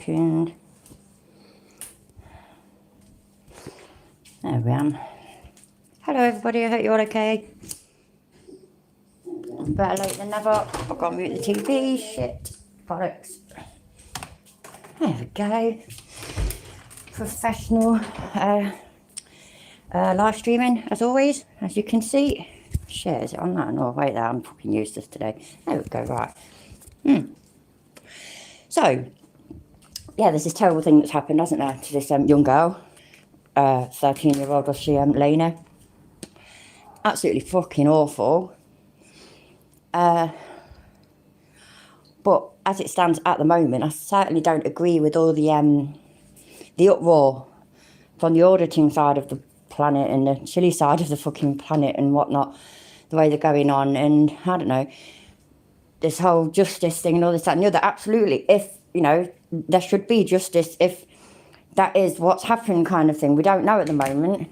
second. There we are. Hello everybody, I hope you're all okay. Better late than never. I've got to mute the TV. Shit. Bollocks. There we go. Professional live streaming as always, as you can see. Shit, is it on that? No, wait there, I'm fucking useless today. There we go, right. So, yeah, there's this terrible thing that's happened, hasn't there, to this young girl. 13-year-old was she, Lena. Absolutely fucking awful. But as it stands at the moment, I certainly don't agree with all the uproar from the auditing side of the planet and the chilly side of the fucking planet and whatnot, the way they're going on, and I don't know, this whole justice thing and all this, that and the other. Absolutely, if, you know, there should be justice if that is what's happening kind of thing. We don't know at the moment.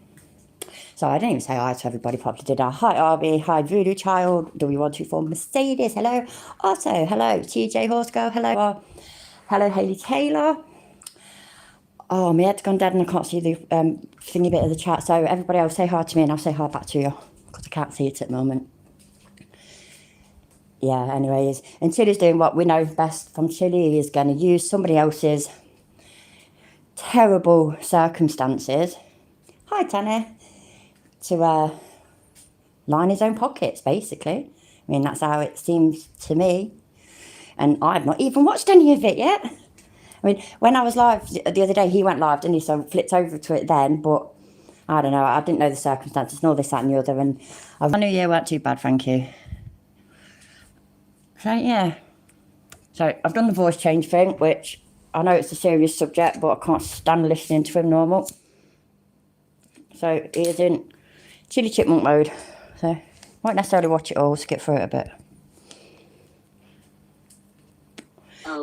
So I didn't even say hi to everybody, probably did I? Hi Arby, hi Voodoo Child, W124 Mercedes, hello. Also, hello, TJ Horse Girl, hello. Hello, Hayley Taylor. Oh, my head's gone dead and I can't see the thingy bit of the chat. So everybody else say hi to me and I'll say hi back to you, because I can't see it at the moment. Yeah, anyways, and Chili's doing what we know best from Chili. He is going to use somebody else's terrible circumstances. Hi, Tanner. To line his own pockets, basically. I mean, that's how it seems to me. And I've not even watched any of it yet. I mean, when I was live the other day, he went live, didn't he? So I flipped over to it then, but I don't know. I didn't know the circumstances and all this, that and the other. And my New Year weren't too bad, thank you. So, yeah. So I've done the voice change thing, which I know it's a serious subject, but I can't stand listening to him normal. So he is in Chili Chipmunk mode, so won't necessarily watch it all, skip through it a bit.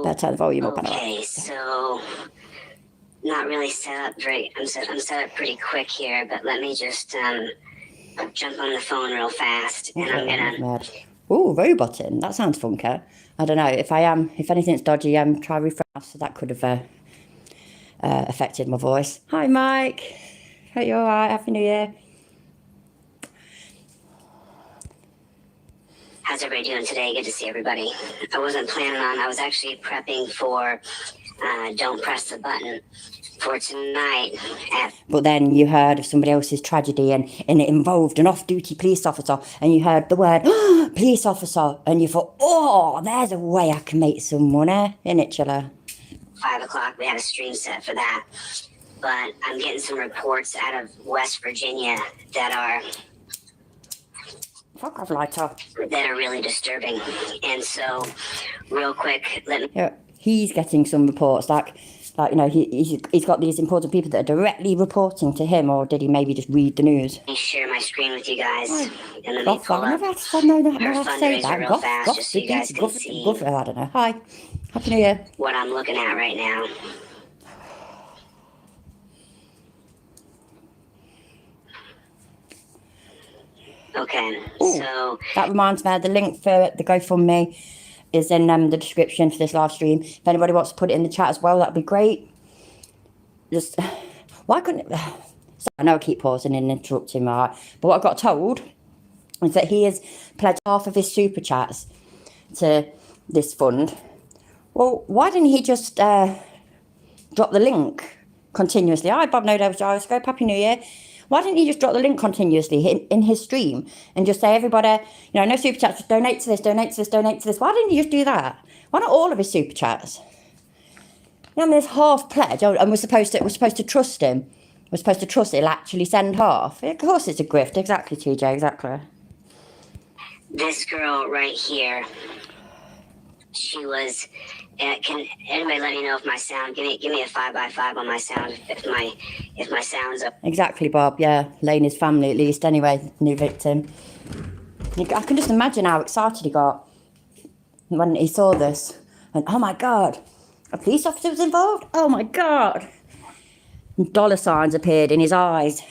Better turn the volume up. Okay, so not really set up great. I'm set up pretty quick here, but let me just jump on the phone real fast, and I'm gonna. Ooh, roboting. That sounds funky. I don't know if anything's dodgy. Try refresh. So that could have affected my voice. Hi, Mike. Hope you're alright. Happy New Year. How's everybody doing today? Good to see everybody. I wasn't planning on, I was actually prepping for Don't Press the Button for tonight. But then you heard of somebody else's tragedy and it involved an off-duty police officer, and you heard the word police officer and you thought, oh, there's a way I can make some money. Innit, Chilla? 5 o'clock, we had a stream set for that. But I'm getting some reports out of West Virginia that are really disturbing. And so, real quick, let me... Yeah, he's getting some reports, like you know, he's got these important people that are directly reporting to him, or did he maybe just read the news? Let me share my screen with you guys. Oh, and let me pull up her fundraiser real fast, just so you guys can see. I don't know. Hi. Happy New Year. What I'm looking at right now. Okay, ooh, so... That reminds me, the link for the GoFundMe is in the description for this live stream. If anybody wants to put it in the chat as well, that'd be great. Just, why couldn't... So I know I keep pausing and interrupting, right? But what I got told is that he has pledged half of his super chats to this fund. Well, why didn't he just drop the link continuously? Hi, Bob No Devil Gyroscope, Happy New Year. Why didn't he just drop the link continuously in his stream and just say, everybody, you know, no super chats, just donate to this, donate to this, donate to this. Why didn't he just do that? Why not all of his super chats? You know, I mean, there's half pledge, and we're supposed to trust him. We're supposed to trust he'll actually send half. Of course it's a grift. Exactly, TJ, exactly. This girl right here, she was... can anybody let me know if my sound? Give me a 5x5 on my sound if my sound's up. Exactly, Bob. Yeah, Lane's family at least. Anyway, new victim. I can just imagine how excited he got when he saw this. And oh my god, a police officer was involved. Oh my god. And dollar signs appeared in his eyes.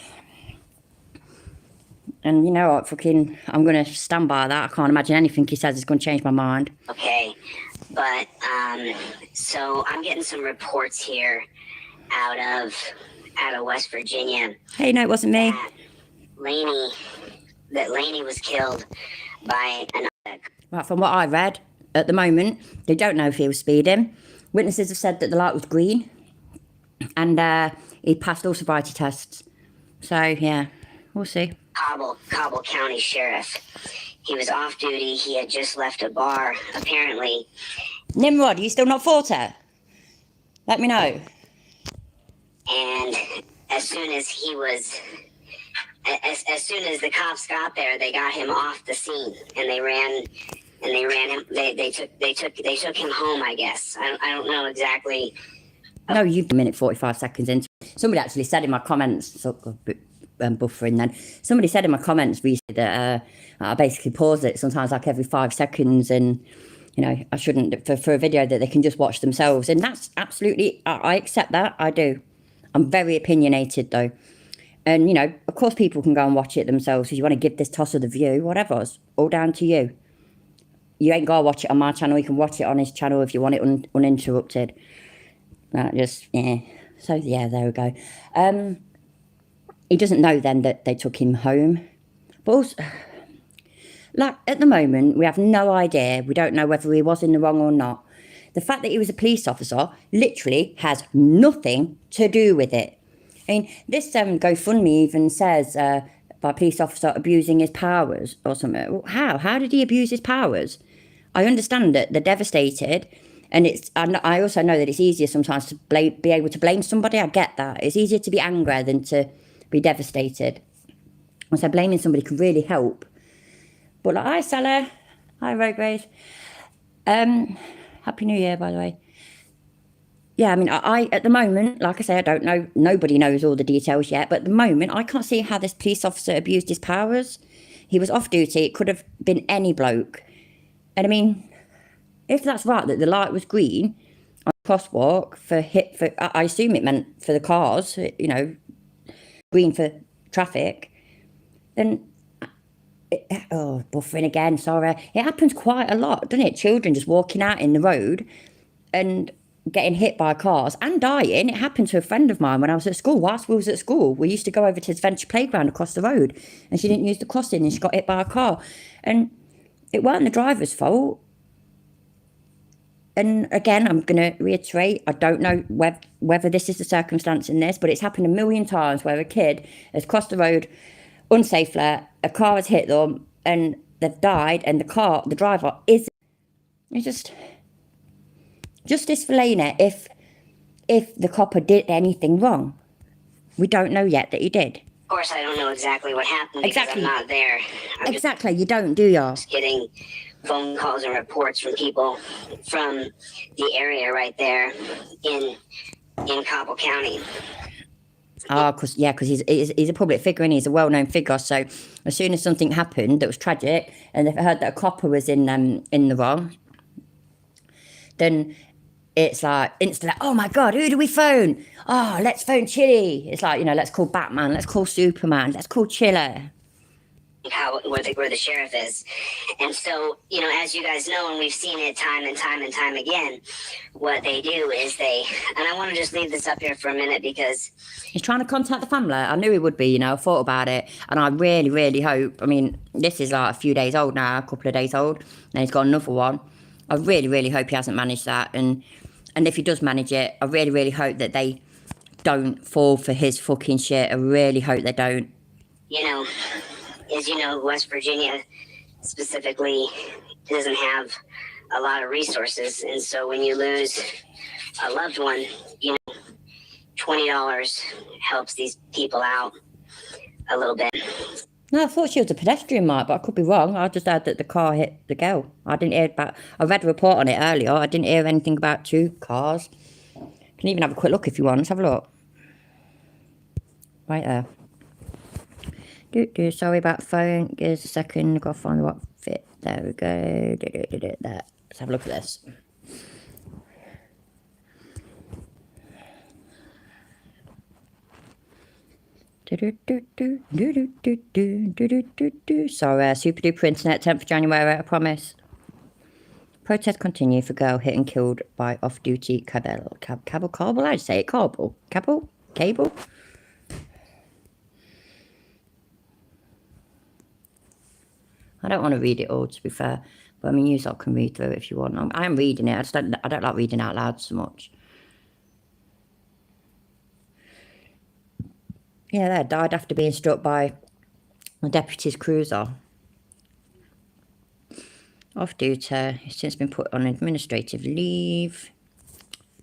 And you know what, I'm going to stand by that. I can't imagine anything he says is going to change my mind. Okay, But so I'm getting some reports here out of West Virginia. Hey, no, it wasn't me. That Laney was killed by an. Right, from what I read, at the moment, they don't know if he was speeding. Witnesses have said that the light was green, and he passed all sobriety tests. So yeah, we'll see. Cobble County Sheriff. He was off duty. He had just left a bar, apparently. Nimrod, are you still not 40? Let me know. And as soon as the cops got there, they got him off the scene, and they ran him. They took him home, I guess. I don't know exactly. No, you've a minute 45 seconds into. Somebody actually said in my comments, buffering then. Somebody said in my comments recently that I basically pause it sometimes like every 5 seconds, and you know I shouldn't for a video that they can just watch themselves, and that's absolutely I accept that. I do. I'm very opinionated though, and you know of course people can go and watch it themselves if you want to give this toss of the view, whatever. It's all down to you. You ain't gotta watch it on my channel. You can watch it on his channel if you want it uninterrupted. Just yeah. So yeah, there we go. He doesn't know then that they took him home. But also, like at the moment, we have no idea. We don't know whether he was in the wrong or not. The fact that he was a police officer literally has nothing to do with it. I mean, this GoFundMe even says by a police officer abusing his powers or something. Well, how? How did he abuse his powers? I understand that they're devastated. And I also know that it's easier sometimes to be able to blame somebody. I get that. It's easier to be angry than to be devastated. And so blaming somebody could really help. But like, hi, Sally. Hi, Rograce. Happy New Year, by the way. Yeah, I mean, I at the moment, like I say, I don't know. Nobody knows all the details yet. But at the moment, I can't see how this police officer abused his powers. He was off duty. It could have been any bloke. And I mean, if that's right, that the light was green on the crosswalk I assume it meant for the cars, you know, green for traffic, then, buffering again, sorry. It happens quite a lot, doesn't it? Children just walking out in the road and getting hit by cars and dying. It happened to a friend of mine when I was at school. Whilst we was at school, we used to go over to the Adventure Playground across the road, and she didn't use the crossing and she got hit by a car. And it weren't the driver's fault. And again, I'm going to reiterate, I don't know whether this is the circumstance in this, but it's happened a million times where a kid has crossed the road unsafely, a car has hit them, and they've died, and the driver is... It's just... Justice for Laney if the copper did anything wrong. We don't know yet that he did. Of course, I don't know exactly what happened because I'm not there. Exactly, you don't, do you? Just getting phone calls and reports from people from the area right there in Cobble County. Because he's a public figure and he's a well-known figure. So as soon as something happened that was tragic, and they've heard that a copper was in the wrong, then it's like instantly, oh my God, who do we phone? Oh, let's phone Chile. It's like, you know, let's call Batman, let's call Superman, let's call Chile. Where the sheriff is. And so, you know, as you guys know, and we've seen it time and time again, what they do is and I want to just leave this up here for a minute because... He's trying to contact the family. I knew he would be, you know, I thought about it. And I really, really hope, I mean, this is like a few days old now, a couple of days old, and he's got another one. I really, really hope he hasn't managed that. And if he does manage it, I really, really hope that they don't fall for his fucking shit. I really hope they don't. You know... As you know, West Virginia specifically doesn't have a lot of resources. And so when you lose a loved one, you know, $20 helps these people out a little bit. No, I thought she was a pedestrian, Mike, but I could be wrong. I just heard that the car hit the girl. I didn't hear about... I read a report on it earlier. I didn't hear anything about 2 cars. Can even have a quick look if you want. Let's have a look. Right there. Sorry about the phone. Give us a second. I've got to find the right fit. There we go. There. Let's have a look at this. Sorry, super duper internet, 10th of January, I promise. Protest continue for girl hit and killed by off-duty cable. How do you say it? Cable? I don't want to read it all, to be fair. But I mean, you all can read through it if you want. I am reading it. I don't like reading out loud so much. Yeah, they died after being struck by a deputy's cruiser. Off duty. He's since been put on administrative leave.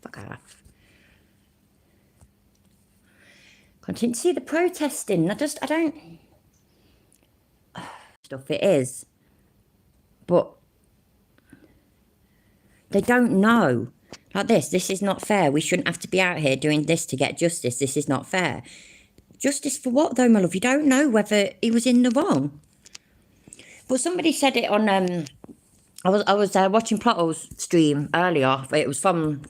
Fuck off. Continue to see the protesting. I don't... Stuff it is. But they don't know. Like this is not fair. We shouldn't have to be out here doing this to get justice. This is not fair. Justice for what though, my love? You don't know whether he was in the wrong. But somebody said it on I was watching Plotto's stream earlier. It was from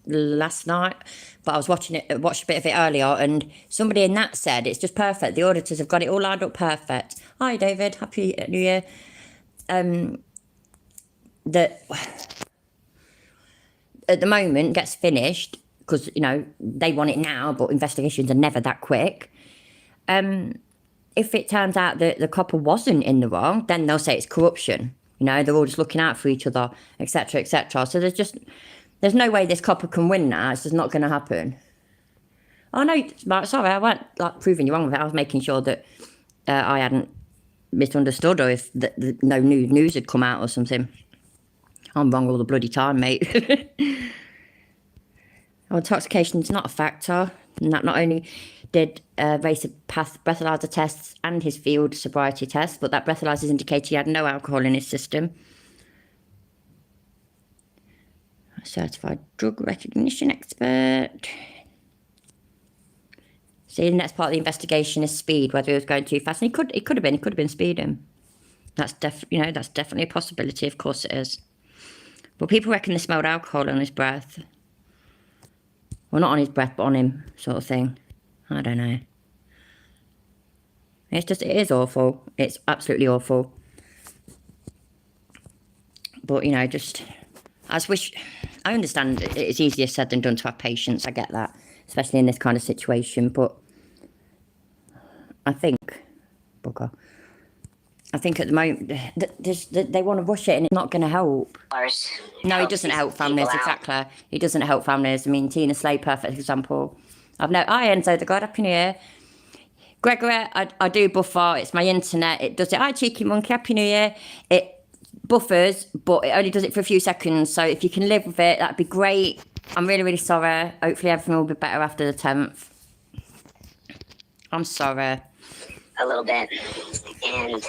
last night, but I was watched a bit of it earlier, and somebody in that said it's just perfect. The auditors have got it all lined up perfect. Hi David, happy New Year. That at the moment gets finished because, you know, they want it now, but investigations are never that quick. If it turns out that the copper wasn't in the wrong, then they'll say it's corruption. You know, they're all just looking out for each other, etc., etc. So there's no way this copper can win now. It's just not going to happen. Oh no, sorry, I weren't like proving you wrong with it. I was making sure that I hadn't misunderstood, or if no new news had come out or something. I'm wrong all the bloody time, mate. Intoxication is not a factor. Not only did race pass breathalyzer tests and his field sobriety tests, but that breathalyzers indicated he had no alcohol in his system. Certified drug recognition expert. See, the next part of the investigation is speed, whether he was going too fast. And he could have been speeding. That's definitely a possibility. Of course it is. But people reckon they smelled alcohol on his breath. Well, not on his breath, but on him, sort of thing. I don't know. It is awful. It's absolutely awful. But, you know, I understand it's easier said than done to have patience. I get that, especially in this kind of situation. But I think at the moment, they want to rush it and it's not going to help. No, it doesn't help families, exactly. It doesn't help families. I mean, Tina Slay, perfect example. Hi Enzo, the God, happy New Year. Gregory, I do buffer. It's my internet. It does it. Hi Cheeky Monkey, happy New Year. It buffers, but it only does it for a few seconds. So if you can live with it, that'd be great. I'm really, really sorry. Hopefully everything will be better after the 10th. I'm sorry. A little bit. And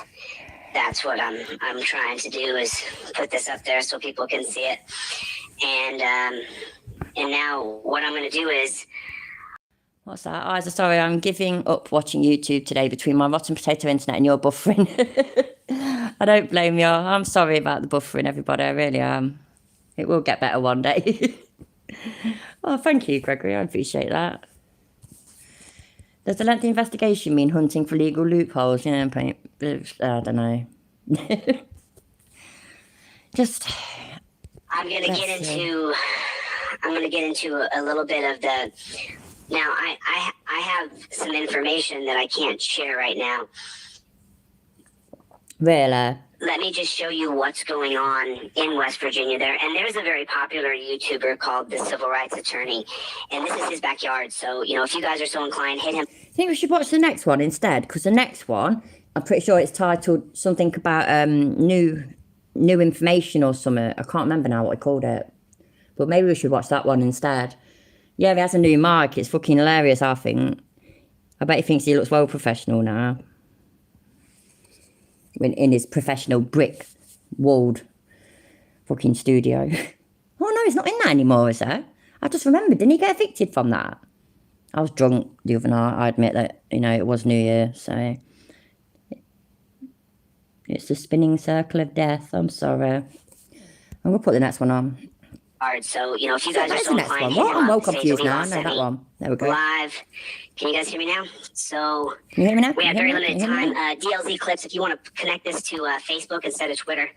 that's what I'm trying to do, is put this up there so people can see it. And now what I'm going to do is... What's that? Sorry, I'm giving up watching YouTube today between my rotten potato internet and your buffering. I don't blame you. I'm sorry about the buffering, everybody. I really am. It will get better one day. Oh, thank you, Gregory. I appreciate that. Does the lengthy investigation mean hunting for legal loopholes? You know, I don't know. I'm gonna get into a little bit of the... Now, I have some information that I can't share right now. Really? Let me just show you what's going on in West Virginia there. And there's a very popular YouTuber called The Civil Rights Attorney. And this is his backyard. So, you know, if you guys are so inclined, hit him. I think we should watch the next one instead. Because the next one, I'm pretty sure it's titled something about new information or something. I can't remember now what I called it. But maybe we should watch that one instead. Yeah, he has a new mic. It's fucking hilarious, I think. I bet he thinks he looks well professional now. In his professional brick-walled fucking studio. Oh no, he's not in that anymore, is there? I just remembered, didn't he get evicted from that? I was drunk the other night, I admit that, you know, it was New Year, so... It's the spinning circle of death, I'm sorry. I'm going to put the next one on. So, you know, if you guys are so inclined, I'm well confused now. I know that one. There we go. Live. Can you guys hear me now? So, can you hear me now? We have very limited time. DLZ clips, if you want to connect this to Facebook instead of Twitter,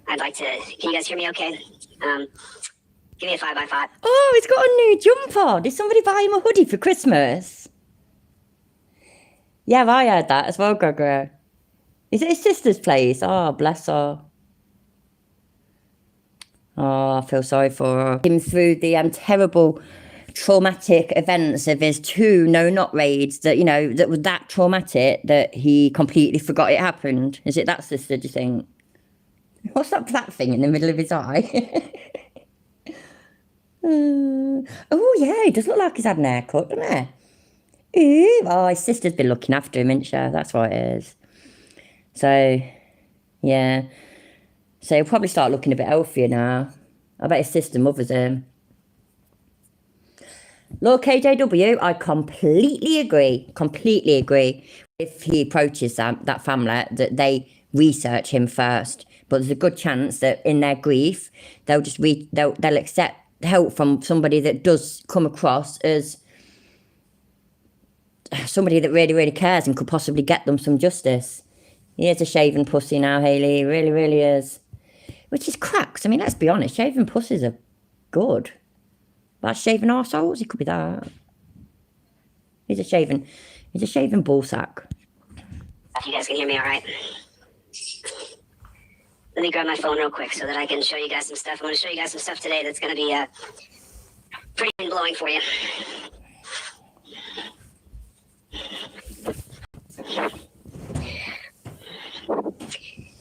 I'd like to. Can you guys hear me? Okay. Give me a 5x5. Oh, he's got a new jumper. Did somebody buy him a hoodie for Christmas? Yeah, I heard that as well, Gregory. Is it his sister's place? Oh, bless her. Oh, I feel sorry for her. Him through the terrible traumatic events of his 2 no-knock raids that, you know, that was that traumatic that he completely forgot it happened. Is it that sister, do you think? What's that black thing in the middle of his eye? Oh, yeah, he does look like he's had an haircut, doesn't he? Ooh, oh, his sister's been looking after him, isn't she? That's what it is. So, yeah. So he'll probably start looking a bit healthier now. I bet his sister mothers him. Lord KJW, I completely agree. Completely agree. If he approaches that family, that they research him first. But there's a good chance that in their grief, they'll just they'll accept help from somebody that does come across as somebody that really, really cares and could possibly get them some justice. He is a shaven pussy now, Hayley. He really, really is. Which is cracks. I mean, let's be honest. Shaven pussies are good. But shaven arseholes, he could be that. He's a shaven ball sack. You guys can hear me all right? Let me grab my phone real quick so that I can show you guys some stuff. I'm going to show you guys some stuff today that's going to be pretty mind-blowing for you.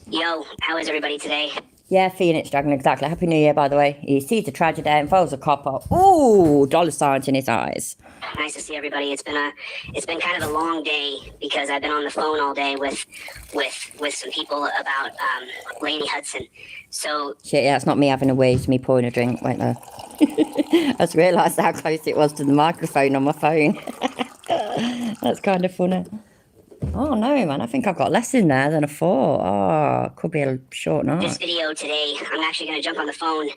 Yo, how is everybody today? Yeah, Phoenix Dragon, exactly. Happy New Year, by the way. He sees the tragedy and follows a copper. Ooh, dollar signs in his eyes. Nice to see everybody. It's been kind of a long day because I've been on the phone all day with some people about Lainey Hudson. So shit, yeah, it's not me having a wee, it's me pouring a drink. Wait there. I just realised how close it was to the microphone on my phone. That's kind of funny. Oh no, man, I think I've got less in there than I thought. Oh, could be a short night. This video today, I'm actually going to jump on the phone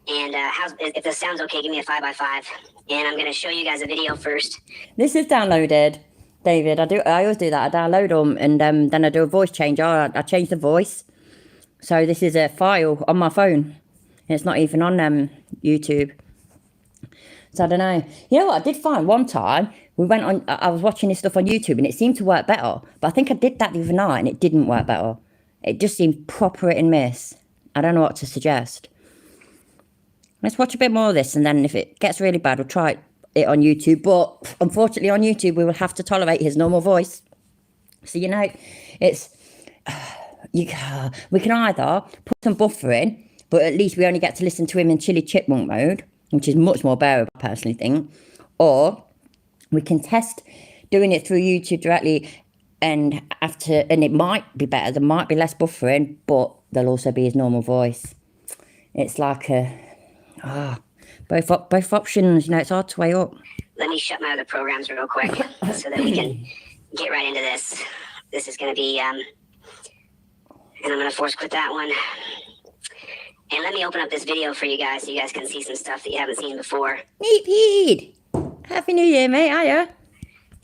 and if this sounds okay, give me a 5x5. And I'm going to show you guys a video first. This is downloaded, David. I always do that. I download them and then I do a voice change. I change the voice. So this is a file on my phone. And it's not even on YouTube. So I don't know. You know what? I did find one time, I was watching this stuff on YouTube and it seemed to work better. But I think I did that the other night and it didn't work better. It just seemed proper hit and miss. I don't know what to suggest. Let's watch a bit more of this and then if it gets really bad, we'll try it on YouTube. But unfortunately on YouTube, we will have to tolerate his normal voice. So, you know, it's... we can either put some buffer in, but at least we only get to listen to him in chili chipmunk mode, which is much more bearable, I personally think. Or we can test doing it through YouTube directly and it might be better. There might be less buffering, but there'll also be his normal voice. It's like both options, you know, it's hard to weigh up. Let me shut my other programs real quick so that we can get right into this. This is going to be, and I'm going to force quit that one. And let me open up this video for you guys so you guys can see some stuff that you haven't seen before. Neat Pete! Happy New Year, mate, hiya.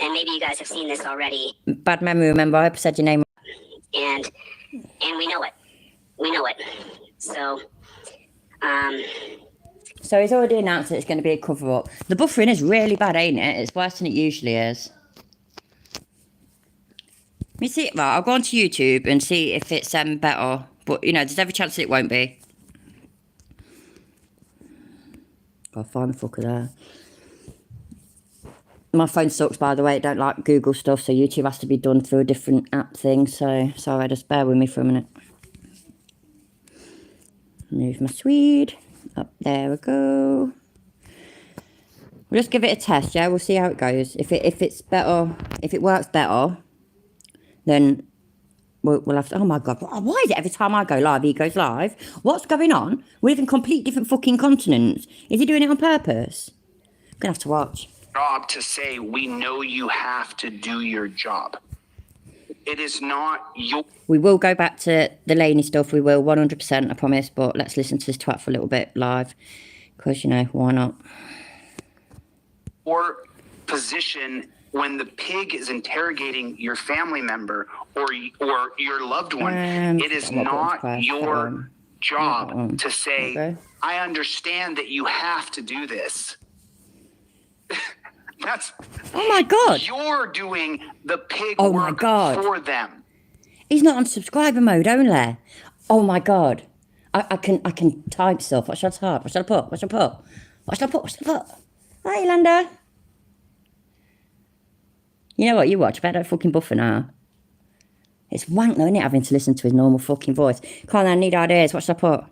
And maybe you guys have seen this already. Bad memory, remember, I said your name. And we know it. We know it. So, So he's already announced that it's going to be a cover-up. The buffering is really bad, ain't it? It's worse than it usually is. Let me see. Right, I'll go onto YouTube and see if it's better. But, you know, there's every chance that it won't be. I'll find the fucker there. My phone sucks, by the way. It don't like Google stuff, so YouTube has to be done through a different app thing. So, sorry, just bear with me for a minute. Move my Swede. Up there we go. We'll just give it a test, yeah? We'll see how it goes. If it's better, if it works better, then we'll have to... Oh, my God. Why is it every time I go live, he goes live? What's going on? We live in complete different fucking continents. Is he doing it on purpose? I'm going to have to watch. Job to say, we know you have to do your job. It is not your... We will go back to the Laney stuff. We will, 100%, I promise. But let's listen to this twat for a little bit live. Because, you know, why not? Or position when the pig is interrogating your family member or your loved one. It is not your job to say, Okay. I understand that you have to do this. That's Oh my God. You're doing the pig Oh my work God. for them. He's not on subscriber mode only. Oh my God. I can type stuff. What should I type? What should I put? What should I put? What should I put? What should I put? Hi, Lander. You know what? You watch. Better fucking buffer now. It's wank though, isn't it? Having to listen to his normal fucking voice. Come on, I need ideas. What should I put?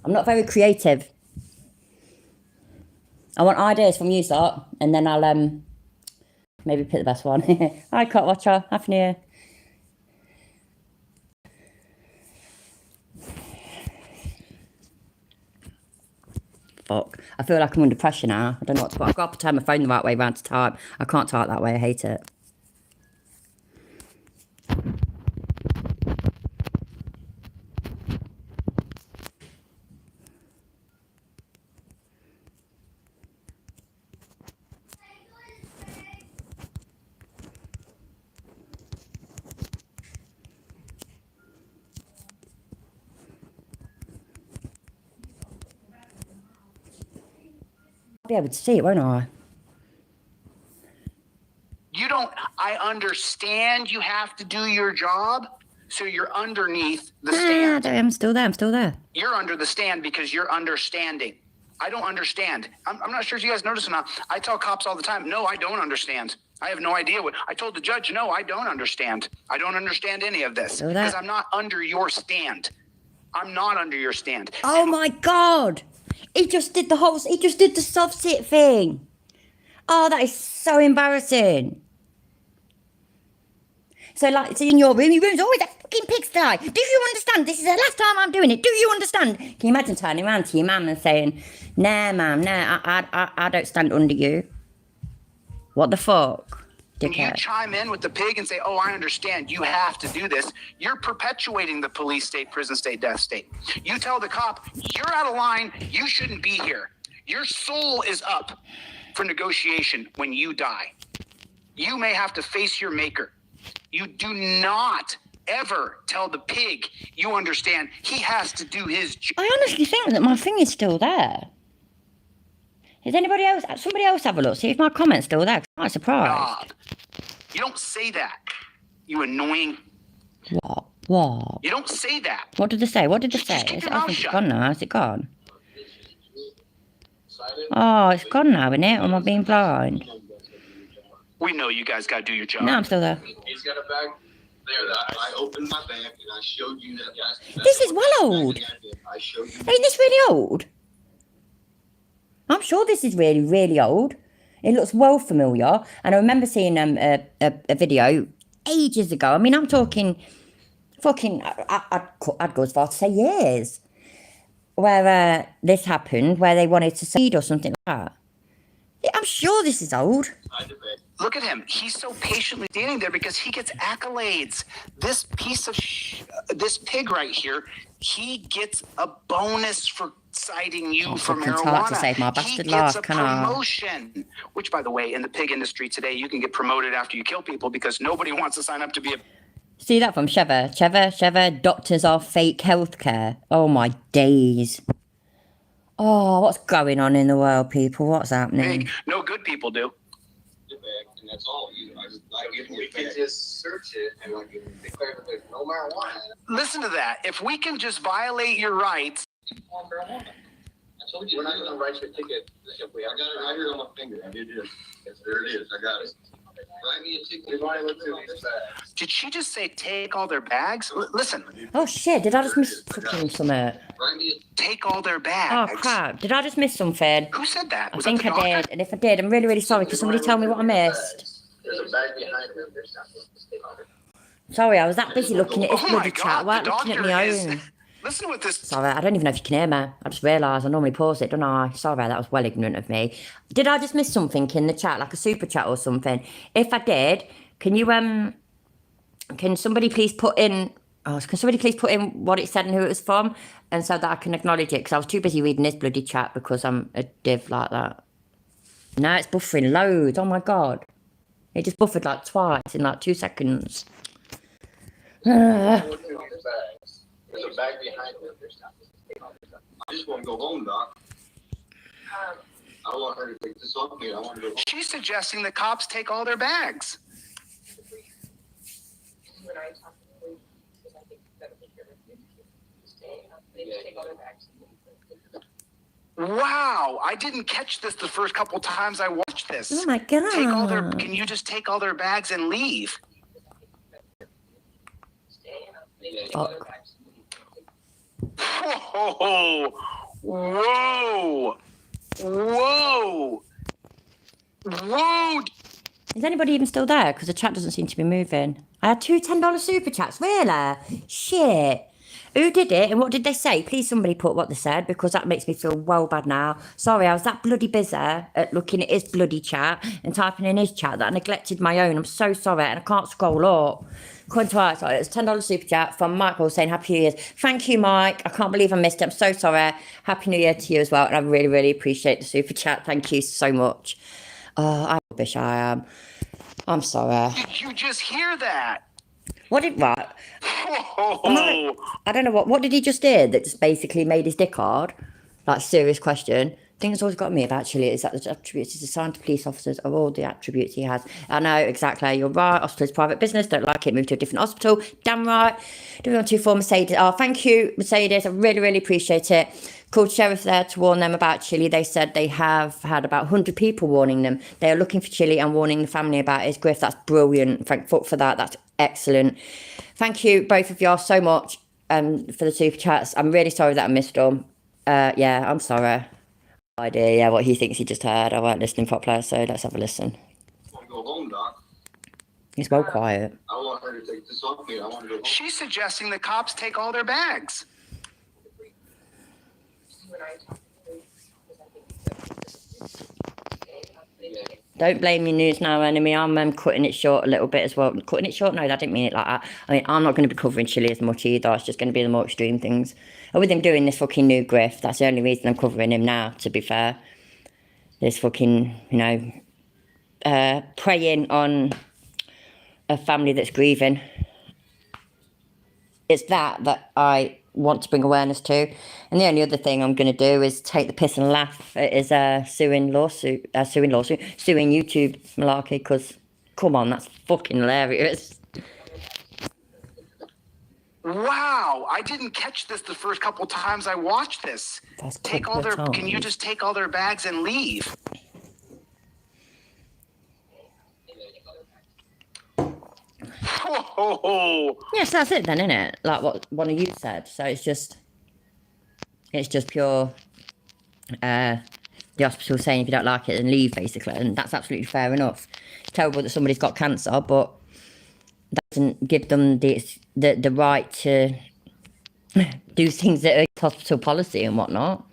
I'm not very creative. I want ideas from you, Sart, and then I'll maybe pick the best one. Hi, Cat Watcher. Happy New Year. Fuck. I feel like I'm under pressure now. I don't know what to put. I've got to turn my phone the right way around to type. I can't type that way. I hate it. I'll be able to see it, won't I? You don't, I understand you have to do your job, so you're underneath the stand. I'm still there. I'm still there. You're under the stand because you're understanding. I don't understand. I'm not sure if you guys notice or not. I tell cops all the time, no, I don't understand. I have no idea what, I told the judge, no, I don't understand. I don't understand any of this because I'm not under your stand. I'm not under your stand. Oh my God. He just did the soft sit thing. Oh, that is so embarrassing. So in your room, your room's always a fucking pigsty. Do you understand? This is the last time I'm doing it. Do you understand? Can you imagine turning around to your mum and saying, nah, mum, nah, I don't stand under you. What the fuck? When you chime in with the pig and say, oh, I understand, you have to do this, you're perpetuating the police state, prison state, death state. You tell the cop, you're out of line, you shouldn't be here. Your soul is up for negotiation when you die. You may have to face your maker. You do not ever tell the pig, you understand, he has to do his job. I honestly think that my thing is still there. Is anybody else, somebody else have a look, see if my comment's still there, 'cause I'm not surprised. You don't say that, you annoying. What? You don't say that. What did they say? What did they say? Just keep your I mouth think shut. it's gone now. Is it gone? Oh, it's gone now, isn't it? Or am I being blind? We know you guys got to do your job. No, I'm still there. He's got a bag there that I opened my bag and I showed you that. This is well old. I showed you. Ain't this really old? I'm sure this is really, really old. It looks well familiar. And I remember seeing a video ages ago. I mean, I'm talking fucking, I'd go as far to say years. Where this happened, where they wanted to succeed or something like that. Yeah, I'm sure this is old. Look at him. He's so patiently standing there because he gets accolades. This piece of this pig right here, he gets a bonus for citing you for fucking marijuana. hard to save my bastard life, He gets a can I? promotion. Which, by the way, in the pig industry today, you can get promoted after you kill people because nobody wants to sign up to be a... See that from Sheva, doctors are fake healthcare. Oh my days. Oh, what's going on in the world, people? What's happening? pig. No good people do. And that's all. We can just search it and like declare that there's no marijuana. Listen to that. If we can just violate your rights, On marijuana. I told you we're not going to write your ticket. I got it right here on my finger. I did this. Yes, there it is. I got it. Write me a ticket. We've already looked through these bags. did she just say take all their bags? Listen, Oh shit, did I just miss fucking something? Write me take all their Oh bags. crap, did I just miss something? Who said that? I Was think that the I doctor? did, and if I did, I'm really, really sorry. Can somebody tell me what I missed? There's a bag behind him. Sorry, I was that busy looking at this Oh my bloody chat. I God, weren't the looking at doctor my is... own. Listen to what this... Sorry, I don't even know if you can hear me. I just realised I normally pause it, don't I? Sorry, that was well ignorant of me. Did I just miss something in the chat, like a super chat or something? If I did, can you can somebody please put in what it said and who it was from, and so that I can acknowledge it? Because I was too busy reading this bloody chat because I'm a div like that. No, it's buffering loads. Oh my god, it just buffered like twice in like 2 seconds. What's in these bags? There's a bag behind it. I just want to go home, Doc. I don't want her to take this off me. I want to go home. She's suggesting the cops take all their bags. When I talk to the police, because I think that would be good if they just take all their bags. Wow, I didn't catch this the first couple times I watched this. Oh my god. Take all their. Can you just take all their bags and leave? Fuck. Whoa! Whoa! Whoa! Whoa! Is anybody even still there? Because the chat doesn't seem to be moving. I had two $10 super chats. Really? Shit. Who did it and what did they say? Please somebody put what they said, because that makes me feel well bad now. Sorry, I was that bloody busy at looking at his bloody chat and typing in his chat that I neglected my own. I'm so sorry and I can't scroll up. According to our it's $10 super chat from Michael saying Happy New Year's. Thank you, Mike. I can't believe I missed it. I'm so sorry. Happy New Year to you as well. And I really, really appreciate the super chat. Thank you so much. Oh, I rubbish I am. I'm sorry. Did you just hear that? What did what? Whoa! I don't know what did he just do that just basically made his dick hard? Like, serious question. Thing that's always got me about Chile is that the attributes he's assigned to police officers are all the attributes he has. I know, exactly. You're right. Hospital is private business. Don't like it. Move to a different hospital. Damn right. Do we want to for Mercedes? Oh, thank you, Mercedes. I really, really appreciate it. Called sheriff there to warn them about Chile. They said they have had about 100 people warning them. They are looking for Chile and warning the family about his grift. That's brilliant. Thank fuck for that. That's excellent. Thank you, both of y'all, so much for the super chats. I'm really sorry that I missed them. Yeah, I'm sorry. Idea, yeah, what he thinks he just heard. I weren't listening properly, so let's have a listen. I want to go home, Doc. He's well quiet. I don't want her to take this off me. I want to go home. She's suggesting the cops take all their bags. When I talk to the police, because I think that Don't blame me, News Now enemy. I'm cutting it short a little bit as well. Cutting it short? No, I didn't mean it like that. I mean, I'm not going to be covering Chile as much either. It's just going to be the more extreme things. And with him doing this fucking new grift, that's the only reason I'm covering him now, to be fair. This fucking, you know, preying on a family that's grieving. It's that I want to bring awareness to. And the only other thing I'm going to do is take the piss and laugh at his suing YouTube malarkey, because, come on, that's fucking hilarious. Wow, I didn't catch this the first couple times I watched this. That's Take all their. Can you just take all their bags and leave? Whoa! Yes, that's it then, isn't it? Like what one of you said. So it's just pure the hospital saying if you don't like it then leave, basically, and that's absolutely fair enough. It's terrible that somebody's got cancer, but that doesn't give them the right to do things that are hospital policy and whatnot.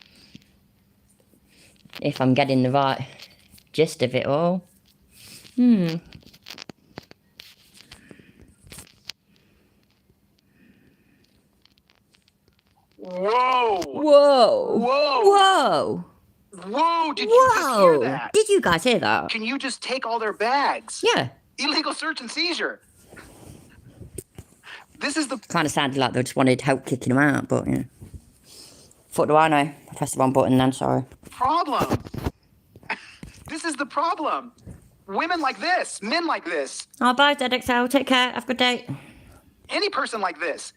If I'm getting the right gist of it all. Whoa! Whoa! Whoa! Whoa! Did you just hear that? Did you guys hear that? Can you just take all their bags? Yeah. Illegal search and seizure. This is the Kind of sounded like they just wanted help kicking him out, but yeah. What do I know? I pressed the wrong button then, sorry. problem. This is the problem. Women like this, men like this, Oh, bye, ZXL. Take care. Have a good day. any person like this.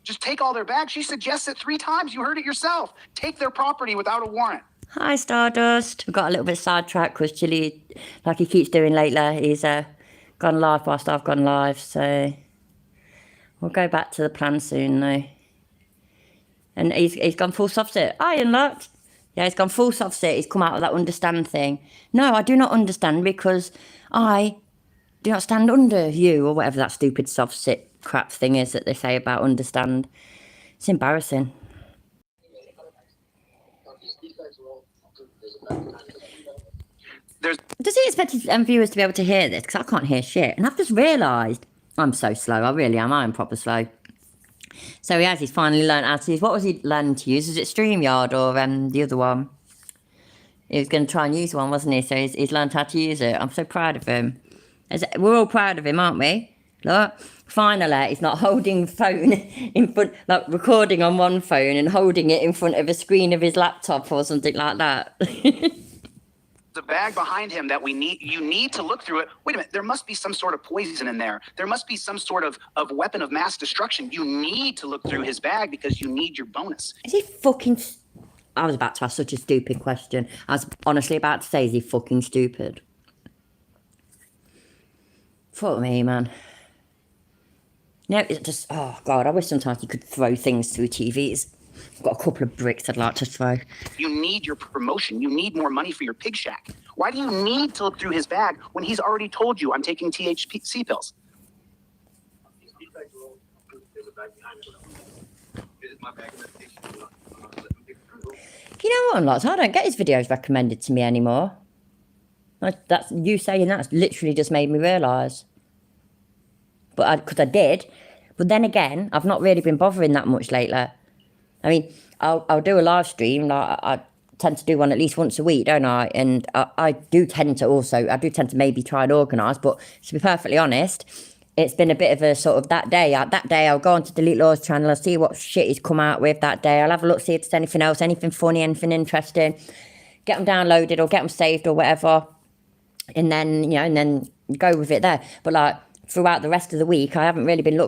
Just take all their bags. She suggests it 3 times. You heard it yourself. Take their property without a warrant. Hi, Stardust. We got a little bit sidetracked because Chile, like he keeps doing lately, he's gone live whilst I've gone live. So we'll go back to the plan soon, though. And he's gone full soft sit. I unlocked. Yeah, he's gone full soft sit. He's come out with that understand thing. No, I do not understand because I do not stand under you, or whatever that stupid soft sit crap thing is that they say about understand. It's embarrassing. Does he expect his viewers to be able to hear this? Because I can't hear shit. And I've just realised I'm so slow. I really am. I'm proper slow. So he's finally learned how to use. What was he learning to use? Was it StreamYard or the other one? He was going to try and use one, wasn't he? So he's learned how to use it. I'm so proud of him. We're all proud of him, aren't we? Look, finally he's not holding the phone in front, like recording on one phone and holding it in front of a screen of his laptop or something like that. The bag behind him that you need to look through it. Wait a minute, there must be some sort of poison in there. There must be some sort of weapon of mass destruction. You need to look through his bag because you need your bonus. Is he fucking... I was about to ask such a stupid question. I was honestly about to say, is he fucking stupid? Fuck me, man. No, it's just... Oh, God, I wish sometimes you could throw things through TVs. I've got a couple of bricks I'd like to throw. You need your promotion. You need more money for your pig shack. Why do you need to look through his bag when he's already told you I'm taking THC pills? You know what, lots? I don't get his videos recommended to me anymore. That's you saying that's literally just made me realise. But because I did. But then again, I've not really been bothering that much lately. I mean, I'll do a live stream. Like I tend to do one at least once a week, don't I? And I do tend to maybe try and organise. But to be perfectly honest, it's been a bit of a sort of that day. I'll go on to Delete Law's channel. I'll see what shit he's come out with that day. I'll have a look, see if there's anything else, anything funny, anything interesting. Get them downloaded or get them saved or whatever. And then, and then go with it there. But like, throughout the rest of the week, I haven't really been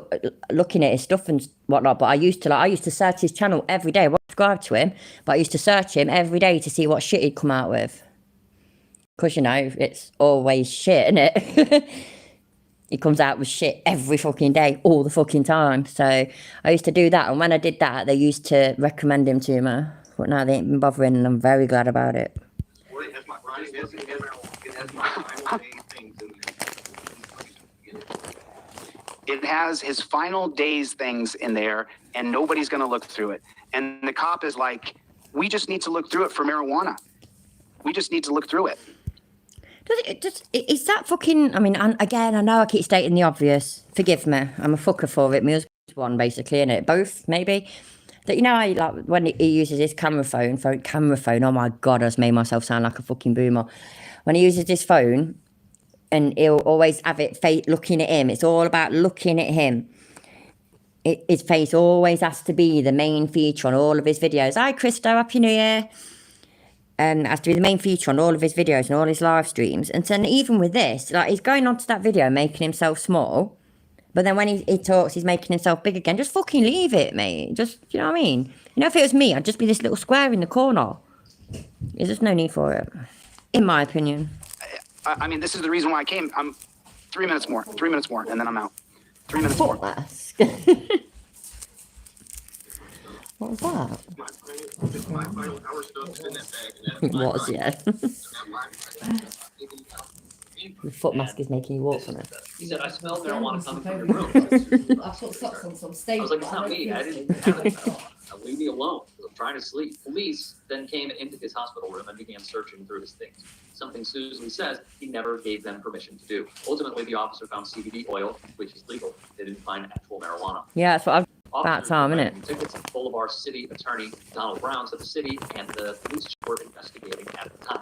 looking at his stuff and whatnot. But I used to search his channel every day. I wasn't subscribed to him, but I used to search him every day to see what shit he'd come out with. Because it's always shit, isn't it? He comes out with shit every fucking day, all the fucking time. So I used to do that, and when I did that, they used to recommend him to me. But now they ain't been bothering, and I'm very glad about it. It has his final days things in there, and nobody's going to look through it. And the cop is like, we just need to look through it for marijuana. We just need to look through it. Is that fucking... I mean, again, I know I keep stating the obvious. Forgive me. I'm a fucker for it. My husband's one, basically, innit? Both, maybe. That, like, when he uses his camera phone, oh my God, I just made myself sound like a fucking boomer. When he uses his phone... and he'll always have it looking at him. It's all about looking at him. His face always has to be the main feature on all of his videos. Hi, Christo, Happy New Year. And has to be the main feature on all of his videos and all his live streams. And so even with this, like, he's going onto that video making himself small. But then when he talks, he's making himself big again. Just fucking leave it, mate. Just, you know what I mean? If it was me, I'd just be this little square in the corner. There's just no need for it, in my opinion. I mean, this is the reason why I came. I'm 3 minutes more, and then I'm out. 3 minutes more. What was that? It was, yeah. The foot mask is making you walk from it. He said, I smelled marijuana coming from your room. I put socks on some stage. I was like, it's not me. I didn't have any marijuana. Leave me alone. I'm trying to sleep. Police then came into his hospital room and began searching through his things. Something Susan says he never gave them permission to do. Ultimately, the officer found CBD oil, which is legal. They didn't find actual marijuana. Yeah, that's what I've... About time, isn't it? Tickets full of our city attorney, Donald Brown, to the city, and the police were investigating at the time.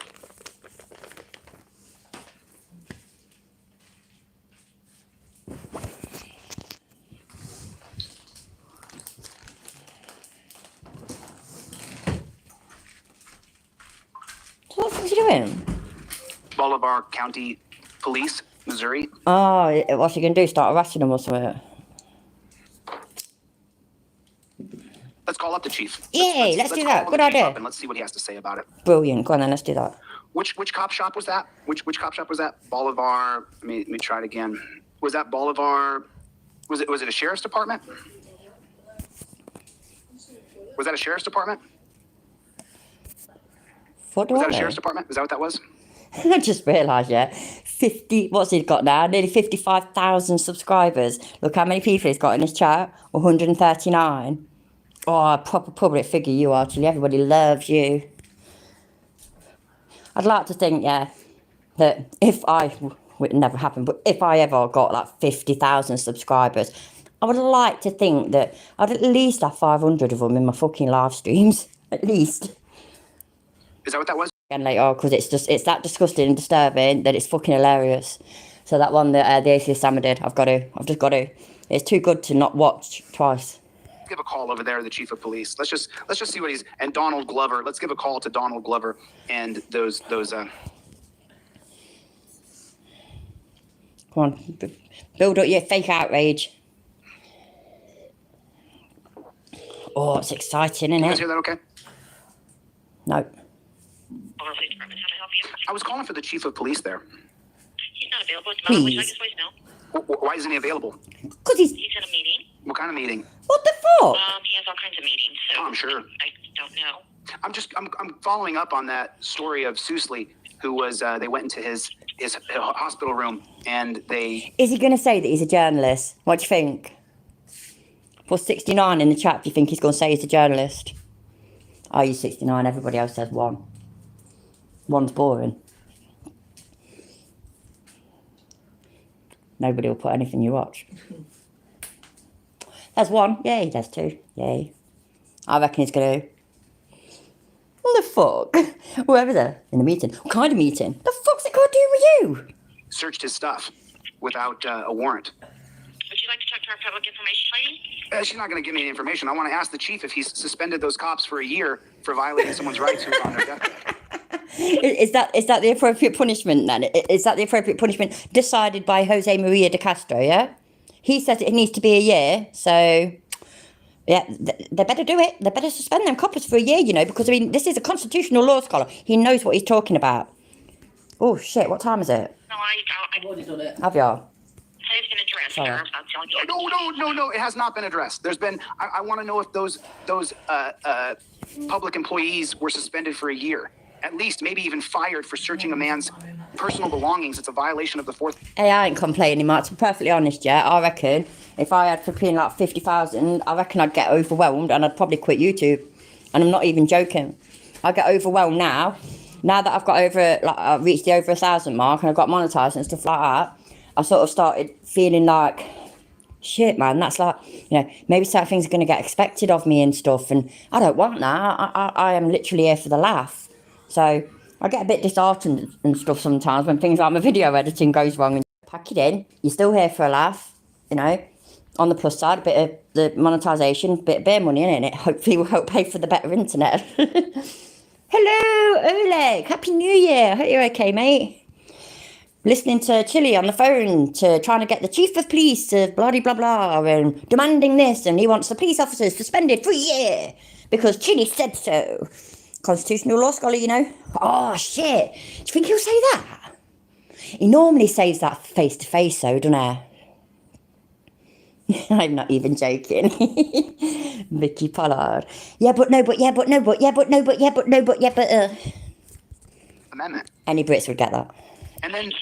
So what was he doing? Bolivar County Police, Missouri. Oh, what's he going to do? Start arresting him or something? Let's call up the chief. Yay, let's do that. Good idea. And let's see what he has to say about it. Brilliant. Go on then, let's do that. Which cop shop was that? Which cop shop was that? Bolivar. Let me try it again. Was that Bolivar? Was it a sheriff's department? Was that a sheriff's department? What do Was I that a know? sheriff's department? Is that what that was? I just realised, yeah. What's he got now? Nearly 55,000 subscribers. Look how many people he's got in his chat. 139. Oh, a proper public figure you are, actually. Everybody loves you. I'd like to think, yeah, that if it never happened, but if I ever got like 50,000 subscribers, I would like to think that I'd at least have 500 of them in my fucking live streams. At least. Is that what that was? Again later, because it's that disgusting and disturbing that it's fucking hilarious. So that one that the Atheist Sammer did, I've just got to. It's too good to not watch twice. Give a call over there to the chief of police. Let's just see what he's, and Donald Glover. Let's give a call to Donald Glover and those. Come on, build up your fake outrage. Oh, it's exciting, isn't you guys it? hear that? Okay. No. Police department, how may I help you? I was calling for the chief of police there. He's not available at the moment. Would you like Please. his voicemail? Why isn't he available? Because he's... He's in a meeting. What kind of meeting? What the fuck? He has all kinds of meetings, so Oh, I'm sure. I don't know. I'm following up on that story of Sousley, who was they went into his hospital room and they. Is he going to say that he's a journalist? What do you think? For 69 in the chat, do you think he's going to say he's a journalist? Are you 69? Everybody else says 1. 1's boring. Nobody will put anything you watch. There's 1. Yay, there's 2. Yay. I reckon he's going to... What the fuck? Whoever there in the meeting. What kind of meeting? The fuck's it got to do with you? Searched his stuff without a warrant. Would you like to talk to our public information lady? She's not going to give me any information. I want to ask the chief if he's suspended those cops for a year for violating someone's rights who's on their deathbed. Is that the appropriate punishment then? Is that the appropriate punishment decided by Jose Maria de Castro, yeah? He says it needs to be a year, so... Yeah, they better do it. They better suspend them coppers for a year, you know, because, I mean, this is a constitutional law scholar. He knows what he's talking about. Oh, shit, what time is it? No, I've already done it. Have y'all? It's been addressed, Sorry. sir. That's the only No, it has not been addressed. There's been, I want to know if those public employees were suspended for a year. At least, maybe even fired for searching a man's personal belongings. It's a violation of the 4th. Hey, I ain't complaining, Mark. To be perfectly honest, yeah, I reckon if I had flipping like 50,000, I reckon I'd get overwhelmed and I'd probably quit YouTube. And I'm not even joking. I get overwhelmed now. Now that I've got over, like, I've reached the over 1,000 mark and I've got monetized and stuff like that, I sort of started feeling like, shit, man, that's like, you know, maybe certain things are going to get expected of me and stuff. And I don't want that. I am literally here for the laugh. So I get a bit disheartened and stuff sometimes when things like my video editing goes wrong and pack it in. You're still here for a laugh, you know. On the plus side, a bit of the monetization, bit of bear money in it. Hopefully will help pay for the better internet. Hello, Oleg. Happy New Year. I hope you're okay, mate. Listening to Chile on the phone to trying to get the chief of police to blah blah blah and demanding this, and he wants the police officers suspended for a year because Chile said so. Constitutional law scholar, you know. Oh, shit. Do you think he'll say that? He normally says that face to face, though, doesn't he? I'm not even joking. Vicky Pollard. Yeah, but no, but yeah, but no, but yeah, but no, but yeah, but no, but yeah, but Amendment. Any Brits would get that. And then...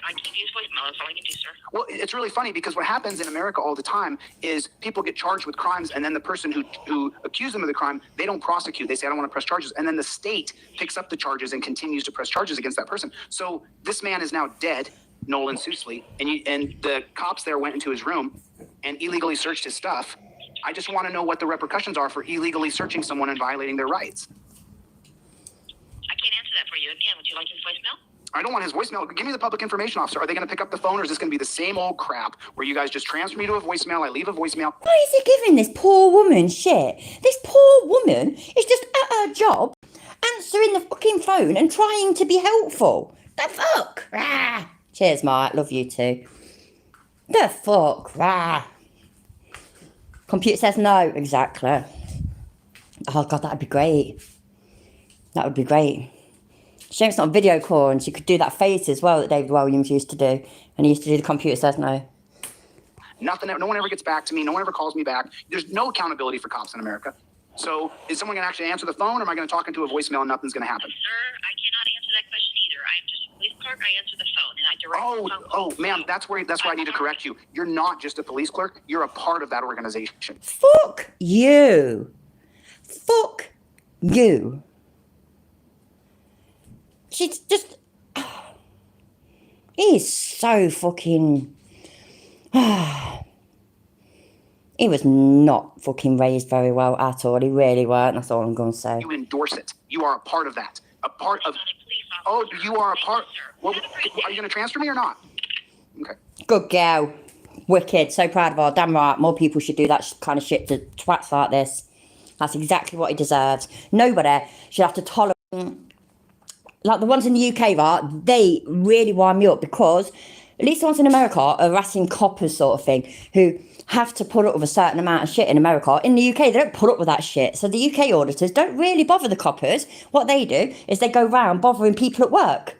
I can't use voicemail. That's all I can do, sir. Well, it's really funny because what happens in America all the time is people get charged with crimes, and then the person who accused them of the crime, they don't prosecute. They say, I don't want to press charges. And then the state picks up the charges and continues to press charges against that person. So this man is now dead, Nolan Sousley, and the cops there went into his room and illegally searched his stuff. I just want to know what the repercussions are for illegally searching someone and violating their rights. I can't answer that for you. Again, would you like his voicemail? I don't want his voicemail. Give me the public information officer. Are they going to pick up the phone, or is this going to be the same old crap where you guys just transfer me to a voicemail, I leave a voicemail? Why is he giving this poor woman shit? This poor woman is just at her job, answering the fucking phone and trying to be helpful. The fuck? Rah. Cheers, Mark. Love you too. The fuck? Rah. Computer says no. Exactly. Oh, God, that'd be great. That would be great. Shame it's not a video call, and she could do that face as well that David Williams used to do. And he used to do the computer says no. Nothing. No one ever gets back to me. No one ever calls me back. There's no accountability for cops in America. So is someone going to actually answer the phone, or am I going to talk into a voicemail and nothing's going to happen? Sir, I cannot answer that question either. I am just a police clerk. I answer the phone, and I direct the phone call. Oh, ma'am, that's where I need to correct you. You're not just a police clerk. You're a part of that organization. Fuck you. Fuck you. She's just... He's so fucking... He was not fucking raised very well at all. He really weren't. That's all I'm going to say. You endorse it. You are a part of that. A part of... Oh, you are a part... Well, are you going to transfer me or not? Okay. Good girl. Wicked. So proud of her. Damn right. More people should do that kind of shit to twats like this. That's exactly what he deserves. Nobody should have to tolerate... Like the ones in the UK, right? They really wind me up because at least the ones in America are harassing coppers sort of thing who have to put up with a certain amount of shit in America. In the UK, they don't put up with that shit. So the UK auditors don't really bother the coppers. What they do is they go round bothering people at work.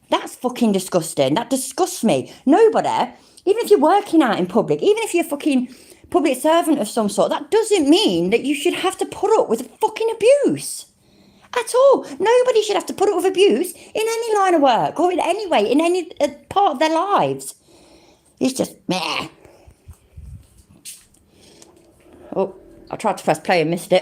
That's fucking disgusting. That disgusts me. Nobody, even if you're working out in public, even if you're a fucking public servant of some sort, that doesn't mean that you should have to put up with fucking abuse. At all. Nobody should have to put up with abuse in any line of work or in any way, in any part of their lives. It's just meh. Oh, I tried to press play and missed it.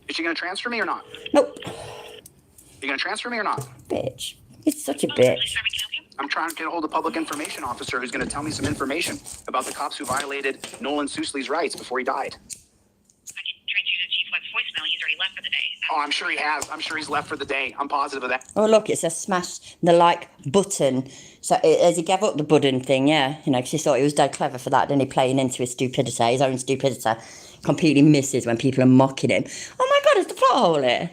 Is she going to transfer me or not? Nope. You going to transfer me or not? Bitch. It's such a bitch. I'm trying to get a hold of public information officer who's going to tell me some information about the cops who violated Nolan Sussley's rights before he died. I can transfer you to Chief Web's voicemail. He's already left for the day. Oh, I'm sure he has. I'm sure he's left for the day. I'm positive of that. Oh, look, it says smash the like button. So as he gave up the button thing, yeah, you know, because he thought he was dead clever for that, didn't he? Playing into his stupidity, his own stupidity. Completely misses when people are mocking him. Oh my God, it's the plot hole here.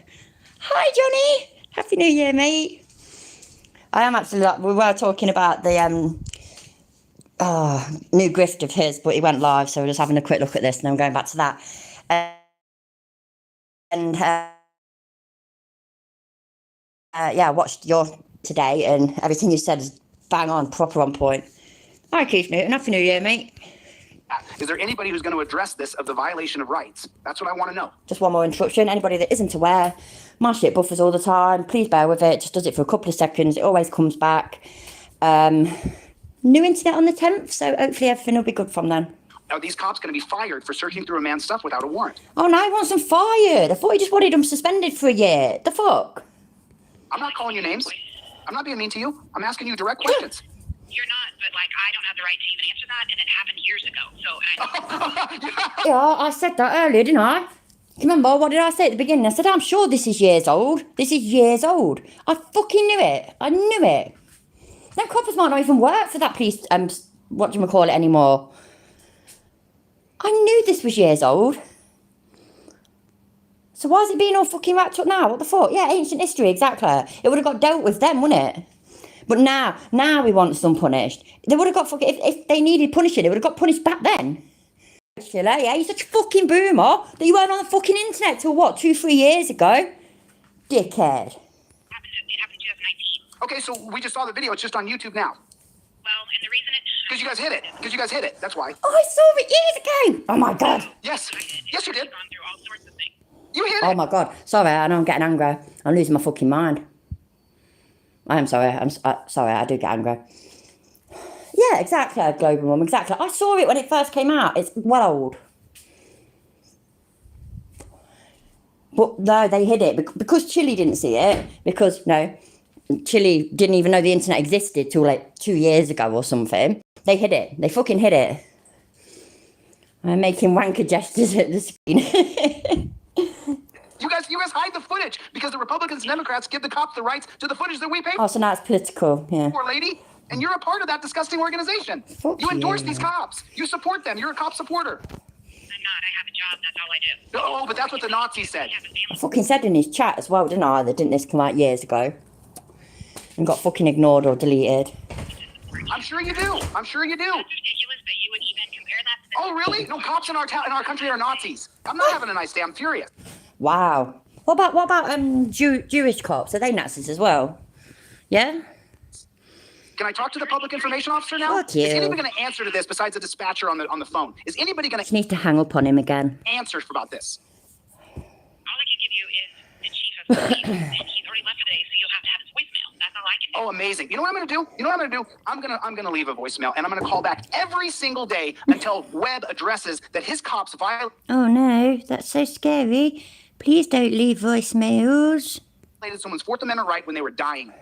Hi, Johnny. Happy New Year, mate. I am actually, like, we were talking about the new grift of his, but he went live, so we're just having a quick look at this, and then I'm going back to that. Yeah, I watched your today, and everything you said is bang on, proper on point. Hi, Keith Newton. Happy New Year, mate. Is there anybody who's going to address this of the violation of rights? That's what I want to know. Just one more instruction. Anybody that isn't aware, my shit buffers all the time. Please bear with it. Just does it for a couple of seconds. It always comes back. New internet on the 10th, so hopefully everything will be good from then. Are these cops going to be fired for searching through a man's stuff without a warrant? Oh, no, he wants them fired. I thought he just wanted them suspended for a year. The fuck? I'm not calling you names. I'm not being mean to you. I'm asking you direct questions. You're not, but like I don't have the right to even answer that, and it happened years ago. So Yeah, I said that earlier, didn't I? Remember, what did I say at the beginning? I said, I'm sure this is years old. This is years old. I fucking knew it. I knew it. Them coppers might not even work for that police, what do you call it anymore? I knew this was years old. So why is it being all fucking wrapped up now? What the fuck? Yeah, ancient history, exactly. It would have got dealt with then, wouldn't it? But now we want some punished. They would have got fucking, if they needed punishing, they would have got punished back then. Yeah, you're such a fucking boomer that you weren't on the fucking internet till what, 2-3 years ago? Dickhead. it happened in 2019. Okay, so we just saw the video. It's just on YouTube now. Well, and the reason it Because you guys hit it. That's why. Oh, I saw it years ago. Oh my God. Yes. Yes, you did. gone through all sorts of things. You hit Oh it. my God. Sorry, I know I'm getting angry. I'm losing my fucking mind. I am sorry. I'm sorry, I do get angry. Yeah, exactly, Global Mum, exactly. I saw it when it first came out. It's well old. But no, they hid it because Chile didn't see it. Because, no, Chile didn't even know the internet existed till like 2 years ago or something. They hid it. They fucking hid it. I'm making wanker gestures at the screen. You guys hide the footage because the Republicans and Democrats give the cops the rights to the footage that we pay Oh, so now it's political, yeah. for, lady. And you're a part of that disgusting organization. Fuck You endorse you. these cops. You support them. You're a cop supporter. I'm not. I have a job. That's all I do. Oh, but that's what the Nazis said. I have a family. I fucking said in his chat as well, didn't I, that didn't this come out years ago? And got fucking ignored or deleted. I'm sure you do. I'm sure you do. It's ridiculous that you would even compare that to this. Oh, really? No cops in our country are Nazis. I'm not having a nice day. I'm furious. Wow. What about Jewish cops? Are they Nazis as well? Yeah? Can I talk to the public information officer now? Fuck you. Is anybody going to answer to this besides the dispatcher on the phone? Is anybody going Just to needs to hang up on him again. answer about this? All I can give you is the chief of police, and he's already left today, so you'll have to have his voicemail. That's all I can do. Oh, amazing. You know what I'm going to do? I'm going to leave a voicemail and I'm going to call back every single day until Webb addresses that his cops violated Oh no, that's so scary. Please don't leave voicemails. someone's Fourth Amendment right when they were dying.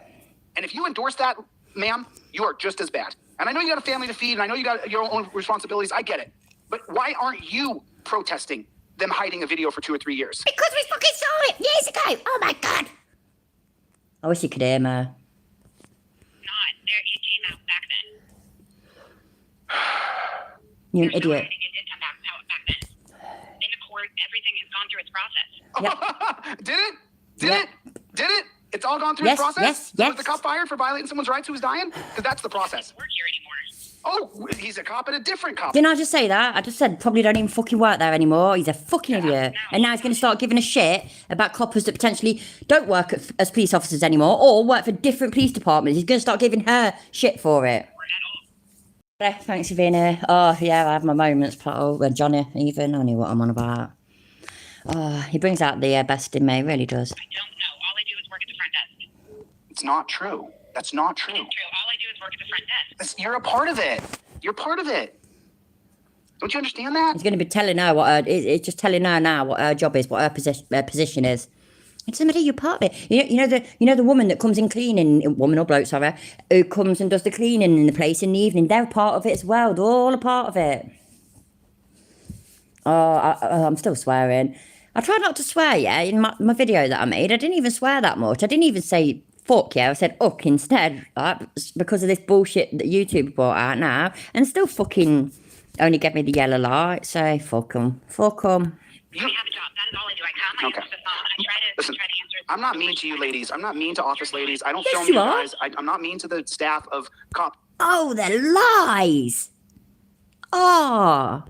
And if you endorse that, ma'am, you are just as bad. And I know you got a family to feed and I know you got your own responsibilities. I get it. But why aren't you protesting them hiding a video for 2 or 3 years? Because we fucking saw it years ago. Oh my God. I wish you could hear me. Not there. It came out back then. You an There's no idiot. hiding. It did come back then. In the court, everything has gone through its process. Did it? Yep. Did it? It's all gone through Yes, the process? yes, Was yes. the cop fired for violating someone's rights who's dying? Because that's the process. Work here anymore. Oh, he's a cop at a different cop. Didn't I just say that? I just said probably don't even fucking work there anymore. He's a fucking idiot. And now he's going to start giving a shit about coppers that potentially don't work as police officers anymore or work for different police departments. He's going to start giving her shit for it. Thanks for being here. Oh, yeah, I have my moments, Paul. Well, Johnny, even. I knew what I'm on about. Oh, he brings out the best in me, really does. I don't know. All I do is work at the front desk. It's not true. That's not true. It's true. All I do is work at the front desk. You're a part of it. You're part of it. Don't you understand that? He's going to be telling her what her, it's just telling her now what her job is, what her position is. And somebody, you're part of it. You know the woman that comes in cleaning, woman or bloke, sorry, who comes and does the cleaning in the place in the evening. They're part of it as well. They're all a part of it. Oh, I'm still swearing. I tried not to swear, yeah, in my video that I made. I didn't even swear that much. I didn't even say fuck, yeah. I said uck instead, because of this bullshit that YouTube brought out now, and still fucking only get me the yellow light. So fuck 'em. Fuck 'em. I have a job. That is all I do. I come, I Okay. answer the phone. I try to Listen, answer. I'm not mean to you ladies. I'm not mean to office ladies. I don't Yes, film you you are. guys. I'm not mean to the staff of cop. Oh, they're lies. Oh,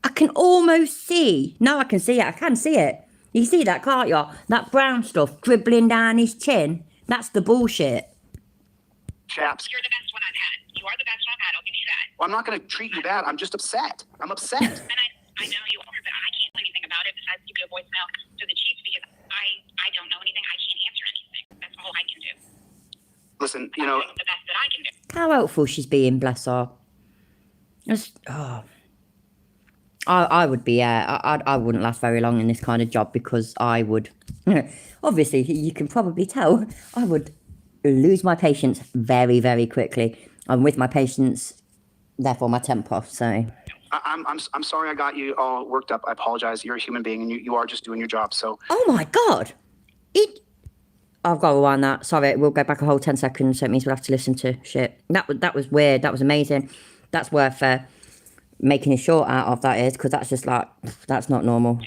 I can almost see. No, I can see it. I can see it. You see that, can't you? That brown stuff dribbling down his chin. That's the bullshit. Chaps. You're the best one I've had. You are the best one I've had. I'll give you that. Well, I'm not going to treat you bad. I'm just upset. I'm upset. And I know you are, but I can't do anything about it besides give you a voicemail to the chief because I don't know anything. I can't answer anything. That's all I can do. Listen, That's the best that I can do. How helpful she's being, bless her. I would be, I wouldn't last very long in this kind of job because I would, obviously, you can probably tell, I would lose my patience very, very quickly. I'm with my patience, therefore my temper, so. I'm sorry I got you all worked up. I apologize. You're a human being and you are just doing your job. So Oh my God. I've got to rewind that. Sorry, we'll go back a whole 10 seconds, so it means we'll have to listen to shit. That was weird. That was amazing. That's worth making a short out of, that is, because that's just like, that's not normal.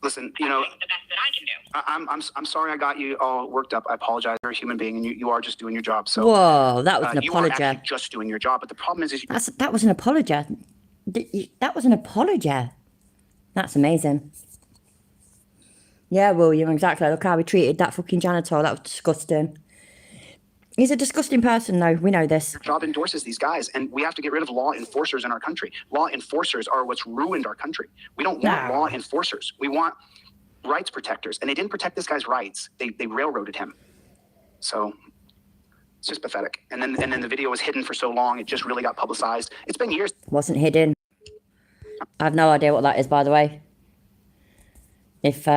listen, That's the best that I can do. I'm sorry I got you all worked up. I apologize. You're a human being and you are just doing your job. So Whoa, that was an you are apology. actually just doing your job. But the problem is That was an apology. That was an apology. That's amazing. Yeah, William, exactly. Look how we treated that fucking janitor. That was disgusting. He's a disgusting person, though. We know this. your job endorses these guys, and we have to get rid of law enforcers in our country. Law enforcers are what's ruined our country. We don't want law enforcers. We want rights protectors, and they didn't protect this guy's rights. They railroaded him. So it's just pathetic. And then the video was hidden for so long; it just really got publicized. It's been years. Wasn't hidden. I have no idea what that is, by the way. If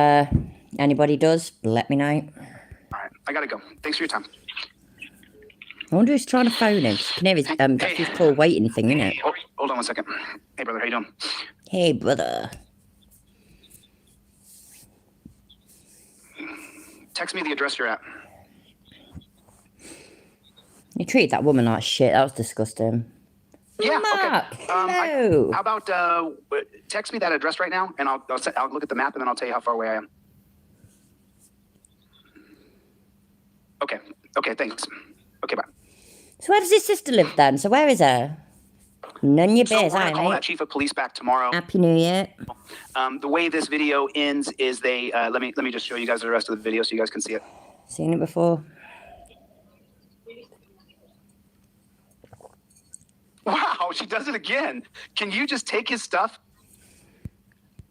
anybody does, let me know. All right, I gotta go. Thanks for your time. I wonder who's trying to phone him. You can hear his, that's his call waiting thing, isn't it? Oh, hold on one second. Hey, brother, how you doing? Hey, brother. Text me the address you're at. You treated that woman like shit. That was disgusting. Yeah, Mark, okay. hello. How about text me that address right now, and I'll look at the map, and then I'll tell you how far away I am. Okay, thanks. Okay, bye. So where does his sister live then? So where is her? None of your So we're beers, gonna aye, call that mate. chief of police back tomorrow. Happy New Year. The way this video ends is they let me just show you guys the rest of the video so you guys can see it. Seen it before. Wow, she does it again. Can you just take his stuff?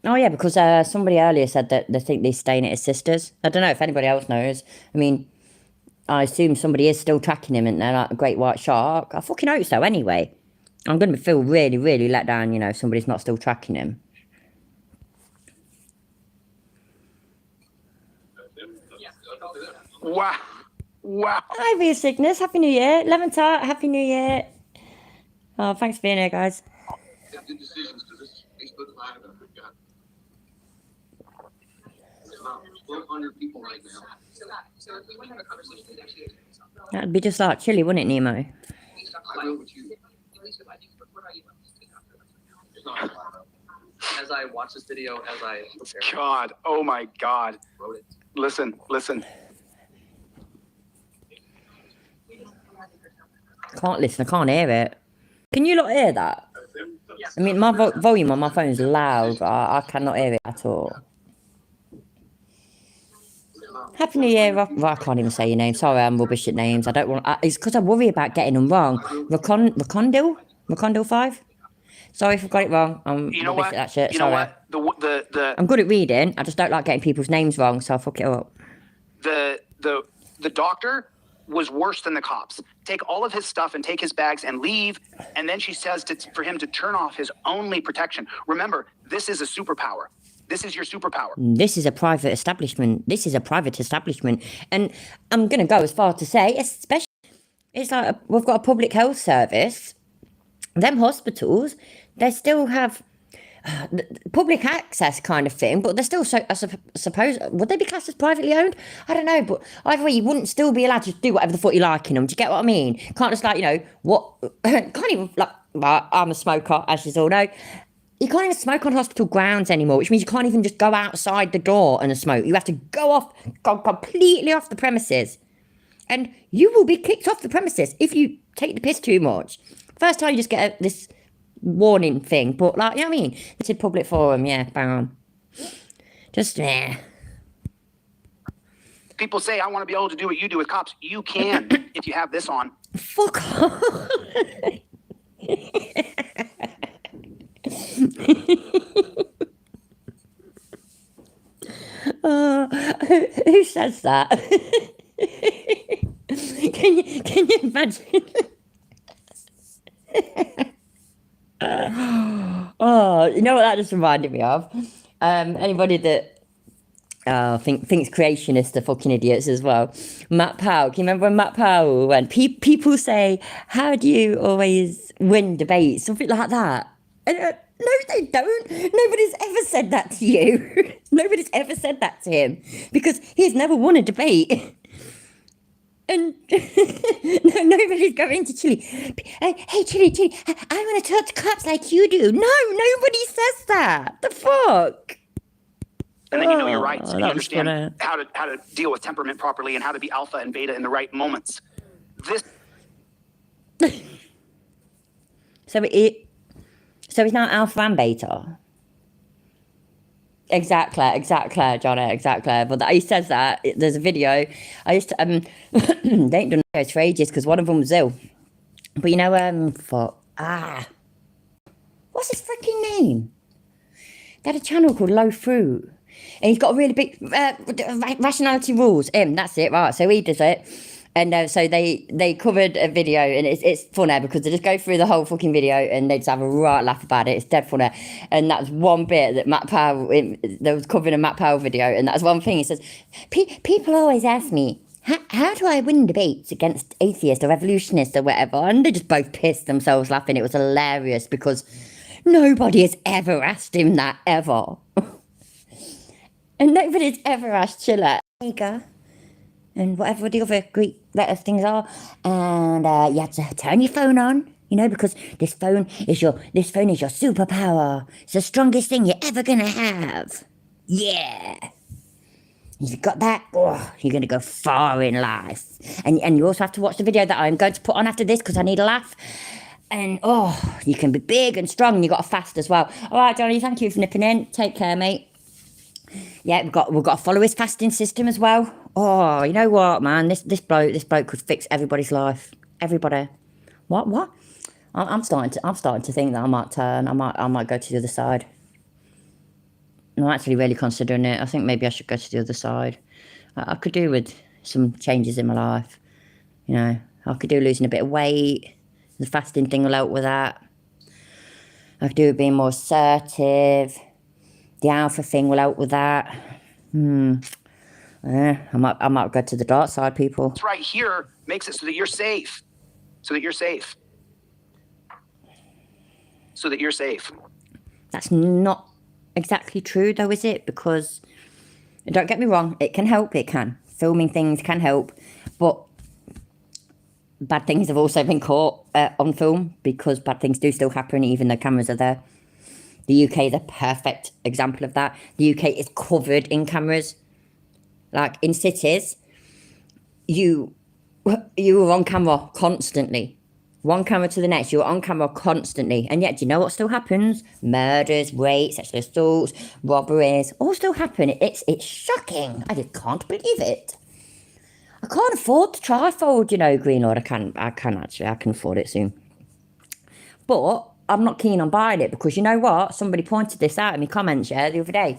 Oh yeah, because somebody earlier said that they think they're staying at his sister's. I don't know if anybody else knows. I mean, I assume somebody is still tracking him, and they're like a great white shark. I fucking hope so. Anyway, I'm gonna feel really, really let down. If somebody's not still tracking him. Wow. Hi, Via Cygnus. Happy New Year. Lemon Tart. Happy New Year. Oh, thanks for being here, guys. Good decisions to this Facebook Live that we've got. There's about 1,200 people right now. So if we want to have a conversation with actually, That'd be just like chilly, wouldn't it, Nemo? I go with you. at least if I do, what are you? as I watch this video, as I prepare, God, oh my God. wrote it. Listen. Can't listen, I can't hear it. Can you not hear that? I mean, my volume on my phone is loud, but I cannot hear it at all. Happy New Year, well, I can't even say your name. Sorry, I'm rubbish at names. I don't want. It's because I worry about getting them wrong. Rakondil 5. Sorry if I got it wrong. I'm You know rubbish what? at that shit. You know Sorry. what? The I'm good at reading. I just don't like getting people's names wrong, so I fuck it up. the doctor was worse than the cops. Take all of his stuff and take his bags and leave. And then she says for him to turn off his only protection. Remember, this is a superpower. This is your superpower. This is a private establishment. And I'm going to go as far to say, especially, it's like we've got a public health service. Them hospitals, they still have public access kind of thing, but they're still, I suppose, would they be classed as privately owned? I don't know, but either way, you wouldn't still be allowed to do whatever the fuck you like in them. Do you get what I mean? Can't just can't even, well, I'm a smoker, as you all know. You can't even smoke on hospital grounds anymore, which means you can't even just go outside the door and smoke. You have to go completely off the premises. And you will be kicked off the premises if you take the piss too much. First time you just get this warning thing, but you know what I mean? It's a public forum, yeah, bam. Just, People say, I want to be able to do what you do with cops. You can if you have this on. Fuck off. Who says that? Can you imagine? Oh, you know what that just reminded me of? Anybody that thinks creationists are fucking idiots as well. Matt Powell, can you remember when Matt Powell went? People say, how do you always win debates? Something like that. And, no, they don't. Nobody's ever said that to you. Nobody's ever said that to him because he's never won a debate. And no, nobody's going to Chile. Hey, Chile, I want to talk to cops like you do. No, nobody says that. The fuck? And then you know your rights, and you that was understand how to deal with temperament properly and how to be alpha and beta in the right moments. So he's now alpha and beta. Exactly, Johnny, exactly. But he says that. There's a video. I used to, they ain't done videos for ages because one of them was ill. But you know, what's his freaking name? They had a channel called Low Fruit. And he's got a really big, rationality rules. That's it, right. So he does it. And so they covered a video, and it's funny because they just go through the whole fucking video and they just have a right laugh about it. It's dead funny. And that's one bit that Matt Powell, they was covering a Matt Powell video, and that's one thing he says, people always ask me, how do I win debates against atheists or revolutionists or whatever? And they just both pissed themselves laughing. It was hilarious because nobody has ever asked him that, ever. And nobody's ever asked Chilleto. There you go. And whatever the other Greek letter things are, and you have to turn your phone on, because this phone is your superpower. It's the strongest thing you're ever gonna have. Yeah. You've got that, you're gonna go far in life. And you also have to watch the video that I'm going to put on after this because I need a laugh. And you can be big and strong, and you got to fast as well. All right, Johnny, thank you for nipping in. Take care, mate. Yeah, we've got to follow his fasting system as well. Oh, you know what, man? This bloke could fix everybody's life. Everybody. What? I'm starting to think that I might turn. I might go to the other side. I'm actually really considering it. I think maybe I should go to the other side. I could do with some changes in my life. I could do losing a bit of weight. The fasting thing will help with that. I could do with being more assertive. The alpha thing will help with that. I might go to the dark side, people. This right here makes it so that you're safe. So that you're safe. That's not exactly true, though, is it? Because, don't get me wrong, it can help, it can. Filming things can help. But bad things have also been caught on film because bad things do still happen even though cameras are there. The UK is a perfect example of that. The UK is covered in cameras. Like in cities, you were on camera constantly. One camera to the next, you're on camera constantly. And yet, do you know what still happens? Murders, rapes, sexual assaults, robberies, all still happen. It's shocking. I just can't believe it. I can't afford the trifold, you know, Greenlord. I can afford it soon. But I'm not keen on buying it because you know what? Somebody pointed this out in my comments, yeah, the other day.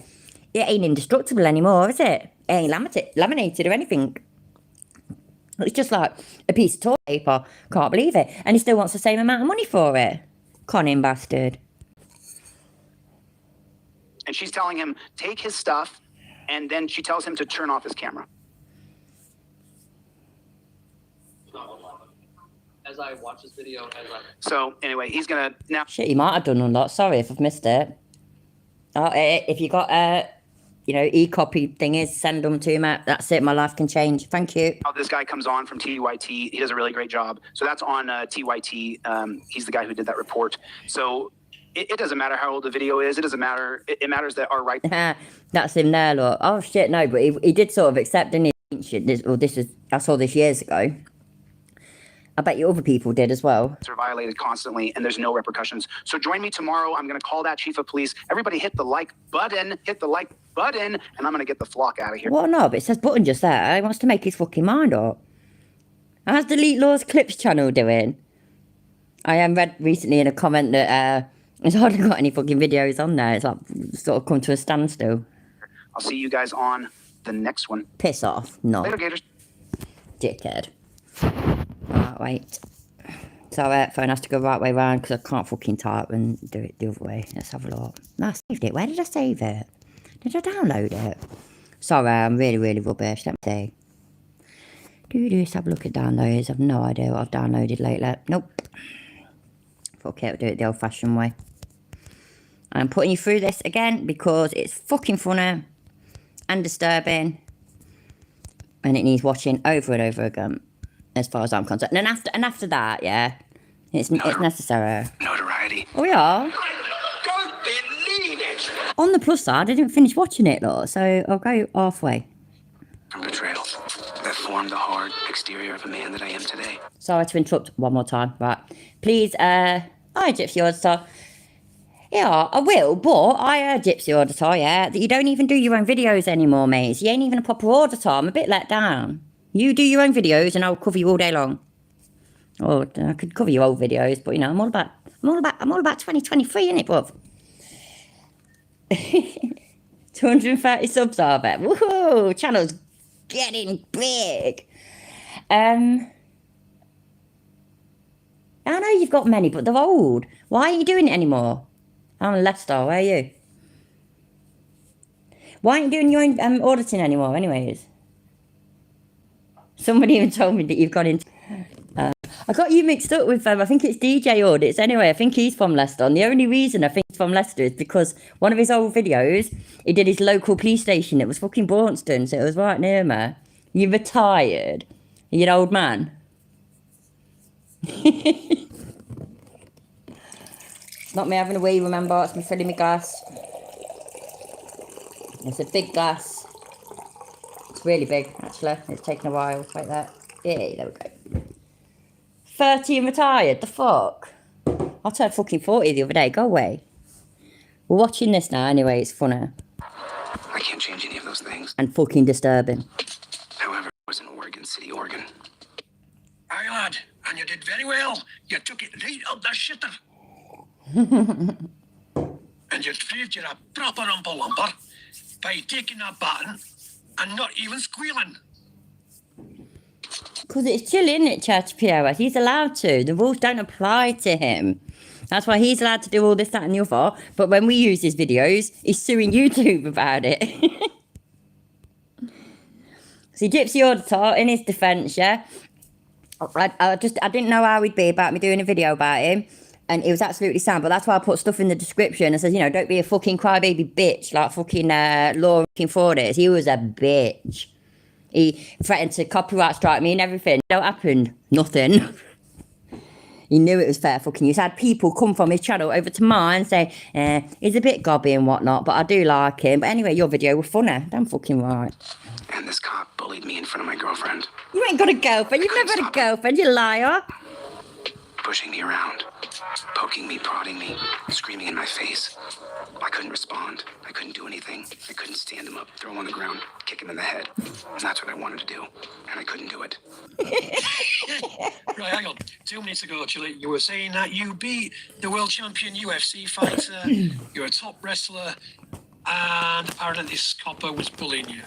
It ain't indestructible anymore, is it? It ain't laminated or anything. It's just like a piece of toilet paper. Can't believe it. And he still wants the same amount of money for it. Conning bastard. And she's telling him, take his stuff, and then she tells him to turn off his camera. As I watch this video, So anyway, he's gonna now. Shit, you might have done a lot. Sorry if I've missed it. Oh, if you got e-copy thingies, send them to me. That's it. My life can change. Thank you. This guy comes on from TYT. He does a really great job. So that's on TYT. He's the guy who did that report. So it doesn't matter how old the video is. It doesn't matter. It matters that our right. That's him there, look. Oh shit, no, but he did sort of accept, didn't he? I saw this years ago. I bet you other people did as well. Are violated constantly, and there's no repercussions. So join me tomorrow. I'm going to call that chief of police. Everybody hit the like button. Hit the like button, and I'm going to get the flock out of here. What? No, but it says button just there. He wants to make his fucking mind up. How's Delete Law's Clips channel doing? I read recently in a comment that it's hardly got any fucking videos on there. It's like sort of come to a standstill. I'll see you guys on the next one. Piss off. No. Later, Gators. Dickhead. Right, wait. So phone has to go right way round because I can't fucking type and do it the other way. Let's have a look. No, I saved it. Where did I save it? Did I download it? Sorry, I'm really, really rubbish. Let me see. Let's have a look at downloads. I've no idea what I've downloaded lately. Nope. Fuck it, I'll do it the old-fashioned way. I'm putting you through this again because it's fucking funny and disturbing. And it needs watching over and over again. As far as I'm concerned. And after that, yeah, it's necessary. Notoriety. Oh, we are. Don't believe it! On the plus side, I didn't finish watching it, though, so I'll go halfway. Betrayal that formed the hard exterior of a man that I am today. Sorry to interrupt one more time, right. Please, hi, Gypsy Auditor. Yeah, I will, but I heard, Gypsy Auditor, yeah, that you don't even do your own videos anymore, mate. You ain't even a proper auditor. I'm a bit let down. You do your own videos and I'll cover you all day long. Or I could cover your old videos, but you know, I'm all about 2023, innit, bruv? 230 subs are there. Woohoo! Channel's getting big. I know you've got many, but they're old. Why are you doing it anymore? I'm Leicester, where are you? Why aren't you doing your own auditing anymore, anyways? Somebody even told me that you've gone into... I got you mixed up with I think it's DJ Audits. Anyway, I think he's from Leicester. And the only reason I think he's from Leicester is because one of his old videos, he did his local police station. It was fucking Braunston, so it was right near me. You retired. You're an old man. It's not me having a wee, remember. It's me filling my glass. It's a big glass. Really big, actually. It's taken a while. Like that. Yeah, there we go. 30 and retired. The fuck? I turned fucking 40 the other day. Go away. We're watching this now anyway. It's funny. I can't change any of those things. And fucking disturbing. However, it was in Oregon City, Oregon. Aye, lad. And you did very well. You took it right up the shitter. And you proved you're a proper umper-lumper by taking that baton and not even squealing. Because it's chill, isn't it, Church POS? He's allowed to. The rules don't apply to him. That's why he's allowed to do all this, that, and the other. But when we use his videos, he's suing YouTube about it. See, Gypsy Auditor, in his defence, yeah, I didn't know how he'd be about me doing a video about him. And it was absolutely sound, but that's why I put stuff in the description and says, you know, don't be a fucking crybaby bitch like fucking Law for this. He was a bitch. He threatened to copyright strike me and everything. What happened? Nothing. He knew it was fair fucking use. Had people come from his channel over to mine say, he's a bit gobby and whatnot, but I do like him. But anyway, your video was funny. Damn fucking right. And this cop bullied me in front of my girlfriend, You ain't got a girlfriend. You've never had a girlfriend, you liar. pushing me around, poking me, prodding me, screaming in my face. I couldn't respond. I couldn't do anything. I couldn't stand him up, throw him on the ground, kick him in the head. And that's what I wanted to do, and I couldn't do it. Right, hang on. 2 minutes ago, Chile, you were saying that you beat the world champion UFC fighter, you're a top wrestler, and apparently this copper was bullying you.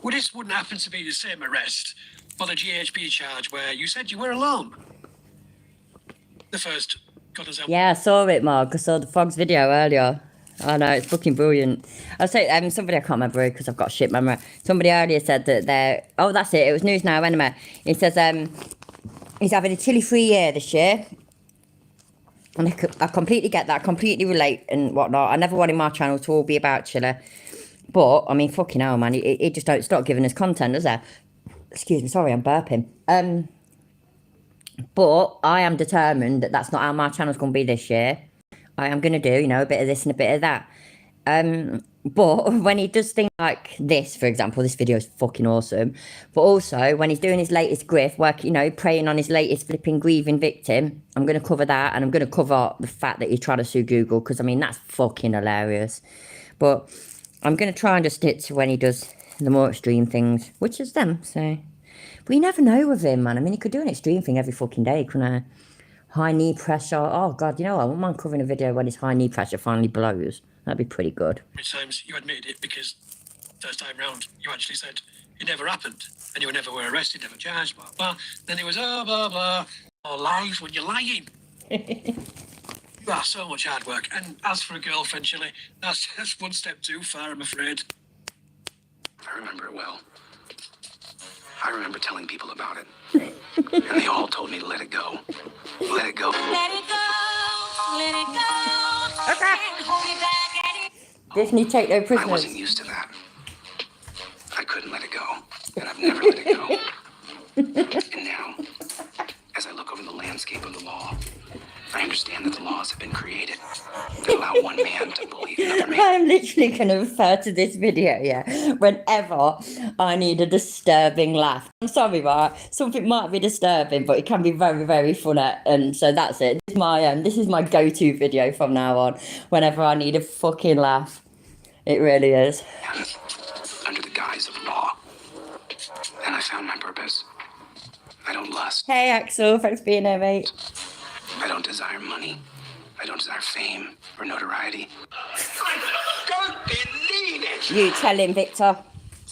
Well, this wouldn't happen to be the same arrest for the GHB charge where you said you were alone. The first, God knows how. Yeah, I saw it, Mark. I saw the Frogs video earlier. I know, it's fucking brilliant. I'll say, somebody, I can't remember because I've got shit memory. Somebody earlier said that they're, oh, that's it. It was News Now anyway. He says, he's having a chili-free year this year. And I completely get that, completely relate and whatnot. I never wanted my channel to all be about chili. But, I mean, fucking hell, man. It just don't stop giving us content, does it? Excuse me, sorry, I'm burping. But I am determined that that's not how my channel's going to be this year. I am going to do, you know, a bit of this and a bit of that. But when he does things like this, for example, this video is fucking awesome. But also, when he's doing his latest grift, work, you know, preying on his latest flipping grieving victim, I'm going to cover that. And I'm going to cover the fact that he's trying to sue Google. Because, I mean, that's fucking hilarious. But I'm going to try and just stick to when he does the more extreme things, which is them, so... But you never know with him, man. I mean, he could do an extreme thing every fucking day, couldn't he? High knee pressure. Oh, God, you know what? I wouldn't mind covering a video when his high knee pressure finally blows. That'd be pretty good. How many times you admitted it because first time round you actually said it never happened and you never were arrested, never charged, blah, blah. Then it was, oh, blah, blah. Or lies when you're lying. That's so much hard work. And as for a girlfriend, Chile, that's one step too far, I'm afraid. I remember it well. I remember telling people about it. And they all told me to let it go. Let it go. Let it go, let it go. Can't hold me back anymore. Disney take no I prisoners. wasn't used to that. I couldn't let it go. And I've never let it go. And now, as I look over the landscape of the law, I understand that the laws have been created that allow one man to bully another man. I'm literally going to refer to this video, yeah, whenever I need a disturbing laugh. I'm sorry, right? Something might be disturbing, but it can be very, very funny. And so that's it. This is my go-to video from now on, whenever I need a fucking laugh. It really is. Under the guise of law. And I found my purpose. I don't lust. Hey, Axel, thanks for being here, mate. I don't desire money. I don't desire fame or notoriety. I don't believe it! You tell him, Victor.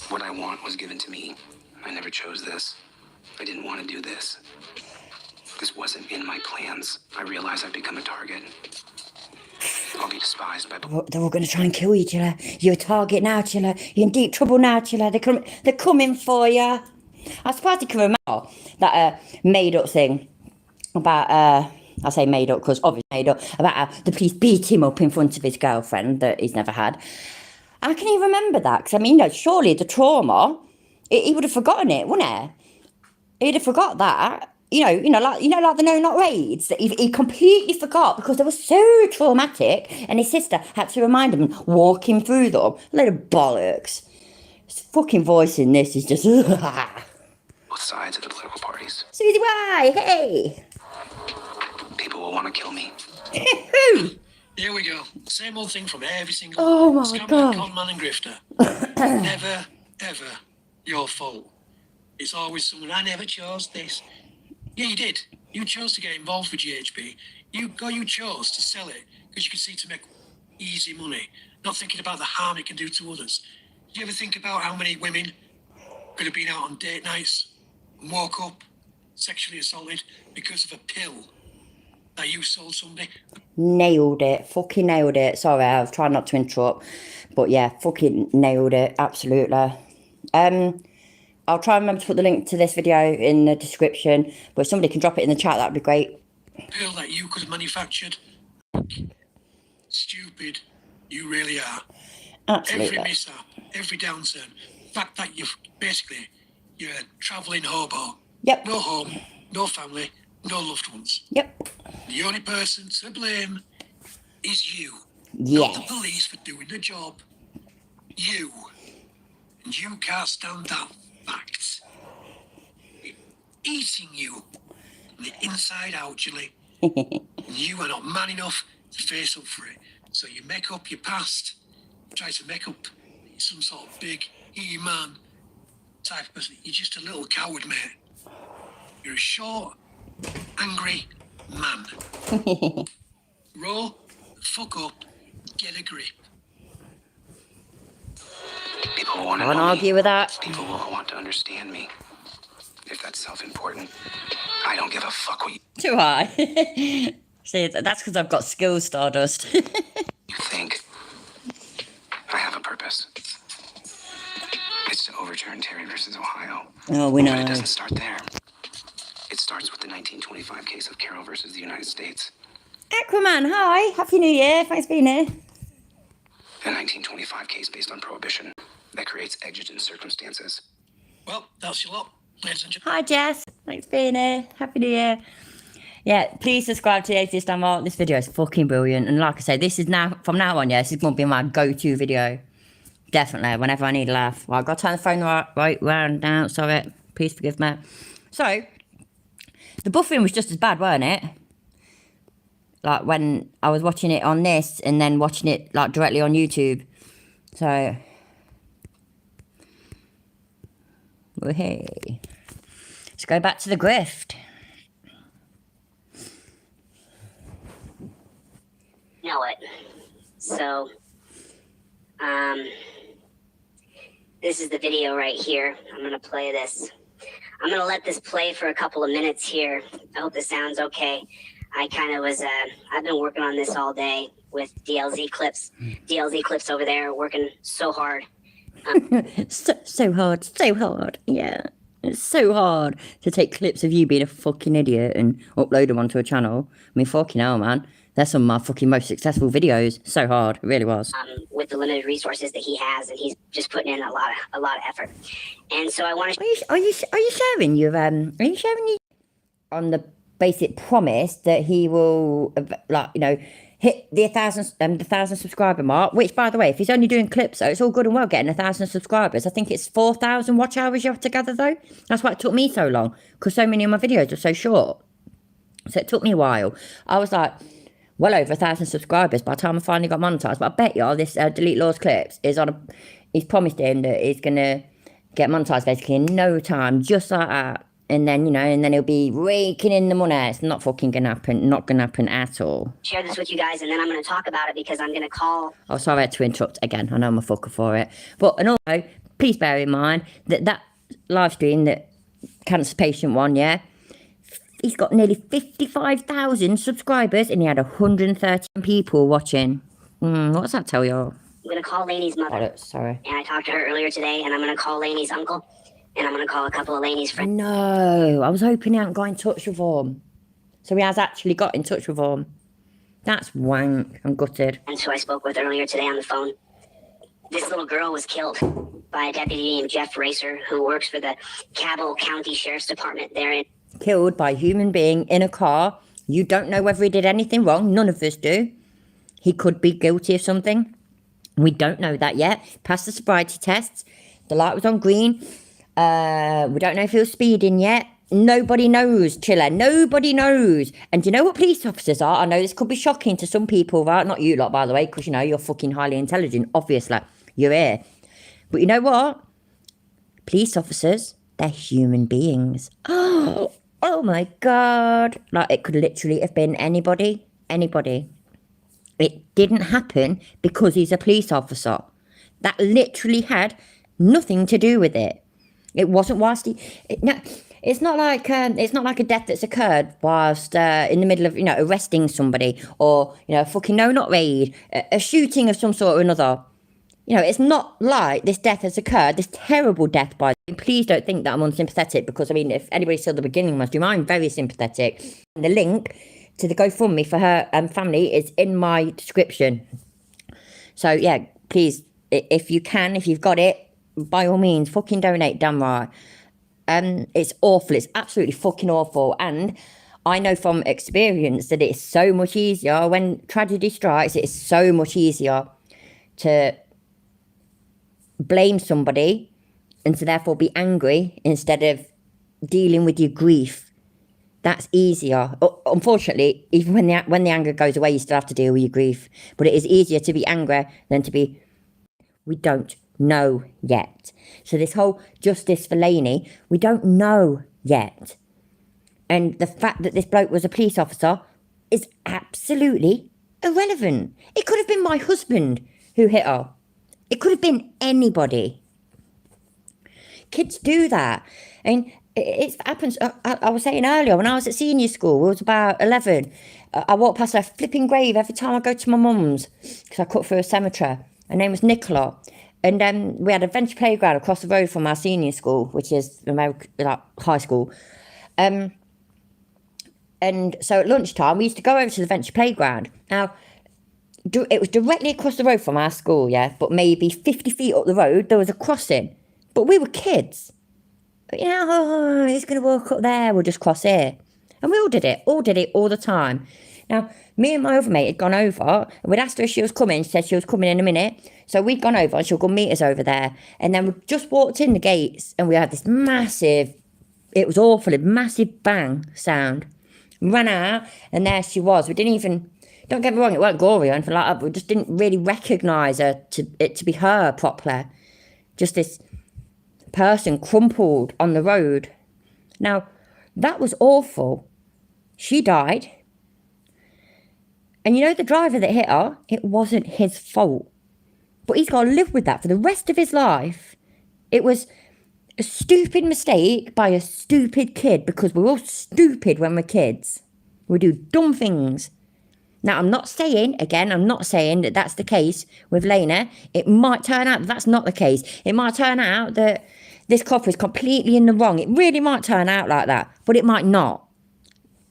What I want was given to me. I never chose this. I didn't want to do this. This wasn't in my plans. I realize I've become a target. I'll be despised by... They're all going to try and kill you, Chilla. You're a target now, Chilla. You're in deep trouble now, Chilla. They're coming for you. I'm surprised you can remember that made-up thing about... I say made up because obviously made up, about how the police beat him up in front of his girlfriend that he's never had. How can he remember that? Because, I mean, no, surely the trauma, he would have forgotten it, wouldn't he? He'd have forgot that. Like the No Not Raids, that he completely forgot because they were so traumatic and his sister had to remind him and walk him through them. A load of bollocks. His fucking voice in this is just... Both sides of the political parties. Susie Y, hey! People will want to kill me. Here we go. Same old thing from every single scumbag, God. conman and grifter. Never, ever your fault. It's always someone, I never chose this. Yeah, you did. You chose to get involved with GHB. You chose to sell it because you could see to make easy money, not thinking about the harm it can do to others. Did you ever think about how many women could have been out on date nights and woke up sexually assaulted because of a pill that you sold somebody? Nailed it. Fucking nailed it. Sorry, I was trying not to interrupt. But yeah, fucking nailed it. Absolutely. I'll try and remember to put the link to this video in the description. But if somebody can drop it in the chat, that'd be great. Pill that you could have manufactured. Stupid you really are. Absolutely. Every mishap, every downturn, the fact that you're a travelling hobo. Yep. No home, no family, no loved ones. Yep. The only person to blame is you. Not Yes. the police for doing the job. You. And you can't stand that fact. Eating you from the inside out, Julie. You are not man enough to face up for it. So you make up your past. Try to make up some sort of big E-man type of person. You're just a little coward, mate. You're a short, angry man. Roll the fuck up, get a grip. People who want I to won't know argue me. with that. People who want to understand me. If that's self-important, I don't give a fuck what Do I? See, that's because I've got skills, Stardust. you think. I have a purpose. It's to overturn Terry versus Ohio. Oh, we But know. it doesn't start there. It starts with the 1925 case of Carroll versus the United States. Aquaman, hi. Happy New Year. Thanks for being here. A 1925 case based on prohibition that creates exigent circumstances. Well, that's your lot, ladies and gentlemen. Hi, Jess. Thanks for being here. Happy New Year. Yeah, please subscribe to the Atheist Art. This video is fucking brilliant. And like I say, this is now, from now on, yeah, this is going to be my go-to video. Definitely, whenever I need a laugh. Well, I've got to turn the phone right round down. Sorry. Please forgive me. So, the buffering was just as bad, weren't it? Like, when I was watching it on this and then watching it, like, directly on YouTube. So, well, hey. Let's go back to the grift. You know what? So, this is the video right here. I'm gonna play this. I'm gonna let this play for a couple of minutes here. I hope this sounds okay. I kind of was, I've been working on this all day with DLZ clips. DLZ clips over there working so hard. So hard. Yeah. It's so hard to take clips of you being a fucking idiot and upload them onto a channel. I mean, fucking hell, man. That's some of my fucking most successful videos. So hard. It really was. With the limited resources that he has, and he's just putting in a lot of effort. And so I want to. Are you sharing your on the basic promise that he will, like, you know, hit the 1,000 subscriber mark, which, by the way, if he's only doing clips, so it's all good and well getting 1,000 subscribers. I think it's 4,000 watch hours you have together, though. That's why it took me so long, because so many of my videos are so short. So it took me a while. I was like, well over 1,000 subscribers by the time I finally got monetized. But I bet y'all this Delete Laws Clips is on a... He's promised him that he's going to get monetized basically in no time, just like that. And then, you know, and then he'll be raking in the money. It's not fucking going to happen. Not going to happen at all. share this with you guys, and then I'm going to talk about it because I'm going to call. Oh, sorry I had to interrupt again. I know I'm a fucker for it. But, and also, please bear in mind that live stream, that cancer patient one, yeah, he's got nearly 55,000 subscribers and he had 130 people watching. What's that tell you? I'm going to call Lainey's mother. Oh, sorry. And I talked to her earlier today, and I'm going to call Lainey's uncle, and I'm going to call a couple of Lainey's friends. No, I was hoping he hadn't got in touch with him. So he has actually got in touch with him. That's wank. I'm gutted. And who I spoke with earlier today on the phone. This little girl was killed by a deputy named Jeff Racer, who works for the Cabell County Sheriff's Department there in... Killed by a human being in a car. You don't know whether he did anything wrong. None of us do. He could be guilty of something. We don't know that yet. Passed the sobriety tests. The light was on green. We don't know if he was speeding yet. Nobody knows, Chiller. Nobody knows. And do you know what police officers are? I know this could be shocking to some people, right? Not you lot, by the way, because, you know, you're fucking highly intelligent. Obviously, you're here. But you know what? Police officers, they're human beings. Oh my God. Like, it could literally have been anybody. Anybody. It didn't happen because he's a police officer. That literally had nothing to do with it. It wasn't whilst he... It's not like a death that's occurred whilst in the middle of, you know, arresting somebody or, you know, fucking not raid, a shooting of some sort or another. You know, it's not like this death has occurred, this terrible death by... Please don't think that I'm unsympathetic because, I mean, if anybody saw the beginning must do, I'm very sympathetic. The link to the GoFundMe for her family is in my description. So, yeah, please, if you can, if you've got it, by all means, fucking donate, damn right. It's awful. It's absolutely fucking awful. And I know from experience that it's so much easier when tragedy strikes. It's so much easier to blame somebody and to therefore be angry instead of dealing with your grief. That's easier. Unfortunately, even when the anger goes away, you still have to deal with your grief. But it is easier to be angry than to be, we don't know yet. So this whole justice for Lainey, we don't know yet. And the fact that this bloke was a police officer is absolutely irrelevant. It could have been my husband who hit her. It could have been anybody. Kids do that. And it happens. I was saying earlier, when I was at senior school, I was about 11. I walked past a flipping grave every time I go to my mum's because I cut through a cemetery. Her name was Nicola. And then we had a venture playground across the road from our senior school, which is high school. And so at lunchtime, we used to go over to the venture playground. Now, it was directly across the road from our school, yeah, but maybe 50 feet up the road, there was a crossing. But we were kids. You know, oh, he's going to walk up there, we'll just cross here. And we all did it all the time. Now, me and my other mate had gone over, and we'd asked her if she was coming. She said she was coming in a minute. So we'd gone over, and she'll go meet us over there. And then we just walked in the gates, and we had this massive, it was awful, a massive bang sound. Ran out, and there she was. We didn't even, don't get me wrong, it weren't gory or anything like that, but we just didn't really recognise her to be her properly. Just this person crumpled on the road. Now, that was awful. She died. And you know the driver that hit her? It wasn't his fault. But he's got to live with that for the rest of his life. It was a stupid mistake by a stupid kid, because we're all stupid when we're kids. We do dumb things. Now, I'm not saying that that's the case with Lena. It might turn out that that's not the case. It might turn out that this cop is completely in the wrong. It really might turn out like that, but it might not.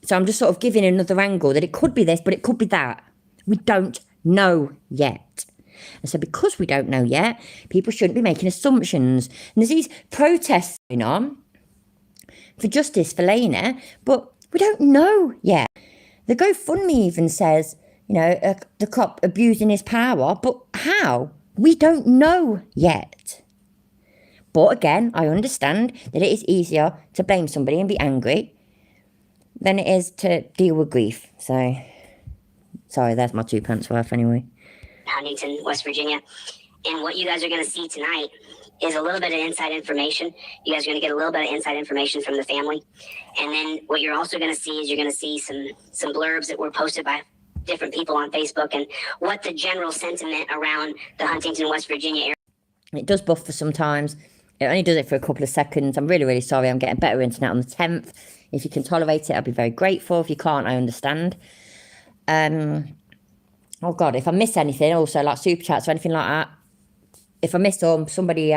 So I'm just sort of giving another angle that it could be this, but it could be that. We don't know yet. And so because we don't know yet, people shouldn't be making assumptions. And there's these protests going on for justice for Lena, but we don't know yet. The GoFundMe even says, you know, the cop abusing his power, but how? We don't know yet. But again, I understand that it is easier to blame somebody and be angry than it is to deal with grief. So, sorry, there's my 2 pence worth anyway. Huntington, West Virginia. And what you guys are going to see tonight is a little bit of inside information. You guys are going to get a little bit of inside information from the family. And then what you're also going to see is you're going to see some blurbs that were posted by different people on Facebook and what the general sentiment around the Huntington, West Virginia area. It does buffer sometimes. It only does it for a couple of seconds. I'm really, really sorry. I'm getting better internet on the 10th. If you can tolerate it, I'll be very grateful. If you can't, I understand. Oh, God, if I miss anything, also like super chats or anything like that, if I miss them, somebody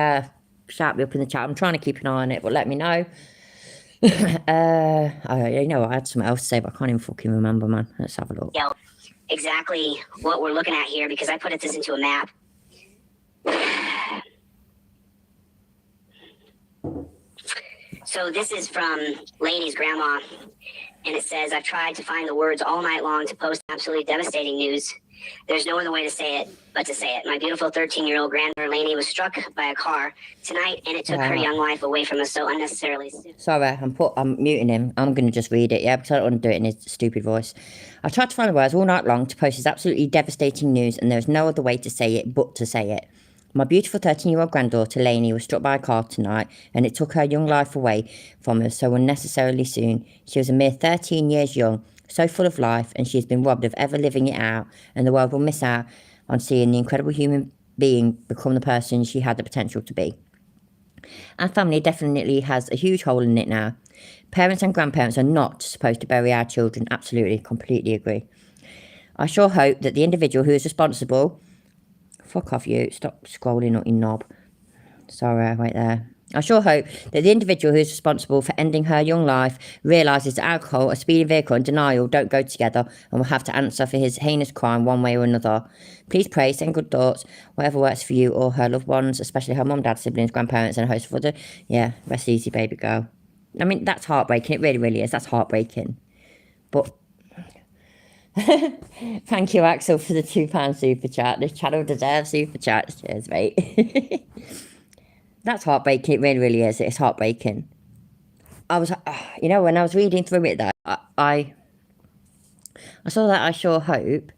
shout me up in the chat. I'm trying to keep an eye on it, but let me know. You know, I had something else to say, but I can't even fucking remember, man. Let's have a look. Exactly what we're looking at here, because I put this into a map. So this is from Lainey's grandma, and it says, I've tried to find the words all night long to post absolutely devastating news. There's no other way to say it but to say it. My beautiful 13-year-old granddaughter Lainey was struck by a car tonight, and it took her young life away from us so unnecessarily. Sorry, I'm muting him. I'm going to just read it, yeah, because I don't want to do it in his stupid voice. I tried to find the words all night long to post this absolutely devastating news, and there's no other way to say it but to say it. My beautiful 13-year-old granddaughter Lainey was struck by a car tonight, and it took her young life away from her so unnecessarily soon. She was a mere 13 years young, so full of life, and she has been robbed of ever living it out, and the world will miss out on seeing the incredible human being become the person she had the potential to be. Our family definitely has a huge hole in it now. Parents and grandparents are not supposed to bury our children. Absolutely, completely agree. I sure hope that the individual who is responsible... Fuck off, you. Stop scrolling up, you knob. Sorry, right there. I sure hope that the individual who is responsible for ending her young life realises that alcohol, a speeding vehicle and denial don't go together and will have to answer for his heinous crime one way or another. Please pray, send good thoughts, whatever works for you or her loved ones, especially her mum, dad, siblings, grandparents and a host of other... Yeah, rest easy, baby girl. I mean, that's heartbreaking. It really, really is. That's heartbreaking. But thank you, Axel, for the £2 super chat. This channel deserves super chats. Cheers, mate. That's heartbreaking. It really, really is. It's heartbreaking. I was, you know, when I was reading through it, though, I saw that I Sure Hope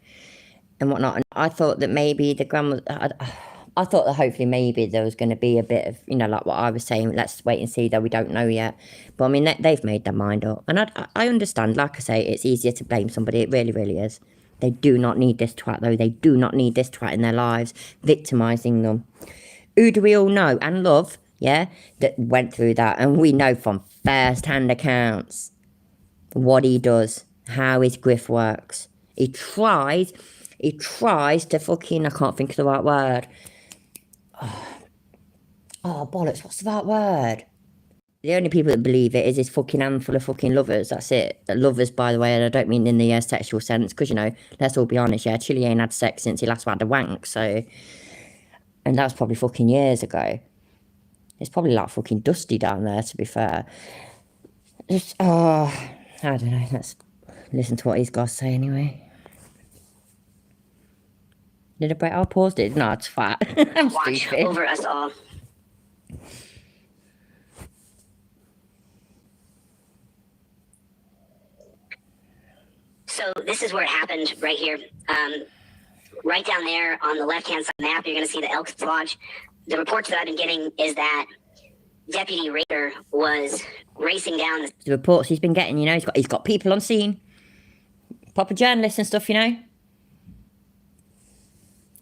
and whatnot, and I thought that maybe the grandma, I thought that hopefully maybe there was going to be a bit of, you know, like what I was saying, let's wait and see, though we don't know yet. But I mean, they've made their mind up. And I understand, like I say, it's easier to blame somebody. It really, really is. They do not need this twat, though. They do not need this twat in their lives, victimising them. Who do we all know and love, yeah, that went through that? And we know from first-hand accounts what he does, how his grift works. He tries to fucking, I can't think of the right word. Oh, bollocks, what's the right word? The only people that believe it is his fucking handful of fucking lovers, that's it. Lovers, by the way, and I don't mean in the sexual sense, because, you know, let's all be honest, yeah, Chile ain't had sex since he last had a wank, so... And that was probably fucking years ago. It's probably like fucking dusty down there, to be fair. Just, I don't know, let's listen to what he's got to say anyway. Did I break? I paused it. No, it's fat. I'm Watch stupid. over us all. So this is where it happened, right here. Right down there on the left-hand side map, you're going to see the Elks Lodge. The reports that I've been getting is that Deputy Raider was racing down The reports he's been getting, you know, he's got people on scene. Proper journalists and stuff, you know.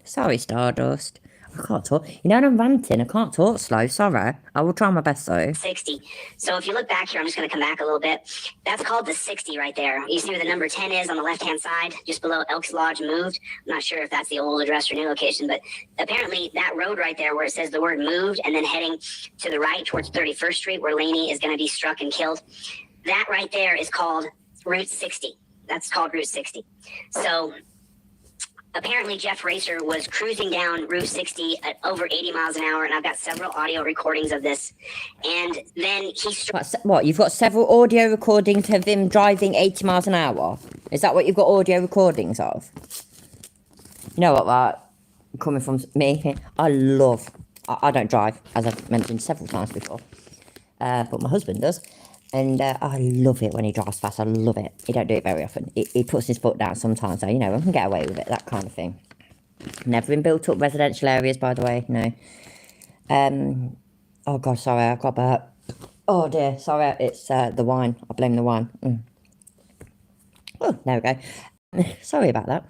Sorry, Stardust. I can't talk. You know, when I'm ranting, I can't talk slow. Sorry. I will try my best, though. 60. So if you look back here, I'm just going to come back a little bit. That's called the 60 right there. You see where the number 10 is on the left-hand side, just below Elks Lodge moved. I'm not sure if that's the old address or new location, but apparently that road right there where it says the word moved and then heading to the right towards 31st Street where Laney is going to be struck and killed, that right there is called Route 60. That's called Route 60. So... apparently, Jeff Racer was cruising down Route 60 at over 80 miles an hour, and I've got several audio recordings of this. And then he... What, you've got several audio recordings of him driving 80 miles an hour? Is that what you've got audio recordings of? You know what, that coming from me, I don't drive, as I've mentioned several times before. But my husband does. And I love it when he drives fast. I love it. He don't do it very often. He puts his foot down sometimes, so, you know, I can get away with it, that kind of thing. Never in built-up residential areas, by the way, no. Oh, God, sorry, I've got burp. Oh, dear, sorry, it's the wine. I blame the wine. Oh, there we go. Sorry about that.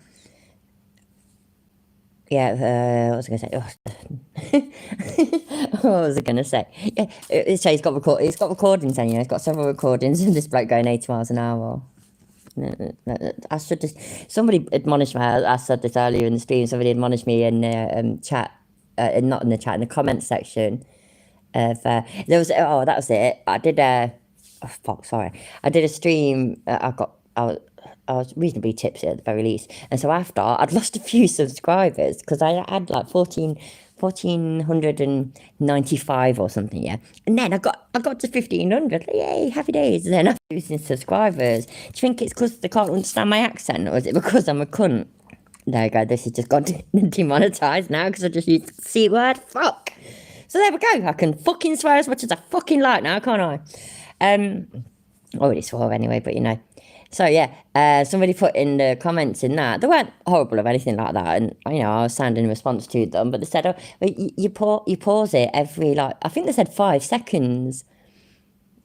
Yeah, what was I going to say? What was I going to say? Yeah, so he's got recordings, and, you know, he's got several recordings of this bloke going 80 miles an hour. I should just... Somebody admonished me, I said this earlier in the stream, somebody admonished me in chat, not in the chat, in the comment section of... there was... Oh, that was it. I did I did a stream, I was reasonably tipsy at the very least. And so after, I'd lost a few subscribers because I had like 1,495 or something, yeah. And then I got to 1,500. Yay, happy days. And then I'm losing subscribers. Do you think it's because they can't understand my accent, or is it because I'm a cunt? There you go. This has just got demonetized now because I just used the C word. Fuck. So there we go. I can fucking swear as much as I fucking like now, can't I? I already swore anyway, but you know. So yeah, somebody put in the comments in that, they weren't horrible or anything like that, and you know, I was sounding in response to them, but they said, oh, you pause it every, like, I think they said 5 seconds.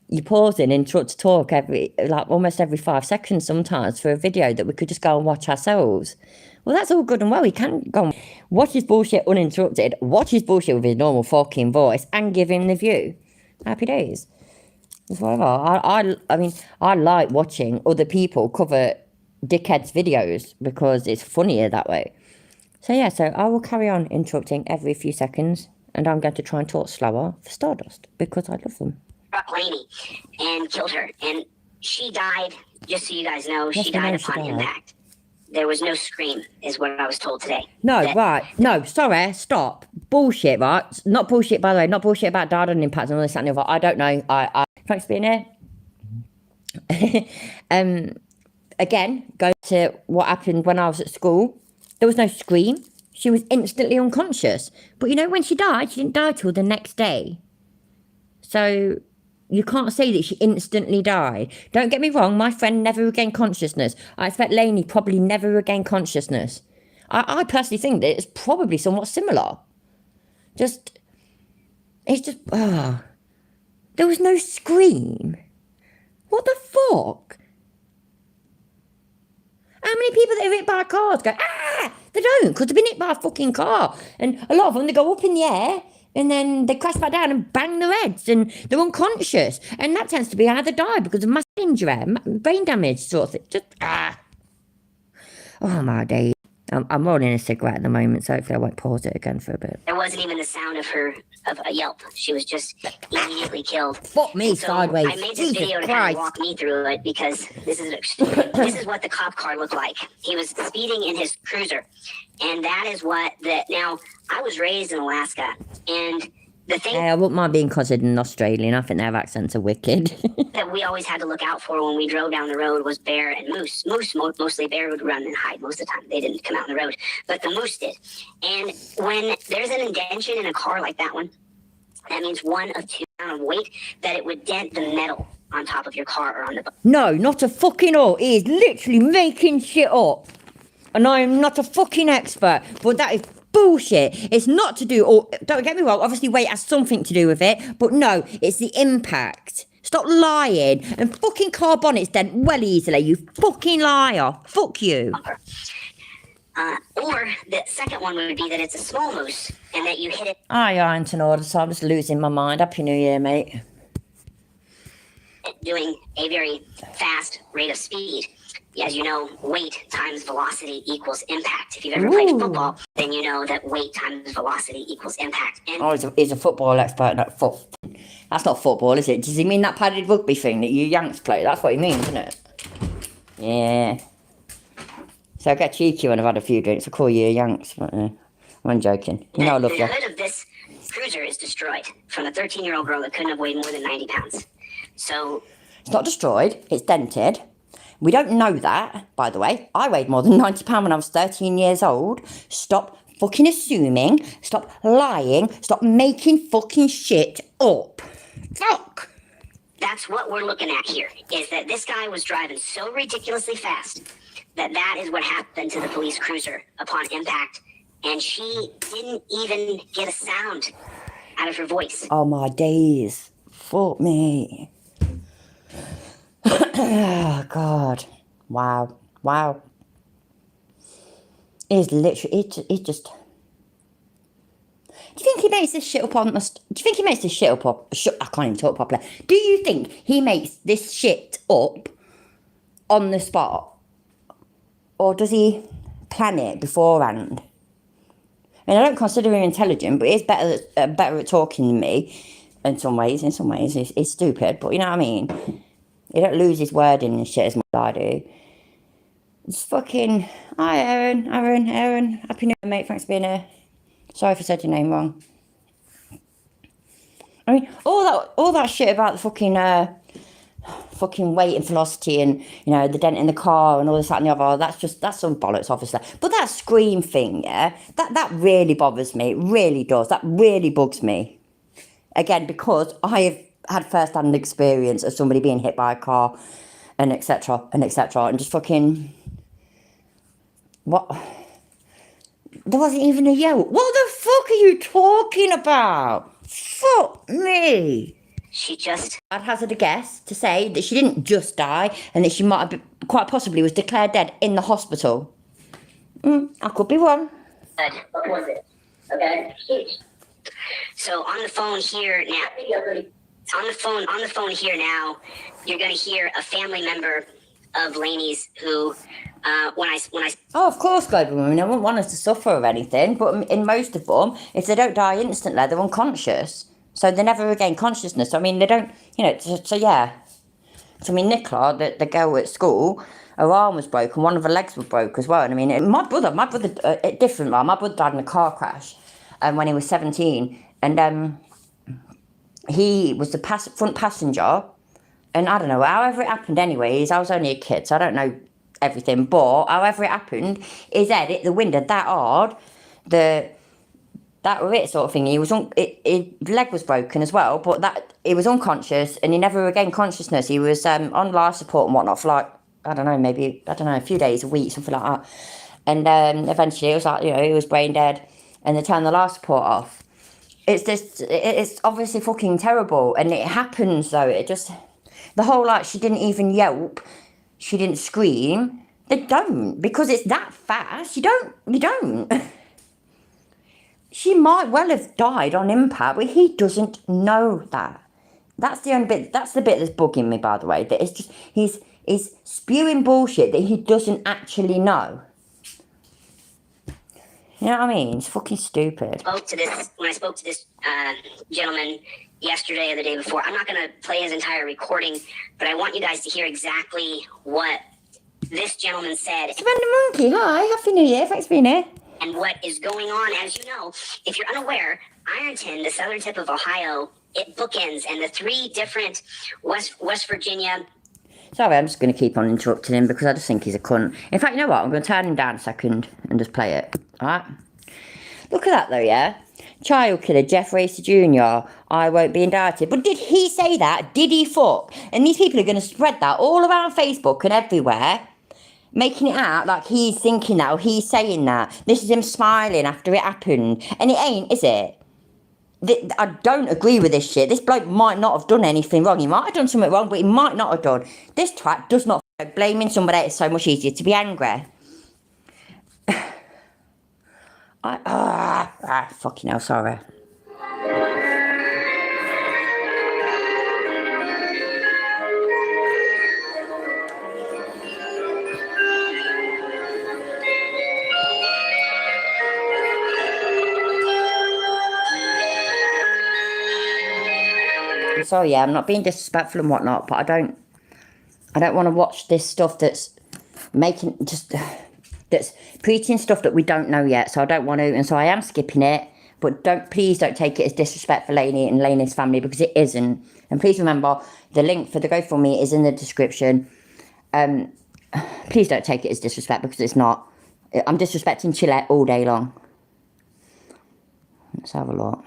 You pause it and interrupt to talk almost every 5 seconds sometimes for a video that we could just go and watch ourselves. Well, that's all good and well. He can go and watch his bullshit uninterrupted, watch his bullshit with his normal fucking voice, and give him the view. Happy days. It's whatever. I mean, I like watching other people cover dickheads' videos because it's funnier that way. So yeah, so I will carry on interrupting every few seconds, and I'm going to try and talk slower for Stardust because I love them. Laney and killed her, and she died. Just so you guys know, Yes, she died she upon died. impact. There was no scream, is what I was told today. No, That- right. No, sorry, stop. Bullshit, right? Not bullshit, by the way. Not bullshit about died on impact and all this and the other. I don't know. Thanks for being here. again, go to what happened when I was at school. There was no scream. She was instantly unconscious. But you know, when she died, she didn't die till the next day. So you can't say that she instantly died. Don't get me wrong, my friend never regained consciousness. I expect Lainey probably never regained consciousness. I personally think that it's probably somewhat similar. It's just, there was no scream. What the fuck? How many people that are hit by cars go, ah? They don't, because they've been hit by a fucking car. And a lot of them, they go up in the air, and then they crash back down and bang their heads, and they're unconscious. And that tends to be how they die, because of massive injury, brain damage sort of thing. Just, Oh my days. I'm rolling a cigarette at the moment, so hopefully I won't pause it again for a bit. There wasn't even the sound of a yelp. She was just immediately killed. Fuck me So sideways. I made this Jesus video to kind Christ. of walk me through it because this is what the cop car looked like. He was speeding in his cruiser, and that is what Now, I was raised in Alaska, and the thing I wouldn't mind being considered an Australian. I think their accents are wicked. that we always had to look out for when we drove down the road was bear and moose. Mostly bear would run and hide most of the time. They didn't come out on the road, but the moose did. And when there's an indention in a car like that one, that means one of two amount of weight that it would dent the metal on top of your car or on the. No, not a fucking all. He is literally making shit up. And I am not a fucking expert, but that is bullshit. It's not to do, or don't get me wrong, obviously weight has something to do with it, but no, it's the impact. Stop lying. And fucking car bonnets dent well easily, you fucking liar. Fuck you. Or the second one would be that it's a small moose and that you hit it. I ain't an order, so I'm just losing my mind. Happy New Year, mate. Doing a very fast rate of speed. As you know, weight times velocity equals impact. If you've ever played football, then you know that weight times velocity equals impact. And He's a football expert. That's not football, is it? Does he mean that padded rugby thing that you Yanks play? That's what he means, isn't it? Yeah. So I get cheeky when I've had a few drinks. I call you Yanks. But, I'm joking. You know I love you. The hood of this cruiser is destroyed from a 13-year-old girl that couldn't have weighed more than 90 pounds. So It's not destroyed. It's dented. We don't know that, by the way. I weighed more than 90 pounds when I was 13 years old. Stop fucking assuming. Stop lying. Stop making fucking shit up. Fuck. that's what we're looking at here, is that this guy was driving so ridiculously fast that is what happened to the police cruiser upon impact. And she didn't even get a sound out of her voice. Oh my days. Fuck me. Oh God. Wow. Wow. It's literally, it just. Do you think he makes this shit up on the? Do you think he makes this shit up? I can't even talk properly. Do you think he makes this shit up on the spot, or does he plan it beforehand? I mean, I don't consider him intelligent, but he's better at talking than me. In some ways, he's stupid, but you know what I mean. He don't lose his wording and shit as much as I do. It's fucking. Hi, Aaron. Happy New Year, mate. Thanks for being here. Sorry if I said your name wrong. I mean, all that shit about the fucking weight and velocity and, you know, the dent in the car and all this, that and the other, that's some bollocks, obviously. But that scream thing, yeah, that really bothers me. It really does. That really bugs me. Again, because I have had first-hand experience of somebody being hit by a car and etc. and just fucking... What... There wasn't even a yell. What the fuck are you talking about? Fuck me. She just... I'd hazard a guess to say that she didn't just die and that she might have been, quite possibly was declared dead in the hospital. I could be wrong. What was it? Okay. So on the phone here now... On the phone here now, you're going to hear a family member of Lainey's who... when I Oh, of course, global women. I wouldn't want us to suffer or anything, but in most of them, if they don't die instantly, they're unconscious. So they never regain consciousness. I mean, they don't, you know, so yeah. So I mean, Nicola, the girl at school, her arm was broken, one of her legs were broke as well. And I mean, my brother, different, my brother died in a car crash when he was 17. And he was the front passenger. And I don't know, however it happened anyways, I was only a kid, so I don't know everything. But however it happened, his head hit the window that hard, that was it, sort of thing. His leg was broken as well, but that he was unconscious and he never regained consciousness. He was on life support and whatnot for like, I don't know, a few days, a week, something like that. And eventually it was like, he was brain dead and they turned the life support off. It's obviously fucking terrible. And it happens though, the whole like, she didn't even yelp, she didn't scream. They don't, because it's that fast. You don't. She might well have died on impact, but he doesn't know that. That's the only bit, that's the bit that's bugging me, by the way, that it's just, he's spewing bullshit that he doesn't actually know. You know what I mean? It's fucking stupid. When I spoke to this gentleman yesterday or the day before, I'm not going to play his entire recording, but I want you guys to hear exactly what this gentleman said. Savannah Monkey, hi, Happy New Year, thanks for being here. And what is going on. As you know, if you're unaware, Ironton, the southern tip of Ohio, it bookends, and the three different West Virginia. Sorry, I'm just going to keep on interrupting him because I just think he's a cunt. In fact, you know what? I'm going to turn him down a second and just play it. Alright? Look at that though, yeah? Child killer Jeff Racer Jr. I won't be indicted. But did he say that? Did he fuck? And these people are going to spread that all around Facebook and everywhere, making it out like he's thinking that or he's saying that. This is him smiling after it happened. And it ain't, is it? I don't agree with this shit. This bloke might not have done anything wrong. He might have done something wrong, but he might not have done. This twat does not. Blaming somebody is so much easier to be angry. Fucking hell, sorry. So yeah, I'm not being disrespectful and whatnot, but I don't want to watch this stuff that's that's preaching stuff that we don't know yet. So I don't want to, and so I am skipping it. But please don't take it as disrespect for Lainey and Lainey's family, because it isn't. And please remember, the link for the GoFundMe is in the description. Please don't take it as disrespect, because it's not. I'm disrespecting Chilleto all day long. Let's have a look.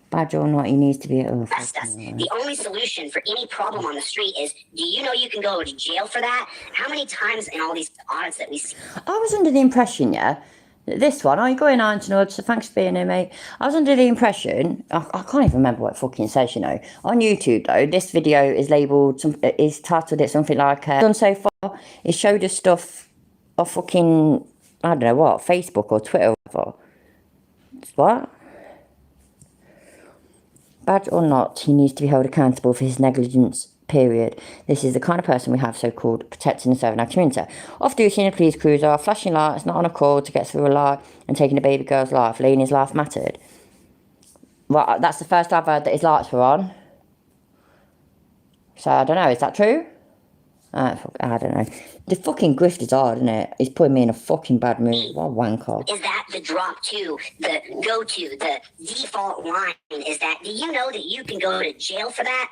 Bad or not, he needs to be at The only solution for any problem on the street is, do you know you can go to jail for that? How many times in all these audits that we see? I was under the impression, yeah, that this one, are you going on to know, so thanks for being here, mate. I was under the impression, I can't even remember what it fucking says, you know. On YouTube, though, this video is labelled, is titled it something like, done so far, it showed us stuff of fucking, I don't know what, Facebook or Twitter or whatever. What? Bad or not, he needs to be held accountable for his negligence, period. This is the kind of person we have, so-called protecting and serving our community. Off duty in a police cruiser, flashing lights, not on a call to get through a light, and taking a baby girl's life. Lainey's life mattered. Well, that's the first I've heard that his lights were on. So, I don't know, is that true? I don't know. The fucking grift is hard, isn't it? He's putting me in a fucking bad mood. What a wanker. Is that the drop to, the go-to, the default line? Is that, do you know that you can go to jail for that?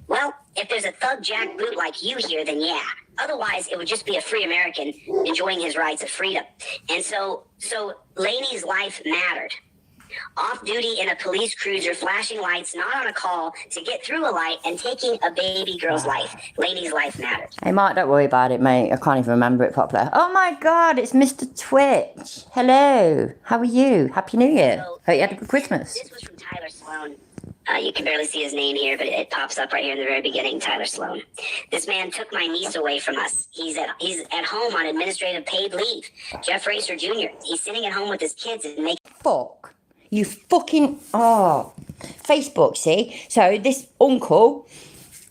Well, if there's a thug jackboot like you here, then yeah. Otherwise, it would just be a free American enjoying his rights of freedom. And so Lainey's life mattered. Off duty in a police cruiser, flashing lights, not on a call, to get through a light and taking a baby girl's life. Lainey's life mattered. Hey, Mark, don't worry about it, mate. I can't even remember it properly. Oh my God, it's Mr. Twitch. Hello. How are you? Happy New Year. Hope you had a good Christmas. This was from Tyler Sloan. You can barely see his name here, but it pops up right here in the very beginning, Tyler Sloan. This man took my niece away from us. He's at home on administrative paid leave. Jeff Racer Jr. He's sitting at home with his kids and making... Fuck. You fucking... Oh. Facebook, see? So this uncle,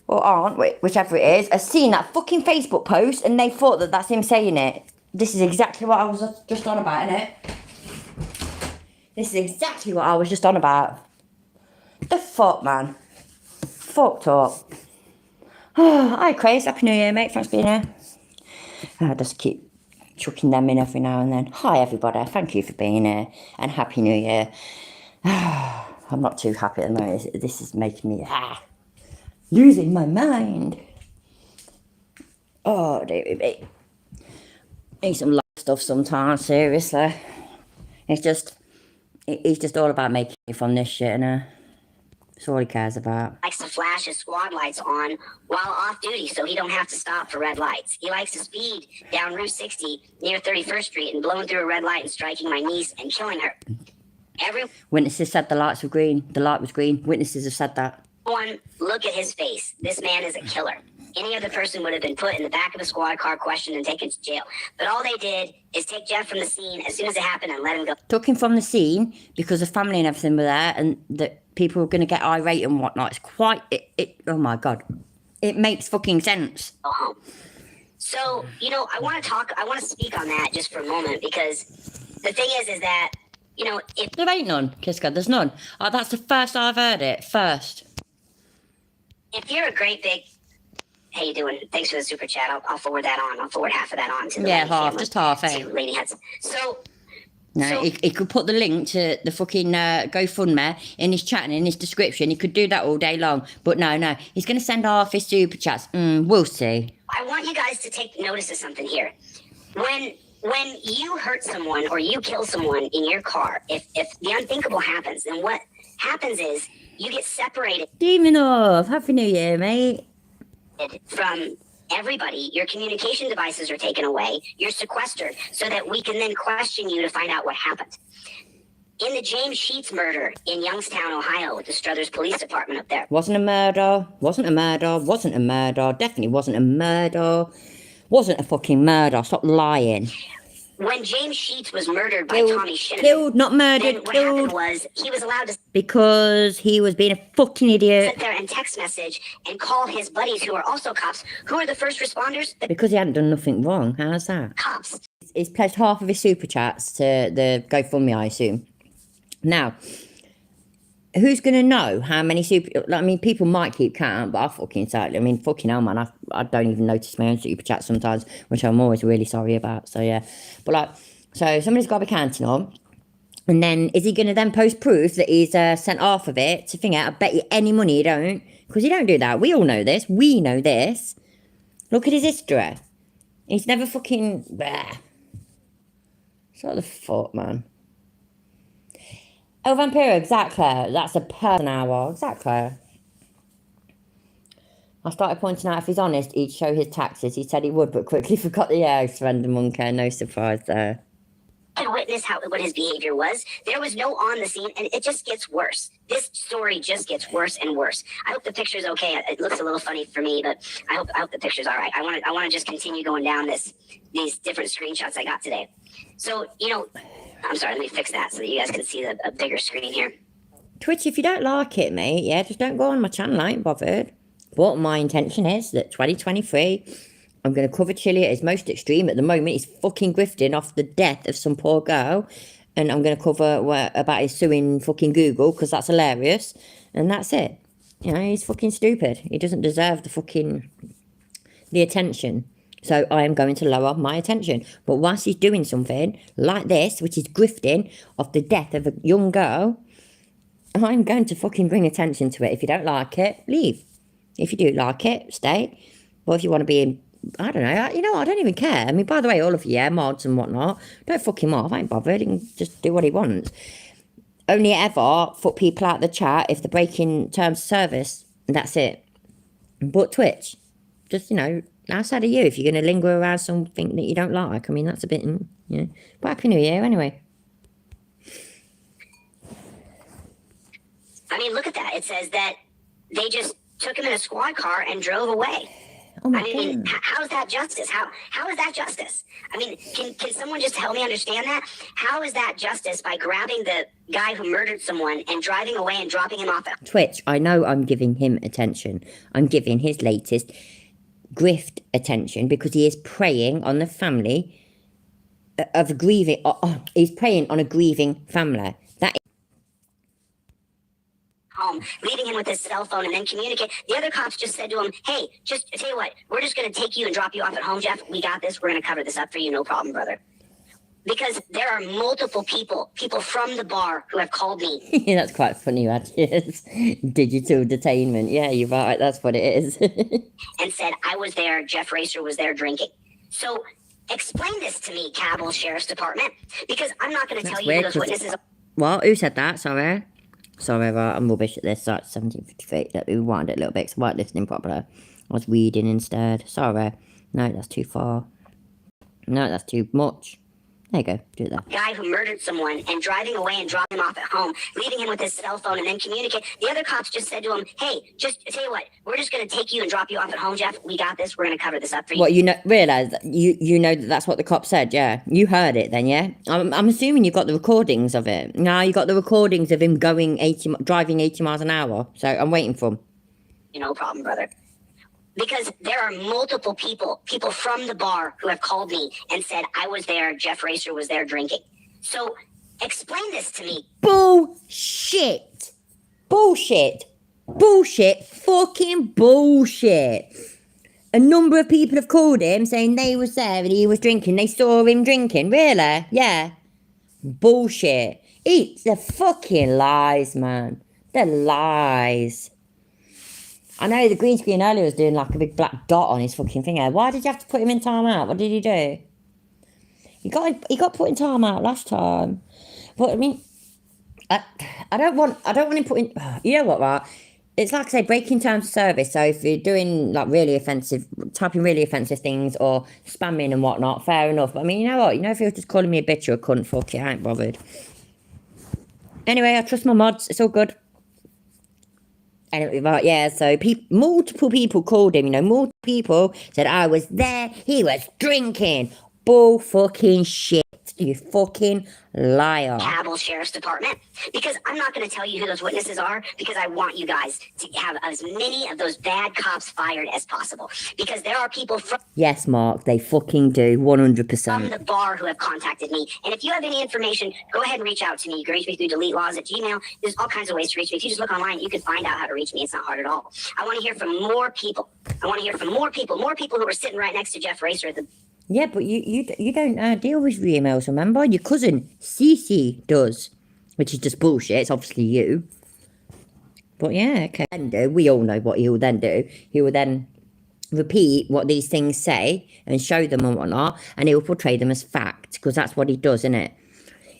or aunt, whichever it is, has seen that fucking Facebook post and they thought that that's him saying it. This is exactly what I was just on about, innit? This is exactly what I was just on about. The fuck, man. Fucked up. Hi, Chris. Happy New Year, mate. Thanks for being here. I just keep chucking them in every now and then. Hi, everybody. Thank you for being here. And Happy New Year. I'm not too happy at the moment. This is making me losing my mind. Oh, dude, need some light stuff sometimes, seriously. He's just all about making money from this shit, and that's all he cares about. Likes to flash his squad lights on while off duty so he don't have to stop for red lights. He likes to speed down Route 60 near 31st Street and blowing through a red light and striking my niece and killing her. Witnesses said the lights were green. The light was green. Witnesses have said that. Everyone, look at his face. This man is a killer. Any other person would have been put in the back of a squad car, questioned, and taken to jail. But all they did is take Jeff from the scene as soon as it happened and let him go. Took him from the scene because the family and everything were there, and that people were going to get irate and whatnot. It's quite, oh my God. It makes fucking sense. Go home. So, you know, I want to speak on that just for a moment, because the thing is that, you know, if there ain't none, Kiska, there's none. Oh, that's the first I've heard it, first. If you're a great big, how you doing? Thanks for the super chat. I'll forward that on. I'll forward half of that on to the yeah, lady half, family, just half, eh? to Lady Hudson. So, no, he could put the link to the fucking GoFundMe in his chat and in his description. He could do that all day long. But no, he's going to send half his super chats. We'll see. I want you guys to take notice of something here. When you hurt someone or you kill someone in your car, if the unthinkable happens, then what happens is you get separated. Demon off. Happy New Year, mate. From everybody. Your communication devices are taken away. You're sequestered so that we can then question you to find out what happened. In the James Sheets murder in Youngstown, Ohio, with the Struthers Police Department up there. Wasn't a murder. Definitely wasn't a murder. Wasn't a fucking murder. Stop lying. When James Sheets was murdered by Tommy Shinnigan. Killed, not murdered, what killed. happened was he was allowed to because he was being a fucking idiot. sit there and text message and call his buddies who are also cops, who are the first responders. Because he hadn't done nothing wrong. How's that? Cops. He's pledged half of his super chats to the GoFundMe, I assume. Now, who's going to know how many I mean, people might keep count, but I fucking sadly, I mean, fucking hell, man, I don't even notice my own super chats sometimes, which I'm always really sorry about. So, yeah. But, like, so somebody's got to be counting on. And then, is he going to then post proof that he's sent half of it to think out? I bet you any money you don't. Because you don't do that. We all know this. We know this. Look at his history. He's never fucking... Bleh. What the fuck, man? Oh, Vampiro, exactly. That's a person hour. Exactly. I started pointing out if he's honest, he'd show his taxes. He said he would, but quickly forgot the surrender monkey. No surprise there. I could witness what his behavior was. There was no on the scene, and it just gets worse. This story just gets worse and worse. I hope the picture's okay. It looks a little funny for me, but I hope the picture's all right. I want to just continue going down these different screenshots I got today. So, you know, I'm sorry, let me fix that so that you guys can see a bigger screen here. Twitch, if you don't like it, mate, yeah, just don't go on my channel. I ain't bothered. But my intention is that 2023, I'm going to cover Chilleto at his most extreme. At the moment, he's fucking grifting off the death of some poor girl. And I'm going to cover about his suing fucking Google, because that's hilarious. And that's it. You know, he's fucking stupid. He doesn't deserve the attention. So I am going to lower my attention. But whilst he's doing something like this, which is grifting off the death of a young girl, I'm going to fucking bring attention to it. If you don't like it, leave. If you do like it, stay. But if you want to be in, I don't know, you know, I don't even care. I mean, by the way, all of you, yeah, mods and whatnot, don't fuck him off. I ain't bothered. He can just do what he wants. Only ever fuck people out the chat if they're breaking terms of service. And that's it. But Twitch, just, you know, outside of you, if you're going to linger around something that you don't like, I mean, that's a bit, you know. But Happy New Year, anyway. I mean, look at that. It says that they just took him in a squad car and drove away. Oh my I mean, God. how's that justice? How is that justice? I mean, can someone just help me understand that? How is that justice by grabbing the guy who murdered someone and driving away and dropping him off at Twitch, I know I'm giving him attention. I'm giving his latest grift attention because he is preying on the family of a grieving. He's preying on a grieving family. That home, leaving him with his cell phone and then communicate. The other cops just said to him, hey, just tell you what, we're just going to take you and drop you off at home, Jeff. We got this. We're going to cover this up for you. No problem, brother. because there are multiple people from the bar who have called me Yeah, that's quite funny, actually. It's digital detainment. Yeah, you're right. That's what it is. and said I was there, Jeff Racer was there drinking. So explain this to me, Cabell Sheriff's Department, because I'm not going to tell That's you who weird, those 'cause- witnesses are. What? Who said that? Sorry. Sorry, right. I'm rubbish at this. That's 1753. Let me rewind it a little bit because I weren't listening properly. I was reading instead. Sorry. No, that's too far. No, that's too much. There you go. Do that. Guy who murdered someone and driving away and dropping him off at home, leaving him with his cell phone and then communicate. The other cops just said to him, hey, just tell you what, we're just going to take you and drop you off at home, Jeff. We got this. We're going to cover this up for you. What, you know, realise that you know that that's what the cop said, yeah? You heard it then, yeah? I'm assuming you got the recordings of it. No, you got the recordings of him driving 80 miles an hour. So I'm waiting for him. No problem, brother. Because there are multiple people from the bar who have called me and said I was there, Jeff Racer was there drinking. So explain this to me. Bullshit. Bullshit. Bullshit. Fucking bullshit. A number of people have called him saying they was there and he was drinking. They saw him drinking. Really? Yeah. Bullshit. It's the fucking lies, man. The lies. I know the green screen earlier was doing like a big black dot on his fucking finger. Why did you have to put him in timeout? What did he do? He got put in timeout last time. But I mean, I don't want him put in. You know what, right? It's like I say, breaking terms of service. So if you're doing like typing really offensive things or spamming and whatnot, fair enough. But I mean, you know what? You know, if you're just calling me a bitch or a cunt, fuck it, I ain't bothered. Anyway, I trust my mods. It's all good. Anyway, right, yeah, so multiple people called him, you know, multiple people said, I was there, he was drinking. Bull fucking shit, you fucking liar. Cabell Sheriff's Department, because I'm not going to tell you who those witnesses are, because I want you guys to have as many of those bad cops fired as possible, because there are people from Yes, Mark, they fucking do, 100%. the bar who have contacted me, and if you have any information, go ahead and reach out to me. You can reach me through deletelaws@gmail. There's all kinds of ways to reach me. If you just look online, you can find out how to reach me. It's not hard at all. I want to hear from more people. More people who are sitting right next to Jeff Racer at the Yeah, but you don't deal with your emails, remember? Your cousin, Cece, does. Which is just bullshit. It's obviously you. But yeah, okay. We all know what he will then do. He will then repeat what these things say and show them and whatnot. And he will portray them as fact. Because that's what he does, isn't it?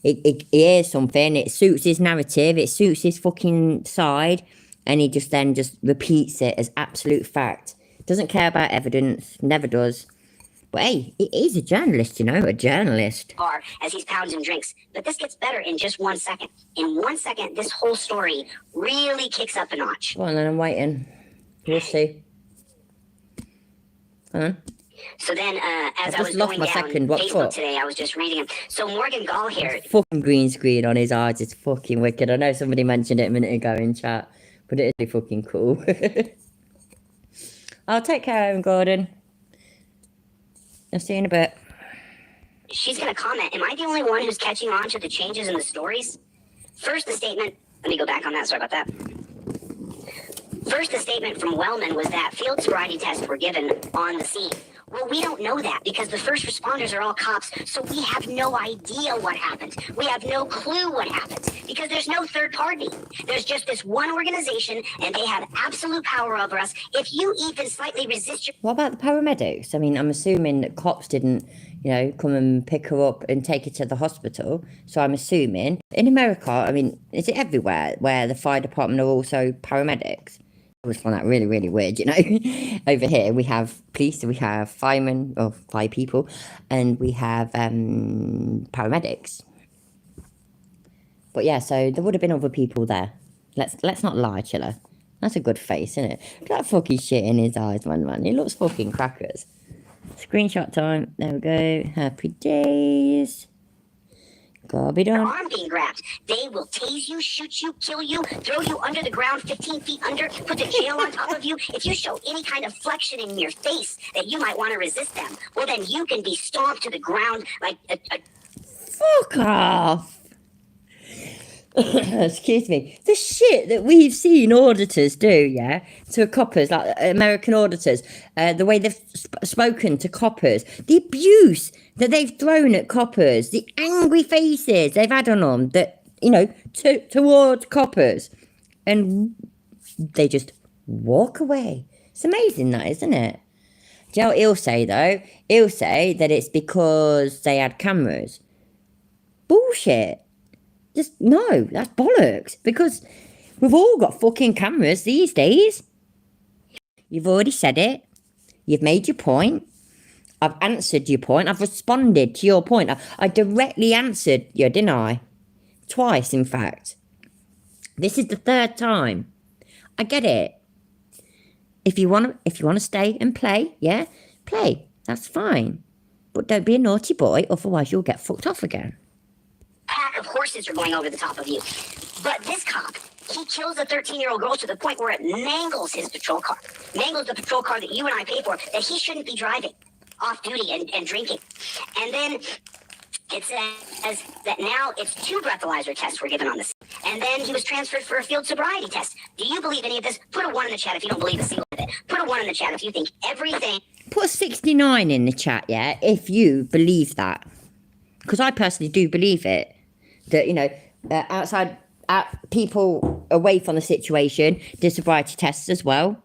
He hears something. It suits his narrative. It suits his fucking side. And he just repeats it as absolute fact. Doesn't care about evidence. Never does. But hey, he's a journalist, you know, a journalist. bar as he's pounding drinks. But this gets better in just 1 second. In 1 second, this whole story really kicks up a notch. Go on then, I'm waiting. We'll see. Huh? So then, as I was just lost going my down second. What Facebook for? today, I was just reading him. So Morgan Gall here, Fucking green screen on his eyes is fucking wicked. I know somebody mentioned it a minute ago in chat, but it is really fucking cool. I'll take care of him, Gordon. I'll see you in a bit. she's going to comment. Am I the only one who's catching on to the changes in the stories? First, the statement. Let me go back on that. Sorry about that. First, the statement from Wellman was that field sobriety tests were given on the scene. Well, we don't know that because the first responders are all cops, so we have no idea what happened. We have no clue what happened because there's no third party. There's just this one organization, and they have absolute power over us. If you even slightly resist your... What about the paramedics? I mean, I'm assuming that cops didn't, come and pick her up and take her to the hospital. So I'm assuming in America, I mean, is it everywhere where the fire department are also paramedics? I always find that really, really weird, Over here, we have police, we have firemen, or fire people, and we have paramedics. But yeah, so there would have been other people there. Let's not lie, Chiller. That's a good face, isn't it? Look at that fucking shit in his eyes, man. He looks fucking crackers. Screenshot time. There we go. Happy days. Gotta be done. arm being grabbed. They will tase you, shoot you, kill you, throw you under the ground 15 feet under, put the jail on top of you. If you show any kind of flexion in your face that you might want to resist them, well, then you can be stomped to the ground like a Fuck off. excuse me, the shit that we've seen auditors do, yeah, to coppers, like American auditors, the way they've spoken to coppers, the abuse that they've thrown at coppers, the angry faces they've had on them, that, you know, towards coppers, and they just walk away. It's amazing, that, isn't it? Do you know what he'll say, though? He'll say that it's because they had cameras. Bullshit. Just, no, that's bollocks. Because we've all got fucking cameras these days. You've already said it. You've made your point. I've answered your point. I've responded to your point. I directly answered you, didn't I? Twice, in fact. This is the third time. I get it. If you want to stay and play, yeah, play. That's fine. But don't be a naughty boy, otherwise you'll get fucked off again. Pack of horses are going over the top of you. But this cop, he kills a 13-year-old girl to the point where it mangles his patrol car. Mangles the patrol car that you and I pay for, that he shouldn't be driving off duty and drinking. And then it says that now it's 2 breathalyzer tests were given on this. And then he was transferred for a field sobriety test. Do you believe any of this? Put a 1 in the chat if you don't believe a single of it. Put a 1 in the chat if you think everything. Put a 69 in the chat, yeah, if you believe that. Because I personally do believe it. That, you know, outside people away from the situation did sobriety tests as well.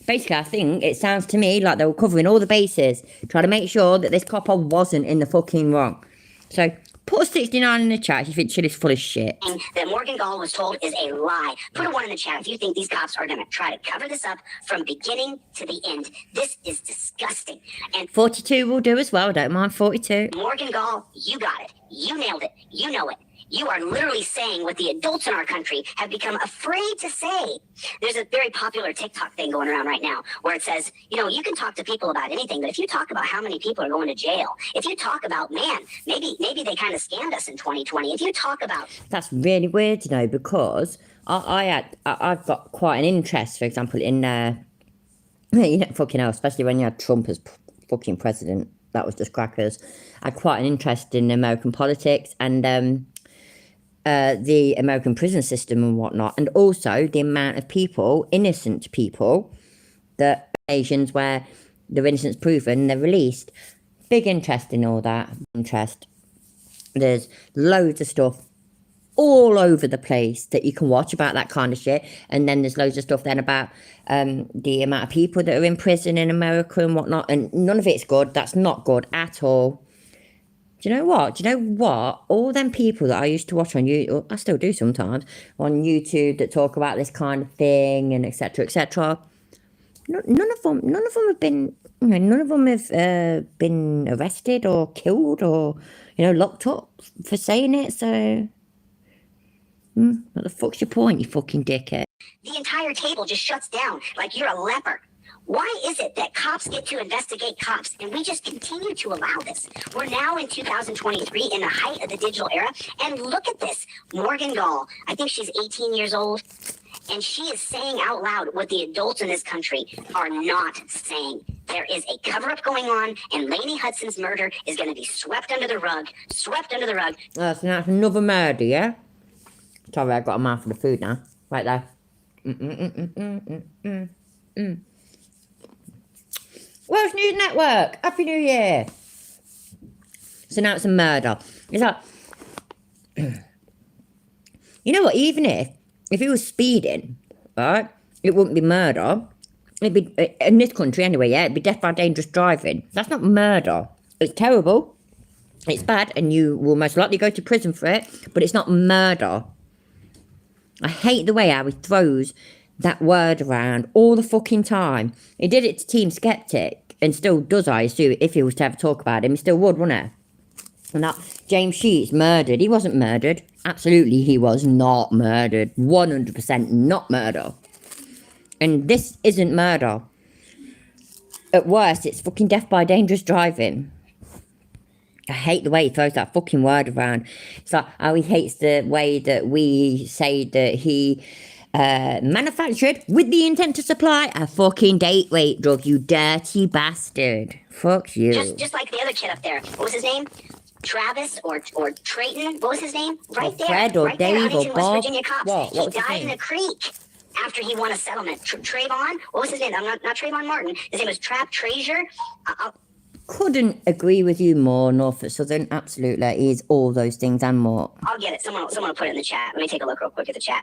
Basically, I think it sounds to me like they were covering all the bases, trying to make sure that this copper wasn't in the fucking wrong. So, put a 69 in the chat if you think Chille's full of shit. That Morgan Gall was told is a lie. Put a 1 in the chat if you think these cops are going to try to cover this up from beginning to the end. This is disgusting. And 42 will do as well, don't mind 42. Morgan Gall, you got it. You nailed it. You know it. You are literally saying what the adults in our country have become afraid to say. There's a very popular TikTok thing going around right now where it says, you know, you can talk to people about anything, but if you talk about how many people are going to jail, if you talk about, man, maybe they kind of scammed us in 2020. If you talk about... That's really weird, you know, because I've got quite an interest, for example, in, you know, fucking hell, especially when you had Trump as fucking president. That was just crackers. I had quite an interest in American politics and the American prison system and whatnot, and also the amount of people, innocent people, that occasions where their innocence proven, they're released. Big interest in all that. Interest. There's loads of stuff all over the place that you can watch about that kind of shit, and then there's loads of stuff then about the amount of people that are in prison in America and whatnot, and none of it's good. That's not good at all. Do you know what? All them people that I used to watch on YouTube, I still do sometimes, on YouTube that talk about this kind of thing and etc. etc. None of them have been, you know, none of them have been arrested or killed or, you know, locked up for saying it. So, what the fuck's your point, you fucking dickhead? The entire table just shuts down like you're a leper. Why is it that cops get to investigate cops and we just continue to allow this? We're now in 2023 in the height of the digital era, and look at this. Morgan Gall, I think she's 18 years old, and she is saying out loud what the adults in this country are not saying. There is a cover-up going on, and Lainey Hudson's murder is going to be swept under the rug. Swept under the rug. So that's another murder, yeah? Sorry, I got a mouthful of food now. Right there. Welsh News Network, Happy New Year. So now it's a murder. It's like, you know what, even if he was speeding, right, it wouldn't be murder. It'd be, in this country anyway, yeah, it'd be death by dangerous driving. That's not murder. It's terrible, it's bad, and you will most likely go to prison for it, but it's not murder. I hate the way how he throws that word around all the fucking time. He did it to Team Skeptic, and still does, I assume, if he was to ever talk about him, he still would, wouldn't he? And that James Sheets murdered. He wasn't murdered. Absolutely, he was not murdered. 100% not murder. And this isn't murder. At worst, it's fucking death by dangerous driving. I hate the way he throws that fucking word around. It's like how he hates the way that we say that he manufactured with the intent to supply a fucking date rape drug, you dirty bastard. Fuck you. Just like the other kid up there. What was his name? Travis or Trayton, what was his name? Right there. Fred or right there, Dave or Huntington, West Bob. Virginia cops. What He was his died in name? a creek after he won a settlement. Trayvon, what was his name? I'm not Trayvon Martin. His name was Trap Treasure. Couldn't agree with you more, Norfolk Southern. Absolutely. He is all those things and more. I'll get it. Someone will put it in the chat. Let me take a look real quick at the chat.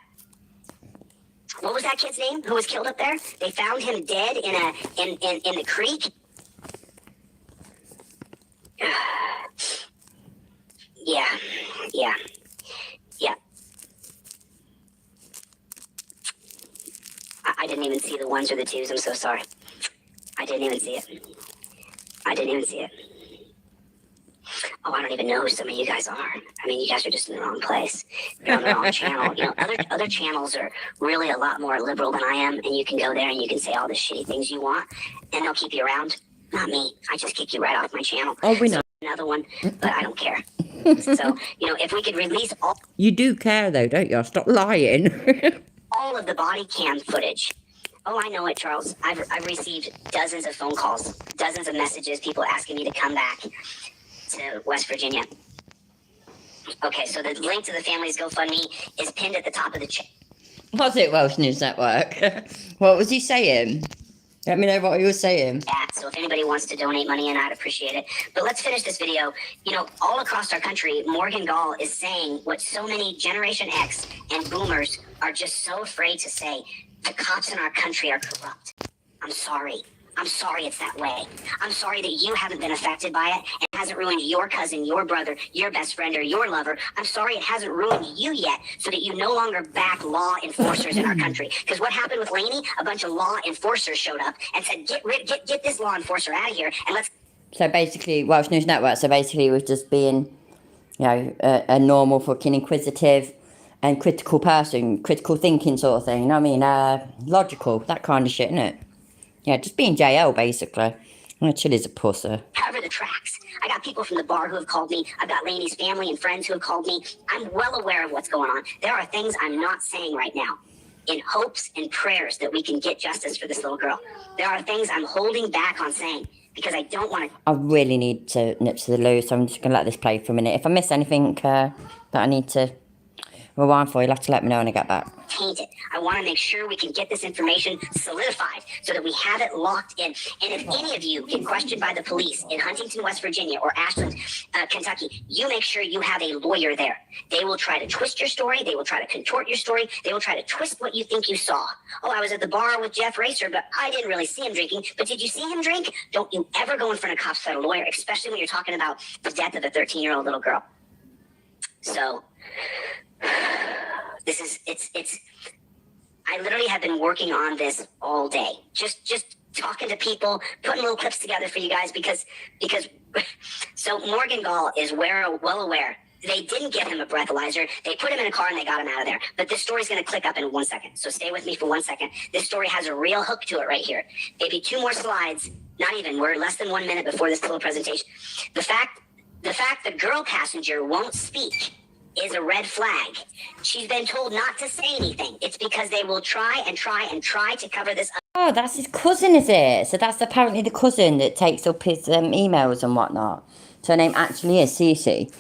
What was that kid's name who was killed up there? They found him dead in the creek. Yeah. I didn't even see the ones or the twos. I'm so sorry. I didn't even see it. Oh, I don't even know who some of you guys are. I mean, you guys are just in the wrong place. You're on the wrong channel. You know, other channels are really a lot more liberal than I am, and you can go there and you can say all the shitty things you want, and they'll keep you around. Not me. I just kick you right off my channel. Oh, we know. Another one, but I don't care. So, you know, if we could release You do care, though, don't you? Stop lying. all of the body cam footage. Oh, I know it, Charles. I've received dozens of phone calls, dozens of messages, people asking me to come back to West Virginia. Okay, so the link to the family's GoFundMe is pinned at the top of the chat. Was it Welsh News Network? What was he saying? Let me know what he was saying. So if anybody wants to donate money, and I'd appreciate it. But let's finish this video. You know, all across our country, Morgan Gall is saying what so many Generation X and boomers are just so afraid to say. The cops in our country are corrupt. I'm sorry. I'm sorry it's that way. I'm sorry that you haven't been affected by it and hasn't ruined your cousin, your brother, your best friend, or your lover. I'm sorry it hasn't ruined you yet so that you no longer back law enforcers in our country. Because what happened with Laney? A bunch of law enforcers showed up and said, get this law enforcer out of here and let's... So basically, Welsh News Network, so basically it was just being, you know, a normal fucking inquisitive and critical person, critical thinking sort of thing, you know what I mean? Logical, that kind of shit, innit? Yeah, just being JL, basically. Chili's a pusser. Cover the tracks. I got people from the bar who have called me. I've got Laney's family and friends who have called me. I'm well aware of what's going on. There are things I'm not saying right now in hopes and prayers that we can get justice for this little girl. There are things I'm holding back on saying because I don't want to... I really need to nip to the loo, so I'm just going to let this play for a minute. If I miss anything that I need to rewind for, you'll have to let me know when I get back. Taint it. I want to make sure we can get this information solidified so that we have it locked in. And if any of you get questioned by the police in Huntington, West Virginia or Ashland, Kentucky, you make sure you have a lawyer there. They will try to twist your story. They will try to contort your story. They will try to twist what you think you saw. Oh, I was at the bar with Jeff Racer, but I didn't really see him drinking. But did you see him drink? Don't you ever go in front of cops without a lawyer, especially when you're talking about the death of a 13-year-old little girl. So... it's I literally have been working on this all day, just talking to people, putting little clips together for you guys because so Morgan Gall is well aware they didn't give him a breathalyzer. They put him in a car and they got him out of there. But this story's going to click up in 1 second. So stay with me for 1 second. This story has a real hook to it right here. Maybe 2 more slides. Not even. We're less than 1 minute before this little presentation. The fact the girl passenger won't speak is a red flag. She's been told not to say anything. It's because they will try to cover this up. Oh, that's his cousin, is it? So that's apparently the cousin that takes up his emails and whatnot. So her name actually is Cece.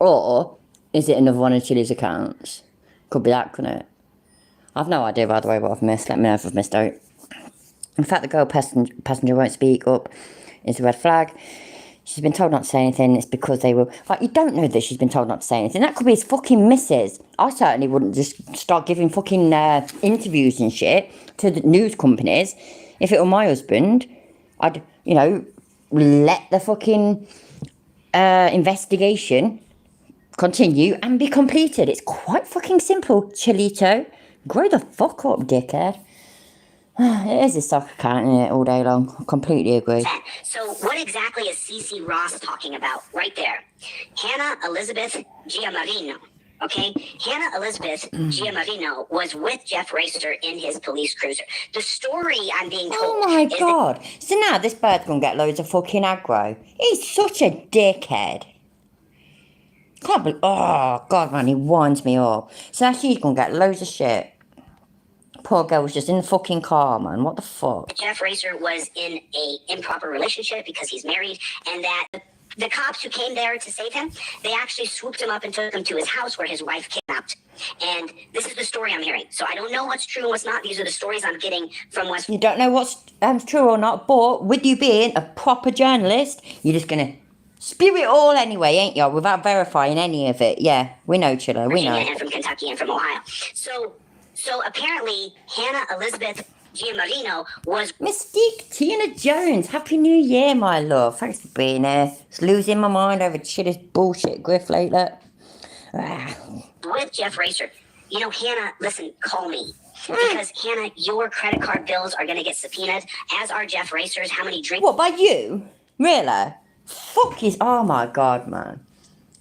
Or is it another one of Chili's accounts? Could be that, couldn't it? I've no idea, by the way, what I've missed. Let me know if I've missed out. In fact, the girl passenger won't speak up is a red flag. She's been told not to say anything. It's because they were... Like, you don't know that she's been told not to say anything. That could be his fucking missus. I certainly wouldn't just start giving fucking interviews and shit to the news companies. If it were my husband, I'd, you know, let the fucking investigation continue and be completed. It's quite fucking simple, Chilleto. Grow the fuck up, dickhead. It is a stock account, isn't it, all day long? I completely agree. So what exactly is Cece Ross talking about right there? Hannah Elizabeth Giamarino, okay? Hannah Elizabeth Giamarino was with Jeff Racer in his police cruiser. The story I'm being told... Oh my God. So now this bird's gonna get loads of fucking aggro. He's such a dickhead. Can't believe... Oh, God, man, he winds me up. So now she's gonna get loads of shit. Poor girl was just in the fucking car, man. What the fuck? Jeff Racer was in a improper relationship because he's married, and that The cops who came there to save him, they actually swooped him up and took him to his house where his wife kidnapped. And this is the story I'm hearing. So I don't know what's true and what's not. These are the stories I'm getting from West. You don't know what's true or not, but with you being a proper journalist, you're just going to spew it all anyway, ain't you? Without verifying any of it. Yeah, we know, Chiller, we know. And from Kentucky and from Ohio. So apparently, Hannah Elizabeth Giamarino was Mystique Tina Jones. Happy New Year, my love. Thanks for being here. Just losing my mind over Chiller's bullshit grift lately. with Jeff Racer. You know, Hannah, listen, call me. Because, Hannah, your credit card bills are going to get subpoenaed, as are Jeff Racer's. How many drinks? What, by you? Really? Fuck his... Oh, my God, man.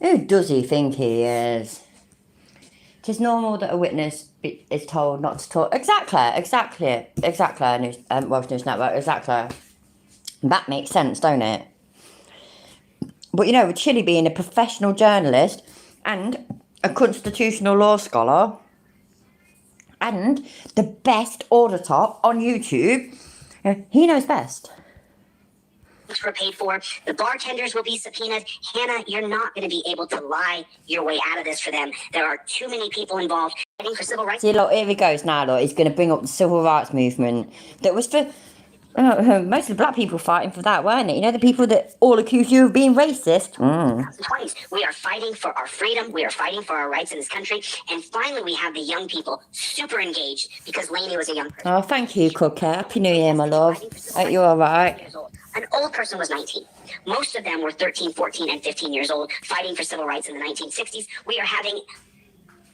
Who does he think he is? It is normal that a witness is told not to talk. Exactly. Welsh News Network, exactly. That makes sense, don't it? But, you know, with Chilli being a professional journalist and a constitutional law scholar and the best auditor on YouTube, he knows best. Were paid for. The bartenders will be subpoenaed. Hannah, you're not going to be able to lie your way out of this for them. There are too many people involved fighting for civil rights. See, look, here he goes now, look. He's going to bring up the civil rights movement that was for most of the black people fighting for that, weren't it? You know, the people that all accuse you of being racist. 20s. We are fighting for our freedom. We are fighting for our rights in this country. And finally, we have the young people super engaged because Lainey was a young person. Oh, thank you, Cooker. Happy New Year, my love. Hope you're all right. An old person was 19. Most of them were 13, 14, and 15 years old, fighting for civil rights in the 1960s. We are having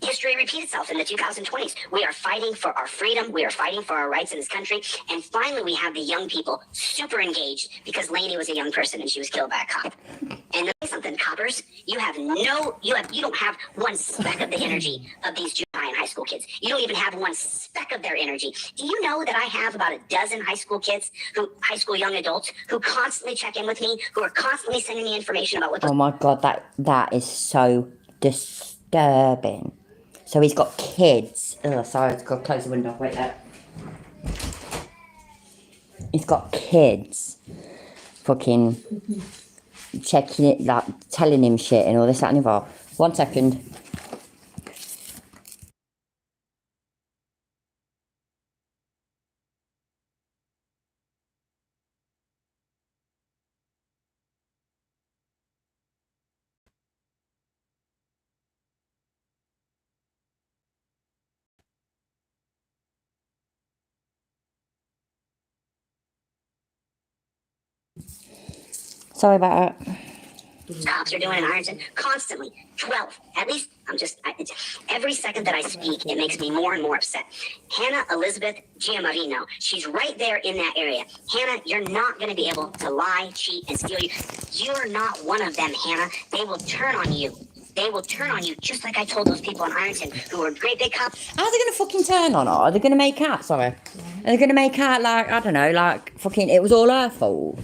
history repeat itself in the 2020s. We are fighting for our freedom. We are fighting for our rights in this country. And finally, we have the young people super engaged because Lainey was a young person and she was killed by a cop. And let me something, coppers, you don't have one speck of the energy of these junior high and high school kids. You don't even have one speck of their energy. Do you know that I have about a dozen high school kids, high school young adults, who constantly check in with me, who are constantly sending me information about what those... Oh my God, that is so disturbing. So he's got kids. Oh, sorry, I've got to close the window. Wait there. He's got kids. Fucking checking it, like telling him shit and all this, that and the other. 1 second. Sorry about that. Cops are doing in Ironton constantly. 12. At least, every second that I speak, it makes me more and more upset. Hannah Elizabeth Giamarino, she's right there in that area. Hannah, you're not going to be able to lie, cheat, and steal you. You're not one of them, Hannah. They will turn on you. They will turn on you, just like I told those people in Ironton who were great big cops. How are they going to fucking turn on her? Are they going to make out, sorry? Are they going to make out like, I don't know, like fucking it was all her fault?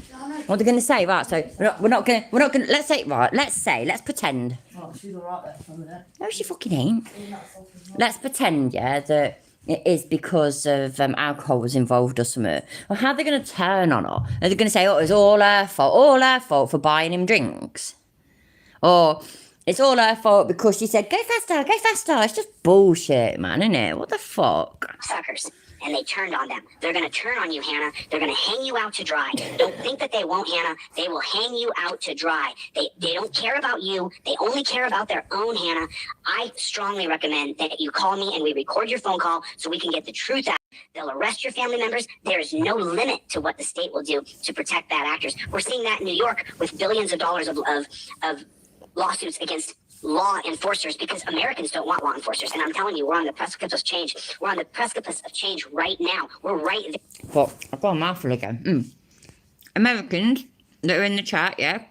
What are they going to say? Right, so we're not going to, let's pretend. Oh, she's alright there, some of that. No, she fucking ain't. Let's pretend, yeah, that it is because of alcohol was involved or something. Well, how are they going to turn on her? Are they going to say, oh, it was all her fault for buying him drinks? Or it's all her fault because she said, go faster. It's just bullshit, man, isn't it? What the fuck? Suckers. And they turned on them. They're going to turn on you, Hannah. They're going to hang you out to dry. Don't think that they won't, Hannah. They will hang you out to dry. They don't care about you. They only care about their own, Hannah. I strongly recommend that you call me and we record your phone call so we can get the truth out. They'll arrest your family members. There is no limit to what the state will do to protect bad actors. We're seeing that in New York with billions of dollars of lawsuits against law enforcers because Americans don't want law enforcers. And I'm telling you, we're on the precipice of change. We're on the precipice of change right now. We're right there. But I've got a mouthful again. Americans that are in the chat, yeah?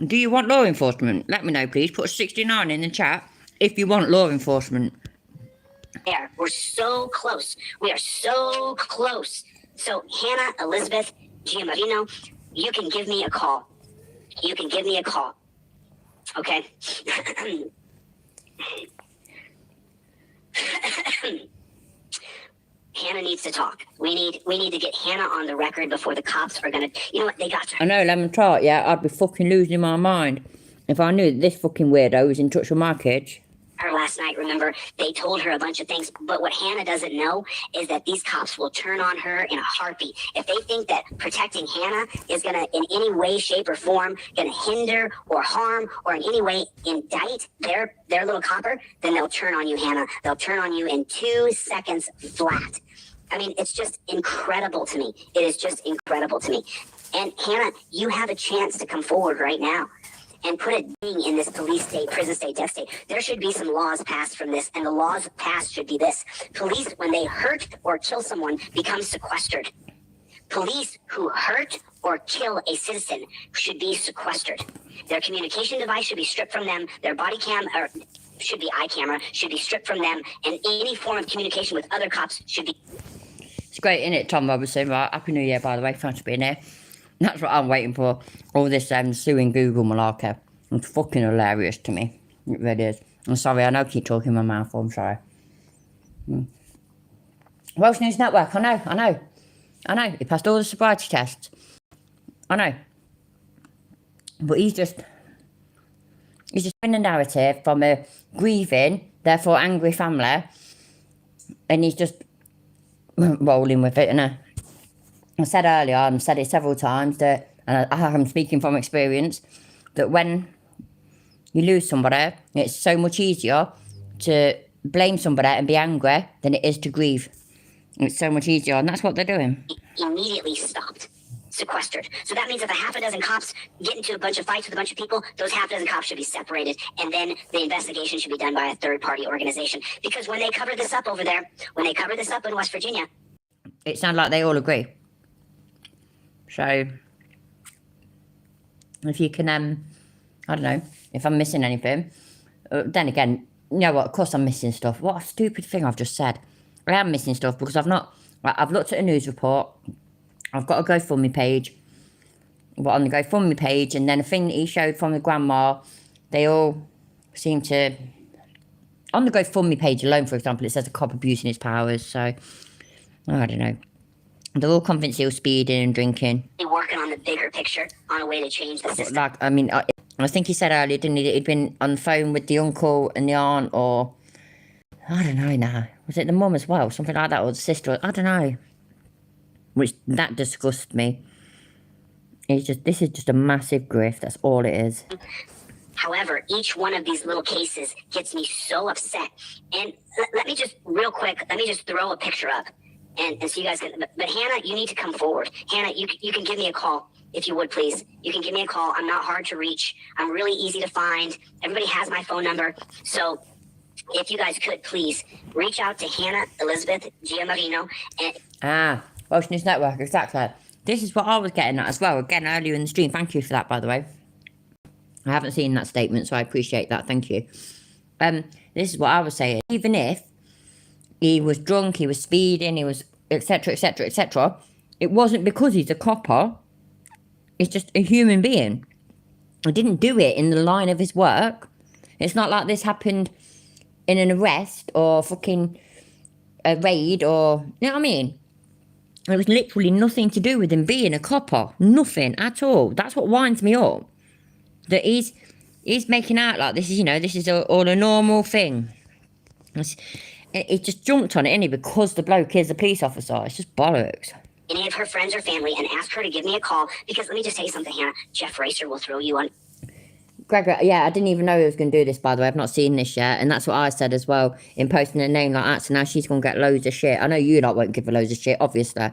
Do you want law enforcement? Let me know, please. Put 69 in the chat if you want law enforcement. There. We're so close. We are so close. So, Hannah Elizabeth Giamarino, you can give me a call. Okay? Hannah needs to talk. We need to get Hannah on the record before the cops are gonna. You know what? They got to. I know, lemon tart. Yeah, I'd be fucking losing my mind if I knew that this fucking weirdo was in touch with my kids. Her last night, remember, they told her a bunch of things, but what Hannah doesn't know is that these cops will turn on her in a heartbeat. If they think that protecting Hannah is gonna, in any way, shape, or form, gonna hinder or harm or in any way indict their little copper, then they'll turn on you, Hannah. They'll turn on you in 2 seconds flat. I mean, it's just incredible to me. It is just incredible to me. And Hannah, you have a chance to come forward right now and put a ding in this police state, prison state, death state. There should be some laws passed from this, and the laws passed should be this. Police, when they hurt or kill someone, become sequestered. Police who hurt or kill a citizen should be sequestered. Their communication device should be stripped from them. Their body cam, or should be eye camera, should be stripped from them. And any form of communication with other cops should be... It's great, isn't it, Tom Robertson? Right, Happy New Year, by the way. Thanks for being here. That's what I'm waiting for. All this suing Google malarkey. It's fucking hilarious to me. It really is. I'm sorry, I know I keep talking in my mouth. I'm sorry. Welsh News Network, I know. He passed all the sobriety tests. I know. But he's just doing a narrative from a grieving, therefore angry family. And he's just rolling with it, innit? I said earlier, I've said it several times, that, and I'm speaking from experience, that when you lose somebody, it's so much easier to blame somebody and be angry than it is to grieve. It's so much easier, and that's what they're doing. Immediately stopped, sequestered. So that means if a half a dozen cops get into a bunch of fights with a bunch of people, those half a dozen cops should be separated, and then the investigation should be done by a third-party organization. Because when they cover this up over there, when they cover this up in West Virginia... It sounds like they all agree. So, if you can, I don't know, if I'm missing anything, then again, you know what, of course I'm missing stuff. What a stupid thing I've just said. I am missing stuff because I've looked at a news report, I've got a GoFundMe page, on the GoFundMe page, and then a thing that he showed from the grandma, they all seem to, on the GoFundMe page alone, for example, it says a cop abusing his powers, so, I don't know. They're all convinced he was speeding and drinking. Working on the bigger picture, on a way to change the system. Like, I mean, I think he said earlier, didn't he, that he'd been on the phone with the uncle and the aunt, or, I don't know now. Was it the mum as well? Something like that, or the sister? I don't know. Which, that disgusts me. This is just a massive grift, that's all it is. However, each one of these little cases gets me so upset. And let me just, real quick, throw a picture up. And so you guys can, but Hannah, you need to come forward. Hannah, you can give me a call, if you would, please. You can give me a call. I'm not hard to reach. I'm really easy to find. Everybody has my phone number. So if you guys could, please, reach out to Hannah Elizabeth Giamarino. Welsh News Network, exactly. This is what I was getting at as well, again, earlier in the stream. Thank you for that, by the way. I haven't seen that statement, so I appreciate that. Thank you. This is what I was saying. Even if he was drunk, he was speeding, he was etc, etc, etc. It wasn't because he's a copper. It's just a human being. He didn't do it in the line of his work. It's not like this happened in an arrest or fucking a raid or... You know what I mean? It was literally nothing to do with him being a copper. Nothing at all. That's what winds me up. That he's making out like this is, you know, this is all a normal thing. He just jumped on it, innit? Because the bloke is a police officer. It's just bollocks. Any of her friends or family and ask her to give me a call, because let me just tell you something, Hannah. Jeff Racer will throw you on. Gregor, yeah, I didn't even know he was going to do this, by the way. I've not seen this yet. And that's what I said as well in posting a name like that. So now she's going to get loads of shit. I know you lot won't give her loads of shit, obviously.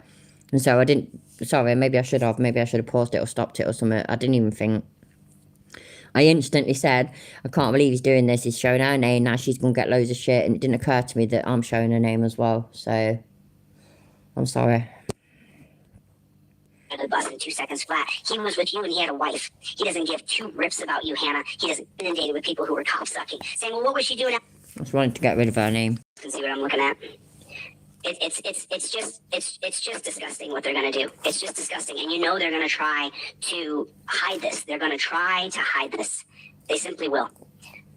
And so I didn't... Sorry, maybe I should have. Maybe I should have paused it or stopped it or something. I didn't even think... I instantly said, I can't believe he's doing this. He's showing her name. Now she's going to get loads of shit. And it didn't occur to me that I'm showing her name as well. So, I'm sorry. The bus in 2 seconds flat. He was with you and he had a wife. He doesn't give two rips about you, Hannah. He doesn't inundated with people who were cop sucking. Saying, well, what was she doing? I just wanted to get rid of her name. You can see what I'm looking at. It's just disgusting what they're gonna do. It's just disgusting, and you know they're gonna try to hide this. They're gonna try to hide this. They simply will.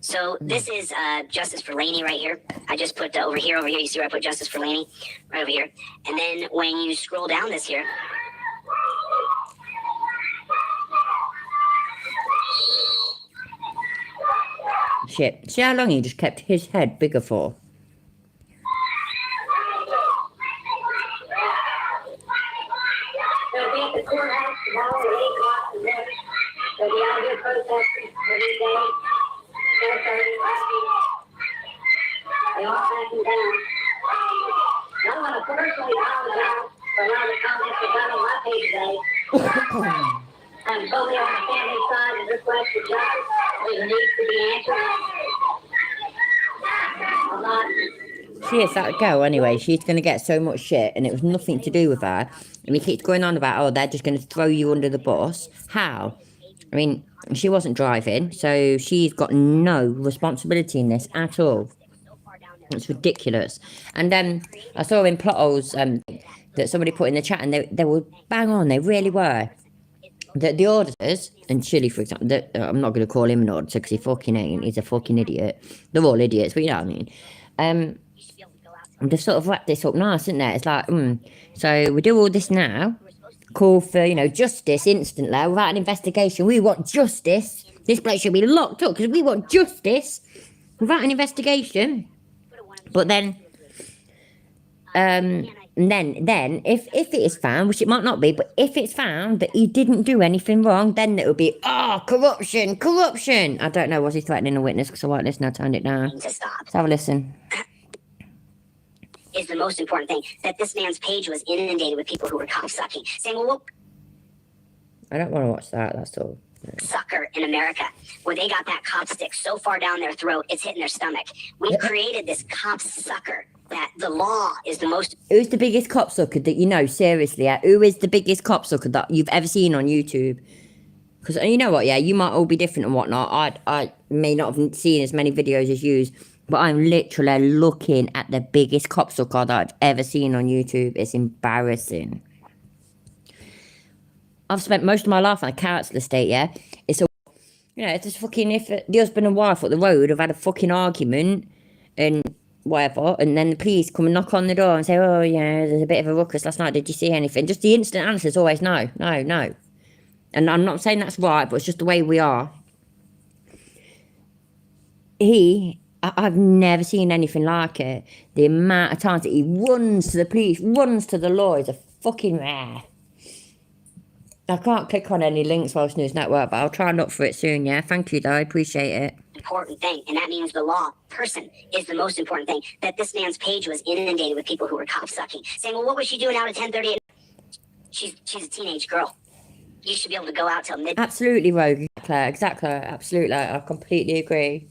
So this is Justice for Laney right here. I just put over here. You see where I put Justice for Laney? Right over here. And then when you scroll down this here. Shit. See how long he just kept his head bigger for? They'll be at the courthouse tomorrow at 8 o'clock and then they'll be out here protesting every day. 4:30. They all backing down. I'm going to personally apologize for a lot of the comments that got on my page today. I'm totally on the family side and request for justice. There needs to be answered. I'm not. She is that girl anyway. She's going to get so much shit, and it was nothing to do with her. And he keeps going on about, oh, they're just going to throw you under the bus. How? I mean, she wasn't driving, so she's got no responsibility in this at all. It's ridiculous. And then I saw in plot holes that somebody put in the chat, and they were bang on. They really were. That the auditors, and Chile, for example, I'm not going to call him an auditor because he fucking ain't. He's a fucking idiot. They're all idiots, but you know what I mean. They've sort of wrapped this up nice, isn't it? It's like, so we do all this now, call for, you know, justice instantly without an investigation. We want justice. This place should be locked up because we want justice without an investigation. But then, then if it is found, which it might not be, but if it's found that he didn't do anything wrong, then it will be, corruption. I don't know, was he threatening a witness? Because I won't listen, I turned it down. To stop. Let's have a listen. Is the most important thing, that this man's page was inundated with people who were cocksucking, saying, well, I don't want to watch that, that's all. sucker in America, where they got that cop stick so far down their throat, it's hitting their stomach. We've created this cop sucker that the law is the most... Who's the biggest cop sucker that you know, seriously? Who is the biggest cop sucker that you've ever seen on YouTube? Because you know what, yeah, you might all be different and whatnot. I may not have seen as many videos as you, but I'm literally looking at the biggest cop sucker that I've ever seen on YouTube. It's embarrassing. I've spent most of my life on a council estate, yeah? It's a, you know, it's just fucking, if the husband and wife at the road have had a fucking argument and whatever, and then the police come and knock on the door and say, oh, yeah, there's a bit of a ruckus last night, did you see anything? Just the instant answer is always no. And I'm not saying that's right, but it's just the way we are. I've never seen anything like it. The amount of times that he runs to the police, runs to the law is a fucking rare. I can't click on any links Welsh News Network, but I'll try and look for it soon, yeah? Thank you, though. I appreciate it. Important thing, and that means the law person is the most important thing. That this man's page was inundated with people who were cop-sucking, saying, well, what was she doing out at 10:30? She's a teenage girl. You should be able to go out till midnight. Absolutely, Rogue, Claire. Exactly. Absolutely. I completely agree.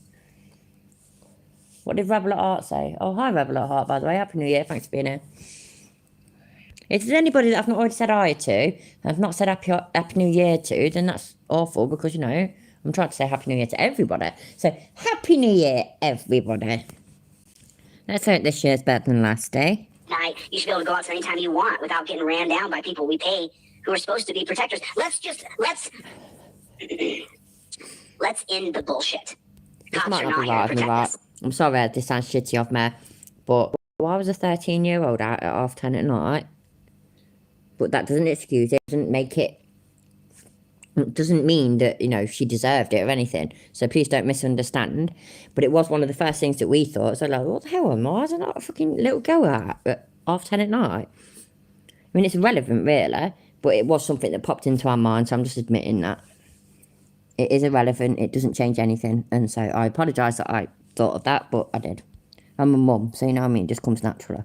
What did Rebel at Heart say? Oh, hi, Rebel at Heart, by the way. Happy New Year. Thanks for being here. If there's anybody that I've not already said hi to, and I've not said Happy New Year to, then that's awful because, you know, I'm trying to say Happy New Year to everybody. So, Happy New Year, everybody. Let's hope this year's better than last day. You should be able to go out anytime you want without getting ran down by people we pay who are supposed to be protectors. Let's end the bullshit. This Cops might are not be not here right to of me, protect right? us. I'm sorry, this sounds shitty of me, but why was a 13-year-old out at 10:30 at night? But that doesn't excuse it, doesn't make it, doesn't mean that, you know, she deserved it or anything. So please don't misunderstand. But it was one of the first things that we thought. So like, what the hell am I? Why is there not a fucking little girl out at 10:30 at night? I mean, it's irrelevant, really, but it was something that popped into our mind, so I'm just admitting that. It is irrelevant, it doesn't change anything, and so I apologise that I thought of that, but I did. I'm a mum, so you know what I mean, it just comes naturally.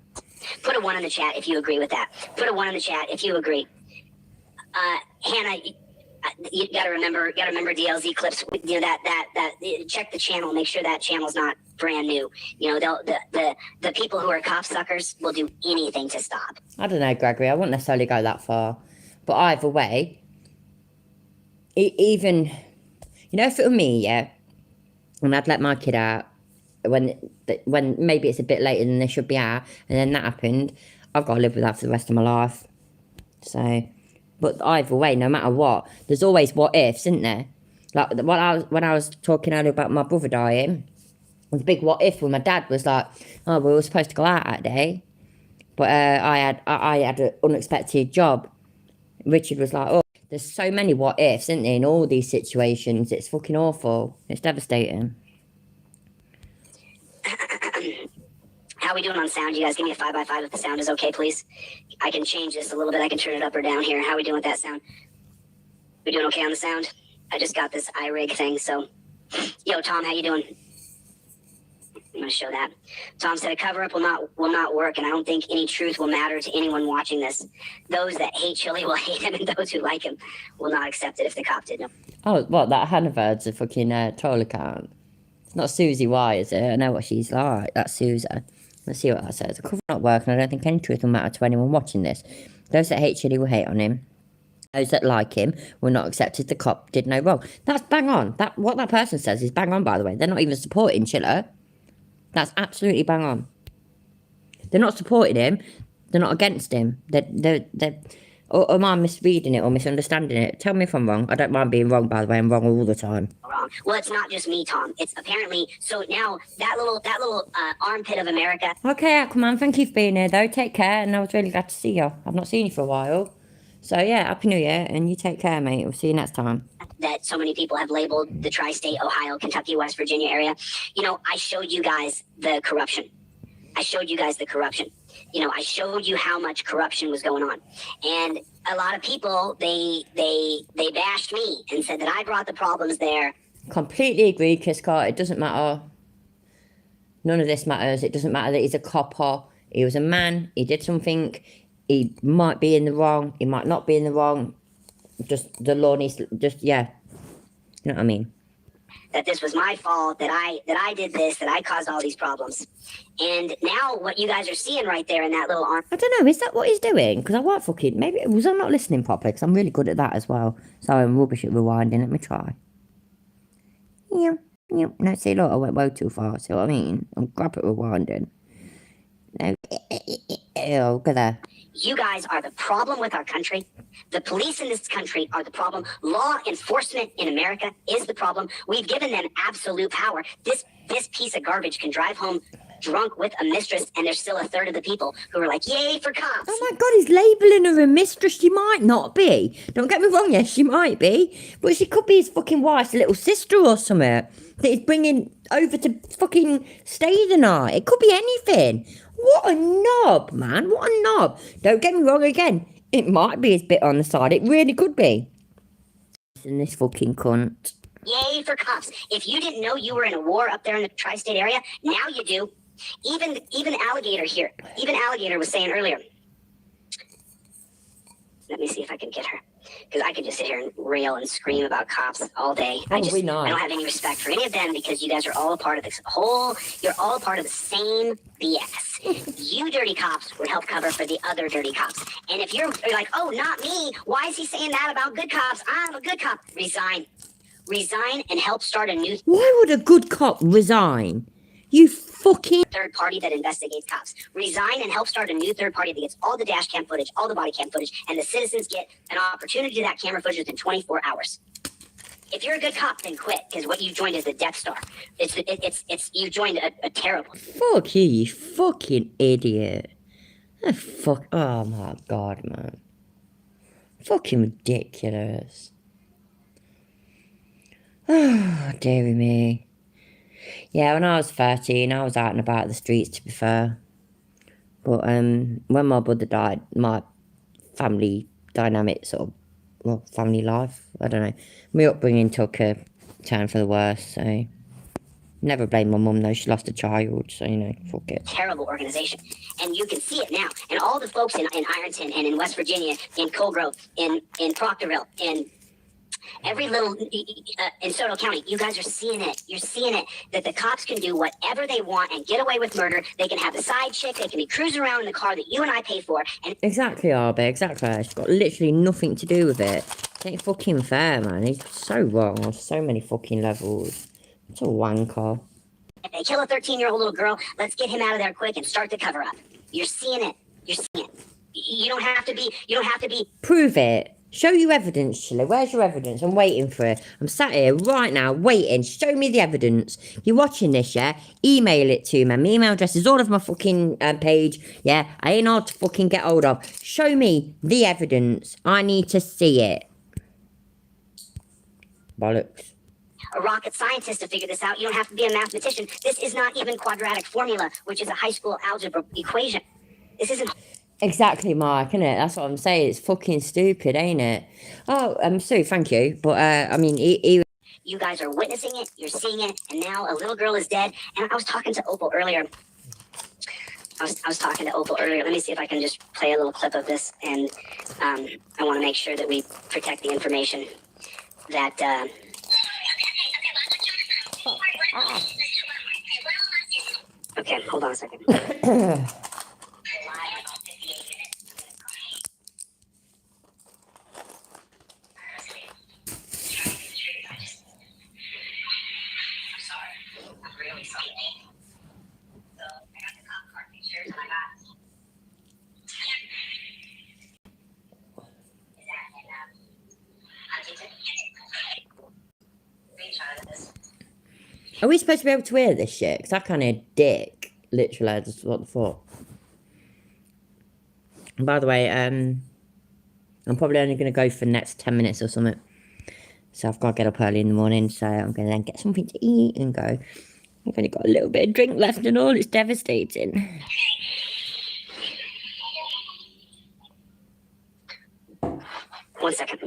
Put a 1 in the chat if you agree with that. Put a 1 in the chat if you agree. Hannah, you gotta remember DLZ clips. You know that check the channel, make sure that channel's not brand new. You know, the people who are cop suckers will do anything to stop. I don't know, Gregory, I wouldn't necessarily go that far, but either way, even, you know, if it were me, yeah, and I'd let my kid out when maybe it's a bit later than they should be out, and then that happened, I've got to live with that for the rest of my life. So, but either way, no matter what, there's always what ifs, isn't there? Like when I was talking earlier about my brother dying, the big what if when my dad was like, oh, we were supposed to go out that day, but I had an unexpected job. Richard was like, oh, there's so many what ifs, isn't there, in all these situations. It's fucking awful. It's devastating. How we doing on sound? You guys give me a 5x5 if the sound is okay, please. I can change this a little bit. I can turn it up or down here. How we doing with that sound? We doing okay on the sound? I just got this iRig thing, so. Yo, Tom, how you doing? I'm gonna show that. Tom said a cover-up will not work, and I don't think any truth will matter to anyone watching this. Those that hate Chili will hate him, and those who like him will not accept it if the cop did. No. Oh, what, that Hannaford's a fucking troll account? It's not Susie Y, is it? I know what she's like. That's Susan. Let's see what that says. The cover not working. I don't think any truth will matter to anyone watching this. Those that hate Chili will hate on him. Those that like him will not accept if the cop did no wrong. That's bang on. What that person says is bang on, by the way. They're not even supporting Chiller. That's absolutely bang on. They're not supporting him. They're not against him. Or am I misreading it or misunderstanding it? Tell me if I'm wrong. I don't mind being wrong, by the way. I'm wrong all the time. Wrong. Well, it's not just me, Tom. It's apparently so now that little armpit of America. Okay, Aquaman. Thank you for being here, though. Take care, and I was really glad to see you. I've not seen you for a while. So yeah, Happy New Year, and you take care, mate. We'll see you next time. That so many people have labeled the tri-state, Ohio, Kentucky, West Virginia area. You know, I showed you guys the corruption. I showed you how much corruption was going on. And a lot of people, they bashed me and said that I brought the problems there. Completely agree, Kiss Car. It doesn't matter. None of this matters. It doesn't matter that he's a copper. He was a man. He did something. He might be in the wrong. He might not be in the wrong. Just the law needs to, yeah. You know what I mean? That this was my fault, that I did this, that I caused all these problems. And now what you guys are seeing right there in that little arm. I don't know, is that what he's doing? Because I want fucking, maybe, was I not listening properly? Because I'm really good at that as well. Sorry, I'm rubbish at rewinding. Let me try. Yeah. No, see, look, I went way too far. See what I mean? I'm crap at rewinding. No. Look at that. You guys are the problem with our country. The police in this country are the problem. Law enforcement in America is the problem. We've given them absolute power. This piece of garbage can drive home drunk with a mistress, and there's still a third of the people who are like, yay for cops. Oh my God, he's labelling her a mistress. She might not be. Don't get me wrong, yes, she might be. But she could be his fucking wife's little sister or something that he's bringing over to fucking stay the night. It could be anything. What a knob, man. What a knob. Don't get me wrong again. It might be his bit on the side. It really could be. Listen, this fucking cunt. Yay for cops. If you didn't know you were in a war up there in the tri-state area, now you do. Even Alligator here. Even Alligator was saying earlier. Let me see if I can get her. Because I could just sit here and rail and scream about cops all day. I don't have any respect for any of them because you guys are all a part of this you're all a part of the same BS. You dirty cops would help cover for the other dirty cops. And if you're like, oh, not me, why is he saying that about good cops? I'm a good cop. Resign. Resign and help start a new... Why would a good cop resign? You fucking... third party that investigates cops. Resign and help start a new third party that gets all the dash cam footage, all the body cam footage, and the citizens get an opportunity to that camera footage within 24 hours. If you're a good cop, then quit, because what you joined is the Death Star. You joined a terrible... Fuck you, you fucking idiot. Oh my God, man. Fucking ridiculous. Oh, dearie me. Yeah, when I was 13, I was out and about the streets, to be fair. But when my brother died, my family dynamic family life, I don't know. My upbringing took a turn for the worse, so... Never blame my mum, though. She lost a child, so, fuck it. Terrible organization. And you can see it now. And all the folks in Ironton and in West Virginia, in Colgrove, in Proctorville, in... every little, in Soto County, you guys are seeing it. You're seeing it, that the cops can do whatever they want and get away with murder. They can have a side chick. They can be cruising around in the car that you and I pay for. And exactly, Arby, exactly. It's got literally nothing to do with it. It ain't fucking fair, man. He's so wrong on so many fucking levels. It's a wanker. If they kill a 13-year-old little girl, let's get him out of there quick and start the cover up. You're seeing it. You're seeing it. You don't have to be... Prove it. Show your evidence, Chille. Where's your evidence? I'm waiting for it. I'm sat here right now waiting. Show me the evidence. You're watching this, yeah? Email it to me. My email address is all over my fucking page, yeah? I ain't hard to fucking get hold of. Show me the evidence. I need to see it. Bollocks. A rocket scientist to figure this out. You don't have to be a mathematician. This is not even quadratic formula, which is a high school algebra equation. This isn't. Exactly, Mark, innit? That's what I'm saying. It's fucking stupid, ain't it? Oh, Sue, thank you. But, I mean, You guys are witnessing it, you're seeing it, and now a little girl is dead. And I was talking to Opal earlier. I was talking to Opal earlier. Let me see if I can just play a little clip of this. And I want to make sure that we protect the information that... Okay, hold on a second. Are we supposed to be able to hear this shit? Because I can't hear dick. Literally, I just what the fuck. And by the way, I'm probably only going to go for the next 10 minutes or something. So I've got to get up early in the morning, so I'm going to then get something to eat and go. I've only got a little bit of drink left and all. It's devastating. One second.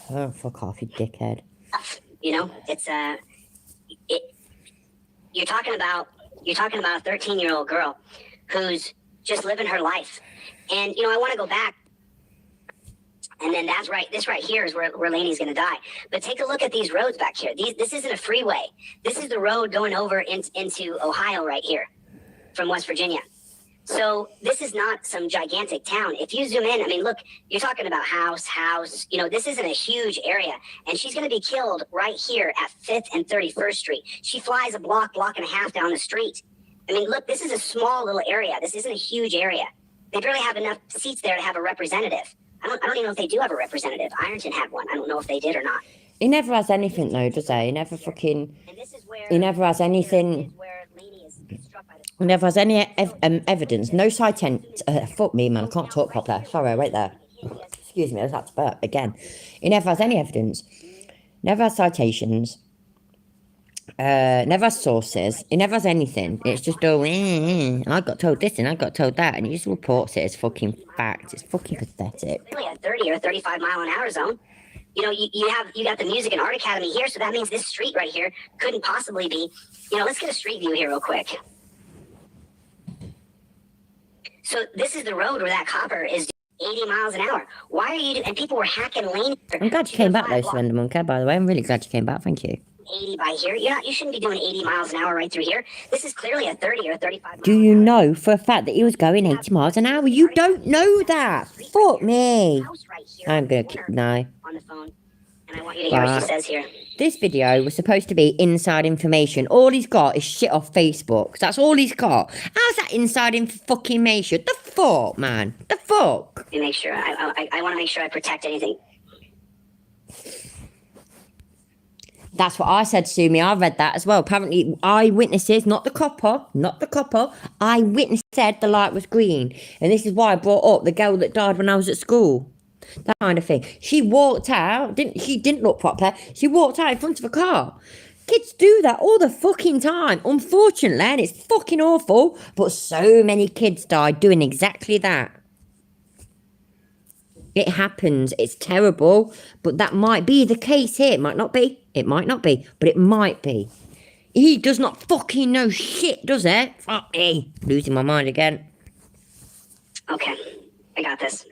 Oh, fuck off, you dickhead. You know, it's you're talking about a 13-year-old girl who's just living her life. And you know, I want to go back. And then that's right. This right here is where Lainey's going to die. But take a look at these roads back here. This isn't a freeway. This is the road going over into Ohio right here from West Virginia. So this is not some gigantic town. If you zoom in, I mean, look, you're talking about house. You know, this isn't a huge area. And she's going to be killed right here at 5th and 31st Street. She flies a block and a half down the street. I mean, look, this is a small little area. This isn't a huge area. They barely have enough seats there to have a representative. I don't even know if they do have a representative. Ironton had one. I don't know if they did or not. He never has anything, though, does he? He never fucking... He never has anything... He never has any evidence. No citation... fuck me, man. I can't talk properly. Sorry, wait there. Excuse me, I just had to burp again. He never has any evidence. Never has citations. Never has sources. He never has anything. It's just all, I got told this and I got told that, and he just reports it as fucking fact. It's fucking pathetic. Really a 30 or 35 mile an hour zone. You know, you got the Music and Art Academy here, so that means this street right here couldn't possibly be. You know, let's get a street view here real quick. So this is the road where that copper is 80 miles an hour. Why are you? And people were hacking lane. I'm glad you came back though, Slender Monkey. By the way, I'm really glad you came back. Thank you. 80 by here. You shouldn't be doing 80 miles an hour right through here. This is clearly a 30 or 35. Do you know for a fact that he was going 80 miles an hour? You don't know that. Fuck me. I'm gonna keep no. On the phone, and I want you to hear what she says here. This video was supposed to be inside information. All he's got is shit off Facebook. That's all he's got. How's that inside information? The fuck, man? The fuck? Let me make sure. I want to make sure I protect anything. That's what I said, Sumi. I read that as well. Apparently, eyewitnesses, not the copper, eyewitness said the light was green. And this is why I brought up the girl that died when I was at school. That kind of thing. She walked out, she didn't look proper. She walked out in front of a car. Kids do that all the fucking time, unfortunately, and it's fucking awful. But so many kids died doing exactly that. It happens. It's terrible. But that might be the case here. It might not be. It might not be. But it might be. He does not fucking know shit, does he? Fuck me. Losing my mind again. Okay. I got this.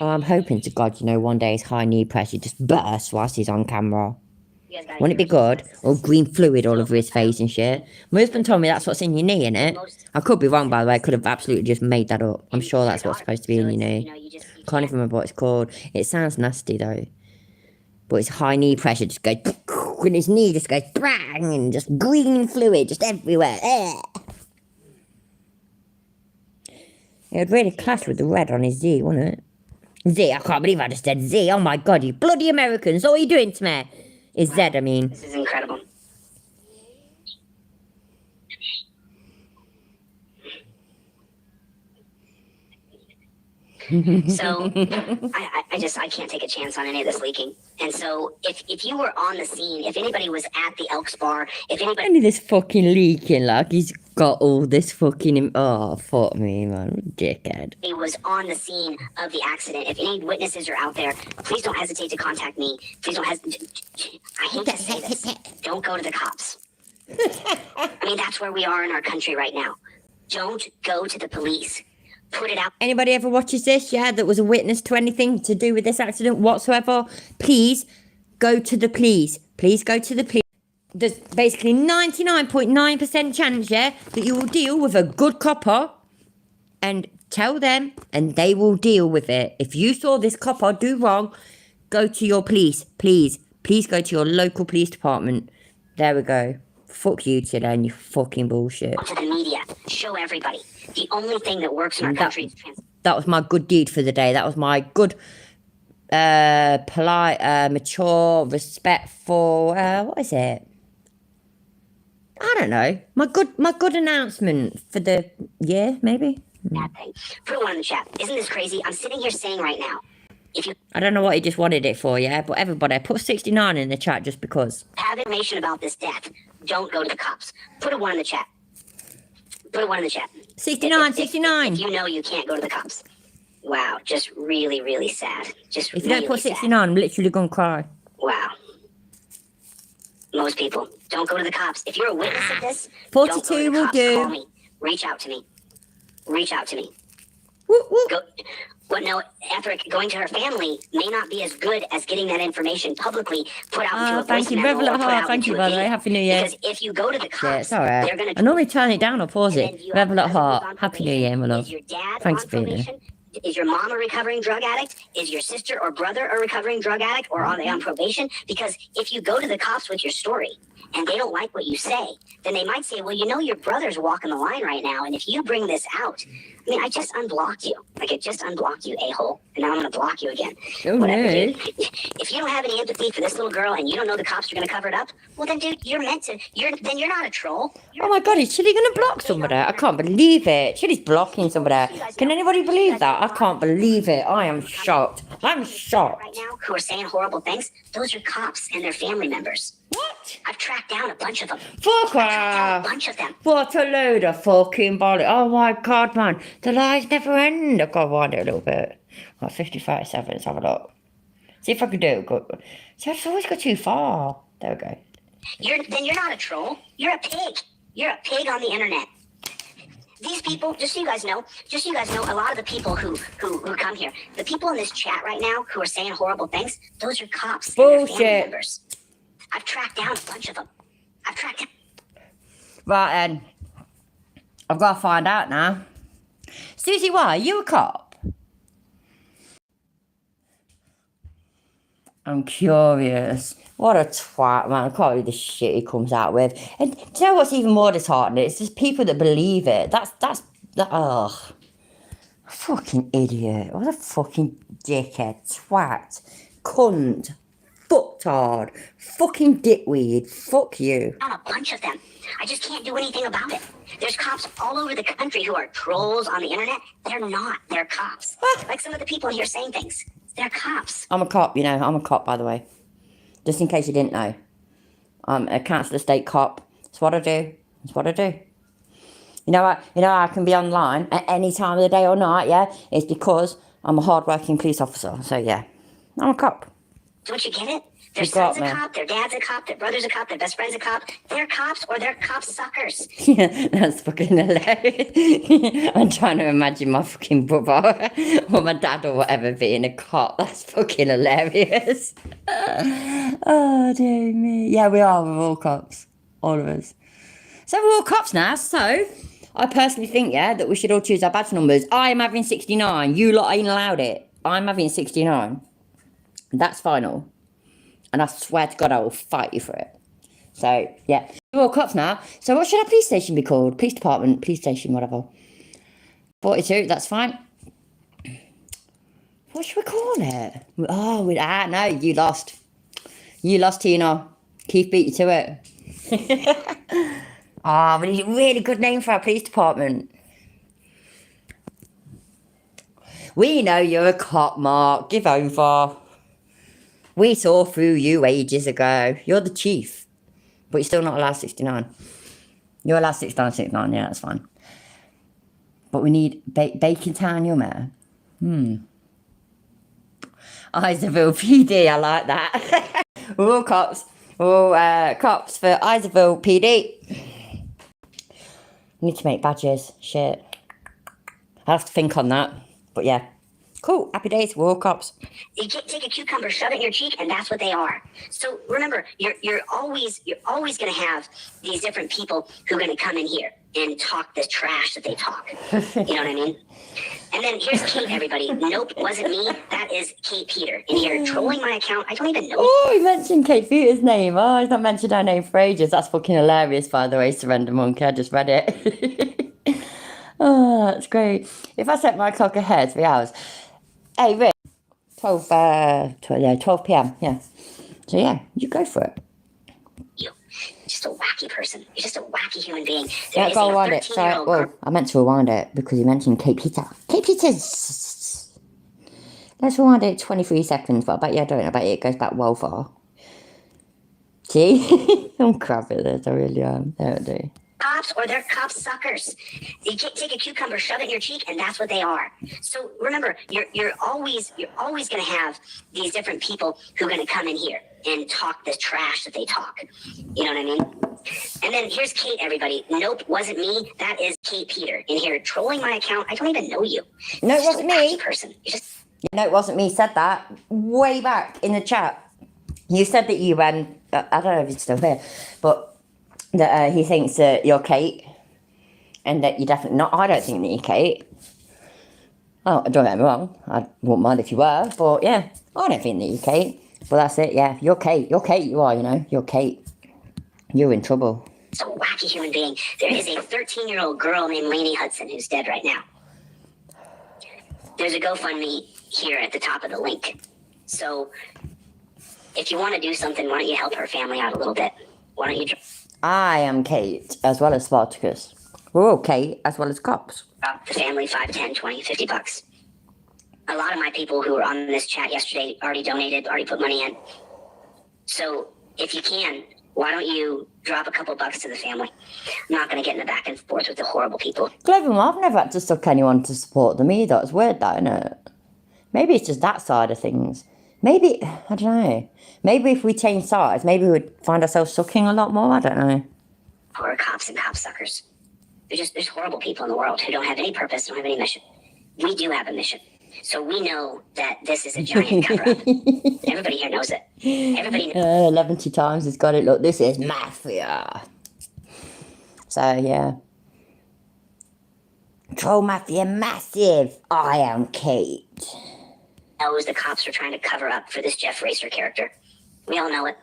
Oh, I'm hoping to God, one day his high knee pressure just bursts whilst he's on camera. Wouldn't it be good? Or green fluid all over his face and shit. My husband told me that's what's in your knee, innit? I could be wrong, by the way. I could have absolutely just made that up. I'm sure that's what's supposed to be in your knee. Can't even remember what it's called. It sounds nasty, though. But his high knee pressure just goes... And his knee just goes... Bang! And just green fluid just everywhere. It would really clash with the red on his Z, wouldn't it? Z, I can't believe I just said Z. Oh my god, you bloody Americans. What are you doing to me? It's Z, I mean. This is incredible. So I can't take a chance on any of this leaking. And so if you were on the scene, if anybody was at the Elks bar, if anybody Only this fucking leaking, like he's got all this fucking. Oh, fuck me, man. Dickhead. was on the scene of the accident, if any witnesses are out there, please don't hesitate to contact me. Please don't hesitate. I hate to say this. Don't go to the cops. I mean, that's where we are in our country right now. Don't go to the police. Put it out. Anybody ever watches this, yeah, that was a witness to anything to do with this accident whatsoever, please go to the police. Please go to the police. There's basically 99.9% chance, yeah, that you will deal with a good copper and tell them and they will deal with it. If you saw this copper do wrong, go to your police. Please go to your local police department. There we go. Fuck you, Chilleto, and you fucking bullshit. To the media. Show everybody. The only thing that works in our country is That was my good deed for the day. That was my good, polite, mature, respectful, what is it? I don't know. My good announcement for the year, maybe? Bad thing. Put one in the chat. Isn't this crazy? I'm sitting here saying right now, if you I don't know what he just wanted it for, yeah? But everybody, put 69 in the chat just because. have information about this death, don't go to the cops. Put a one in the chat. Put a one in the chat. 69, 69. If you know you can't go to the cops. Wow, just really, really sad. Just If you really don't put sad. 69, I'm literally gonna cry. Wow. Most people don't go to the cops. If you're a witness of this, 42 don't go to the will cops. do. Call me. Reach out to me. Reach out to me. Whoop, whoop. Go. Well, no, Etheric, going to her family may not be as good as getting that information publicly put out into a Thank you. voice Revel memo or at put heart. out Thank you, into a by the way. video. Happy New Year. Because if you go to the cops, Yeah, it's alright. they're going I to normally turn it down or pause and then it. you Revel at have husband heart. on Happy New probation. Year, my love. Is your dad Thanks on for being there. probation? Is your mom a recovering drug addict? Is your sister or brother a recovering drug addict? Or are they on probation? Because if you go to the cops with your story and they don't like what you say, then they might say, well, you know, your brother's walking the line right now. And if you bring this out, I mean, I just unblocked you. Like, it just unblocked you, a-hole. And now I'm going to block you again. Oh, Whatever, no. dude. If you don't have any empathy for this little girl and you don't know the cops are going to cover it up, well, then, dude, you're meant to. Then you're not a troll. You're Oh my god, is Chili gonna block somebody? I can't believe it. Chili's blocking somebody. Can anybody believe that? I can't believe it. I am shocked. I'm shocked. right now who are saying horrible things. Those are cops and their family members. What? I've tracked down a bunch of them. Fuck A off. bunch of them. What a load of fucking bollock. Oh my god, man. The lies never end. I've got to wind it a little bit. Like 55.7. Let's have a look. See if I can do it. Good. See, I've always got too far. There we go. Then you're not a troll. You're a pig. You're a pig on the internet. These people, just so you guys know, a lot of the people who come here, the people in this chat right now who are saying horrible things, those are cops and their family Bullshit. members. I've tracked down a bunch of them. I've tracked down. Right then. I've got to find out now. Susie, why? Are you a cop? I'm curious. What a twat, man. I can't believe the shit he comes out with. And do you know what's even more disheartening? It's just people that believe it. Ugh. Fucking idiot. What a fucking dickhead. Twat. Cunt. Fucktard. Fucking dickweed. Fuck you. A bunch of them. I just can't do anything about it. There's cops all over the country who are trolls on the internet. They're not. They're cops. Like some of the people here saying things. They're cops. I'm a cop, you know. I'm a cop, by the way. Just in case you didn't know. I'm a council estate cop. That's what I do. That's what I do. You know I can be online at any time of the day or night, yeah? It's because I'm a hard-working police officer. So, yeah. I'm a cop. Don't you get it? Their You got son's a me. cop, their dad's a cop, their brother's a cop, their best friend's a cop. They're cops or they're cop suckers. Yeah, that's fucking hilarious. I'm trying to imagine my fucking brother or my dad or whatever being a cop. That's fucking hilarious. Oh, dear me. Yeah, we are. We're all cops. All of us. So we're all cops now. So I personally think, yeah, that we should all choose our badge numbers. I am having 69. You lot ain't allowed it. I'm having 69. That's final. And I swear to God, I will fight you for it. So, yeah. We're all cops now. So what should our police station be called? Police department, police station, whatever. 42, that's fine. What should we call it? Oh, no, you lost. You lost, Tina. Keith beat you to it. We need a really good name for our police department. We know you're a cop, Mark. Give over. We saw through you ages ago. You're the chief. But you're still not allowed 69. You're allowed 69, yeah, that's fine. But we need Bacon Town, your mayor. Isaville PD, I like that. We're all cops. We're all cops for Isaville PD. Need to make badges. Shit. I'll have to think on that. But yeah. Cool. Happy days. We're all cops. You take a cucumber, shove it in your cheek, and that's what they are. So remember, you're always going to have these different people who are going to come in here and talk the trash that they talk. You know what I mean? And then here's Kate, everybody. Nope, wasn't me. That is Kate Peter in here trolling my account. I don't even know. Oh, he mentioned Kate Peter's name. Oh, he's not mentioned her name for ages. That's fucking hilarious, by the way, Surrender Monkey. I just read it. Oh, that's great. If I set my clock ahead 3 hours. Hey, Rick. 12 p.m. Yeah. So, yeah, you go for it. You're just a wacky person. You're just a wacky human being. Yeah, go rewind it. Sorry, well, I meant to rewind it because you mentioned Kate Peter. Kate Peter's... Let's rewind it 23 seconds, but I bet you I don't. I bet you it goes back well far. See? I'm crap at this, I really am. There I do. Cops, or they're cop suckers. You take a cucumber, shove it in your cheek, and that's what they are. So remember, you're always going to have these different people who are going to come in here and talk the trash that they talk. You know what I mean? And then here's Kate, everybody. Nope, wasn't me. That is Kate Peter in here trolling my account. I don't even know you. No, it wasn't me. Person. No, it wasn't me. Said that way back in the chat. You said that you I don't know if it's still here, but that he thinks that you're Kate, and that you're definitely not. I don't think that you're Kate. Oh, don't get me wrong. I wouldn't mind if you were, but yeah, I don't think that you're Kate. But that's it. Yeah, you're Kate. You're Kate. You are. You know, you're Kate. You're in trouble. It's a wacky human being. There is a 13-year-old girl named Lainey Hudson who's dead right now. There's a GoFundMe here at the top of the link. So if you want to do something, why don't you help her family out a little bit? Why don't you... I am Kate, as well as Spartacus. We're all Kate, as well as cops. The family, 5, 10, 20, $50. A lot of my people who were on this chat yesterday already donated, already put money in. So if you can, why don't you drop a couple bucks to the family? I'm not going to get in the back and forth with the horrible people. Clever, I've never had to suck anyone to support them either. It's weird, that, isn't it? Maybe it's just that side of things. Maybe, I don't know. Maybe if we change sides, maybe we'd find ourselves sucking a lot more. I don't know. Or cops and cop suckers. There's horrible people in the world who don't have any purpose, don't have any mission. We do have a mission. So we know that this is a giant cover-up. Everybody here knows it. Everybody knows. 11 times he's got it. Look, this is mafia. So, yeah. Troll mafia massive. I am Kate. Knows the cops are trying to cover up for this Jeff Racer character. We all know it.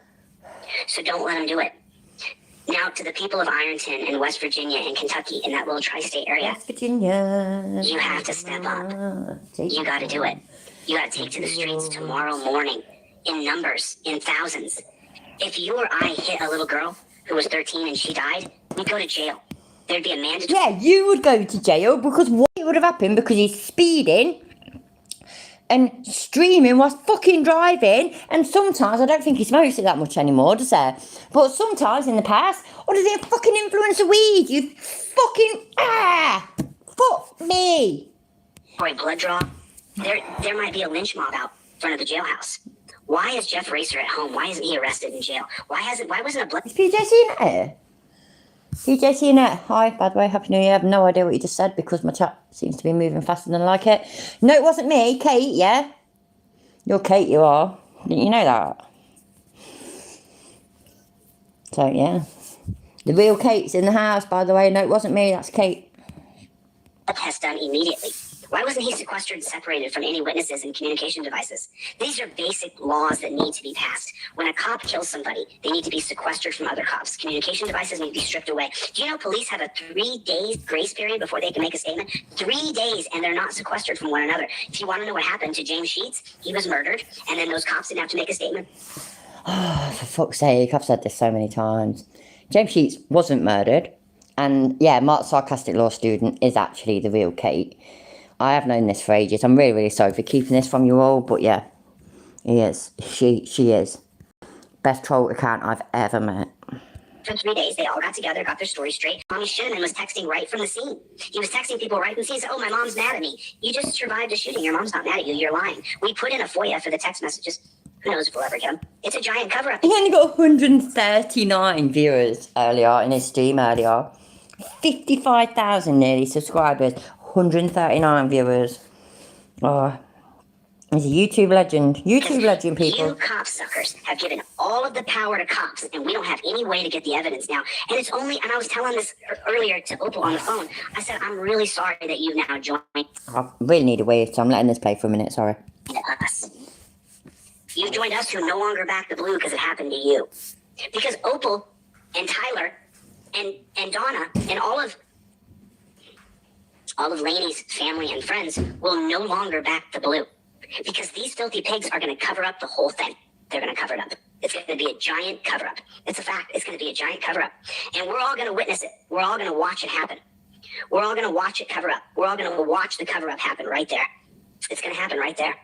So don't let them do it. Now, to the people of Ironton and West Virginia and Kentucky in that little tri-state area, West Virginia. You have to step up. You got to do it. You got to take to the streets tomorrow morning in numbers, in thousands. If you or I hit a little girl who was 13 and she died, we'd go to jail. There'd be a mandatory... Yeah, you would go to jail because what would have happened because he's speeding and streaming whilst fucking driving, and sometimes, I don't think he smokes it that much anymore, does he? But sometimes in the past, or does he fucking influence the weed? You fucking, fuck me. Or a blood draw. There might be a lynch mob out front of the jailhouse. Why is Jeff Racer at home? Why isn't he arrested in jail? Why wasn't a blood... Is PJ seeing it here? PJ seeing it? Hi, by the way, Happy New Year. I have no idea what you just said because my chat seems to be moving faster than I like it. No, it wasn't me. Kate, yeah? You're Kate, you are. Didn't you know that? So, yeah. The real Kate's in the house, by the way. No, it wasn't me. That's Kate. Test done immediately. Why wasn't he sequestered and separated from any witnesses and communication devices? These are basic laws that need to be passed. When a cop kills somebody, they need to be sequestered from other cops. Communication devices need to be stripped away. Do you know police have a 3-day grace period before they can make a statement? 3 days, and they're not sequestered from one another. If you want to know what happened to James Sheets, he was murdered, and then those cops didn't have to make a statement. Oh, for fuck's sake, I've said this so many times. James Sheets wasn't murdered. And yeah, Mark's sarcastic law student is actually the real Kate. I have known this for ages. I'm really, really sorry for keeping this from you all. But yeah, he is. She is. Best troll account I've ever met. For 3 days, they all got together, got their story straight. Tommy Shinniman was texting right from the scene. He was texting people right from the scene. He said, oh, my mom's mad at me. You just survived a shooting. Your mom's not mad at you. You're lying. We put in a FOIA for the text messages. Who knows if we'll ever get them. It's a giant cover-up. He only got 139 viewers earlier in his stream earlier. 55,000 nearly subscribers. 139 viewers. Oh, he's a YouTube legend. YouTube legend, people. You cop suckers have given all of the power to cops, and we don't have any way to get the evidence now. And it's only, and I was telling this earlier to Opal on the phone. I said, I'm really sorry that you've now joined I really need a wave, so I'm letting this play for a minute, sorry. us. You've joined us who no longer back the blue because it happened to you. Because Opal and Tyler and Donna and all of Lainey's family and friends will no longer back the blue. Because these filthy pigs are going to cover up the whole thing. They're going to cover it up. It's going to be a giant cover-up. It's a fact. It's going to be a giant cover-up. And we're all going to witness it. We're all going to watch it happen. We're all going to watch it cover up. We're all going to watch the cover-up happen right there. It's going to happen right there.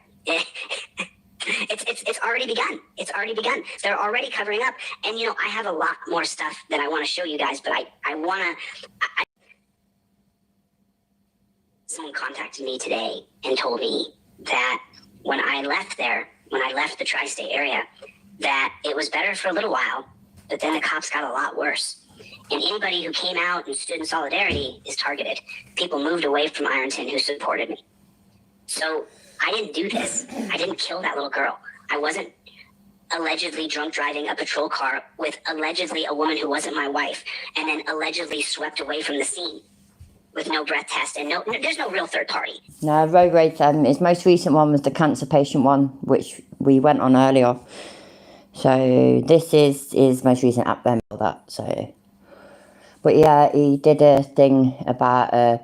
It's already begun. It's already begun. They're already covering up. And, you know, I have a lot more stuff that I want to show you guys, but I want to... Someone contacted me today and told me that when I left the tri-state area, that it was better for a little while, but then the cops got a lot worse. And anybody who came out and stood in solidarity is targeted. People moved away from Ironton who supported me. So I didn't do this. I didn't kill that little girl. I wasn't allegedly drunk driving a patrol car with allegedly a woman who wasn't my wife, and then allegedly swept away from the scene with no breath test and there's no real third party. No, road rage, his most recent one was the cancer patient one, which we went on earlier. So this is his most recent app then, that, so. But yeah, he did a thing about a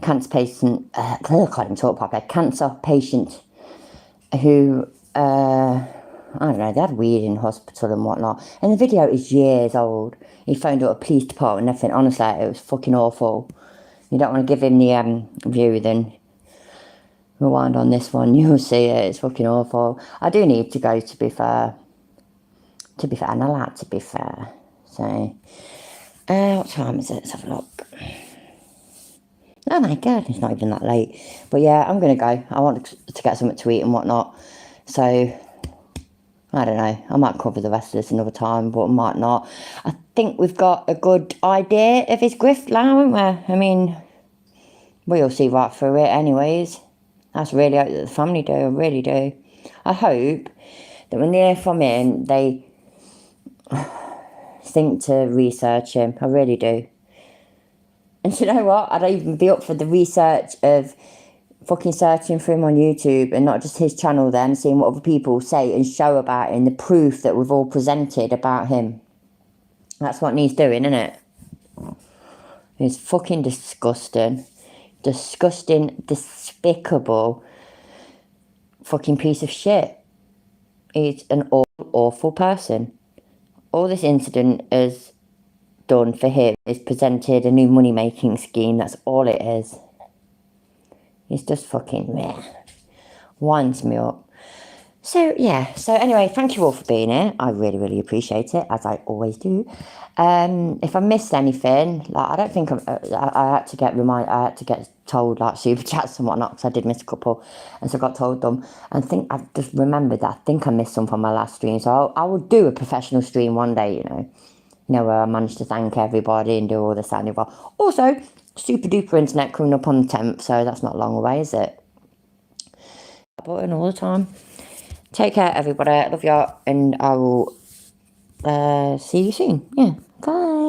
cancer patient, I can't even talk properly, cancer patient who, I don't know, they had weed in hospital and whatnot. And the video is years old. He phoned up a police department and everything. Honestly, it was fucking awful. You don't want to give him the view, then rewind on this one. You'll see it. It's fucking awful. I do need to go, to be fair. And I like to be fair. So, what time is it? Let's have a look. Oh my god, it's not even that late. But yeah, I'm going to go. I want to get something to eat and whatnot. So, I don't know. I might cover the rest of this another time, but I might not. I think we've got a good idea of his grift now, haven't we? I mean, we'll see right through it anyways. That's really hope that the family do. I really do. I hope that when they hear from him, they think to research him. I really do. And you know what? I'd even be up for the research of fucking searching for him on YouTube and not just his channel then, seeing what other people say and show about him, the proof that we've all presented about him. That's what needs doing, isn't it? It's fucking disgusting. Disgusting, despicable fucking piece of shit. He's an awful person. All this incident has done for him is presented a new money-making scheme. That's all it is. It's just fucking meh. Winds me up. So, yeah. So, anyway, thank you all for being here. I really, really appreciate it, as I always do. If I missed anything, like, I don't think I had to get told, like, super chats and whatnot, because I did miss a couple, and so I got told them. And I just remembered that I think I missed some from my last stream, so I will do a professional stream one day, you know, where I managed to thank everybody and do all this and that. Also, super duper internet coming up on the 10th, so that's not long away, is it? Button all the time. Take care, everybody. I love you, and I will see you soon. Yeah, bye.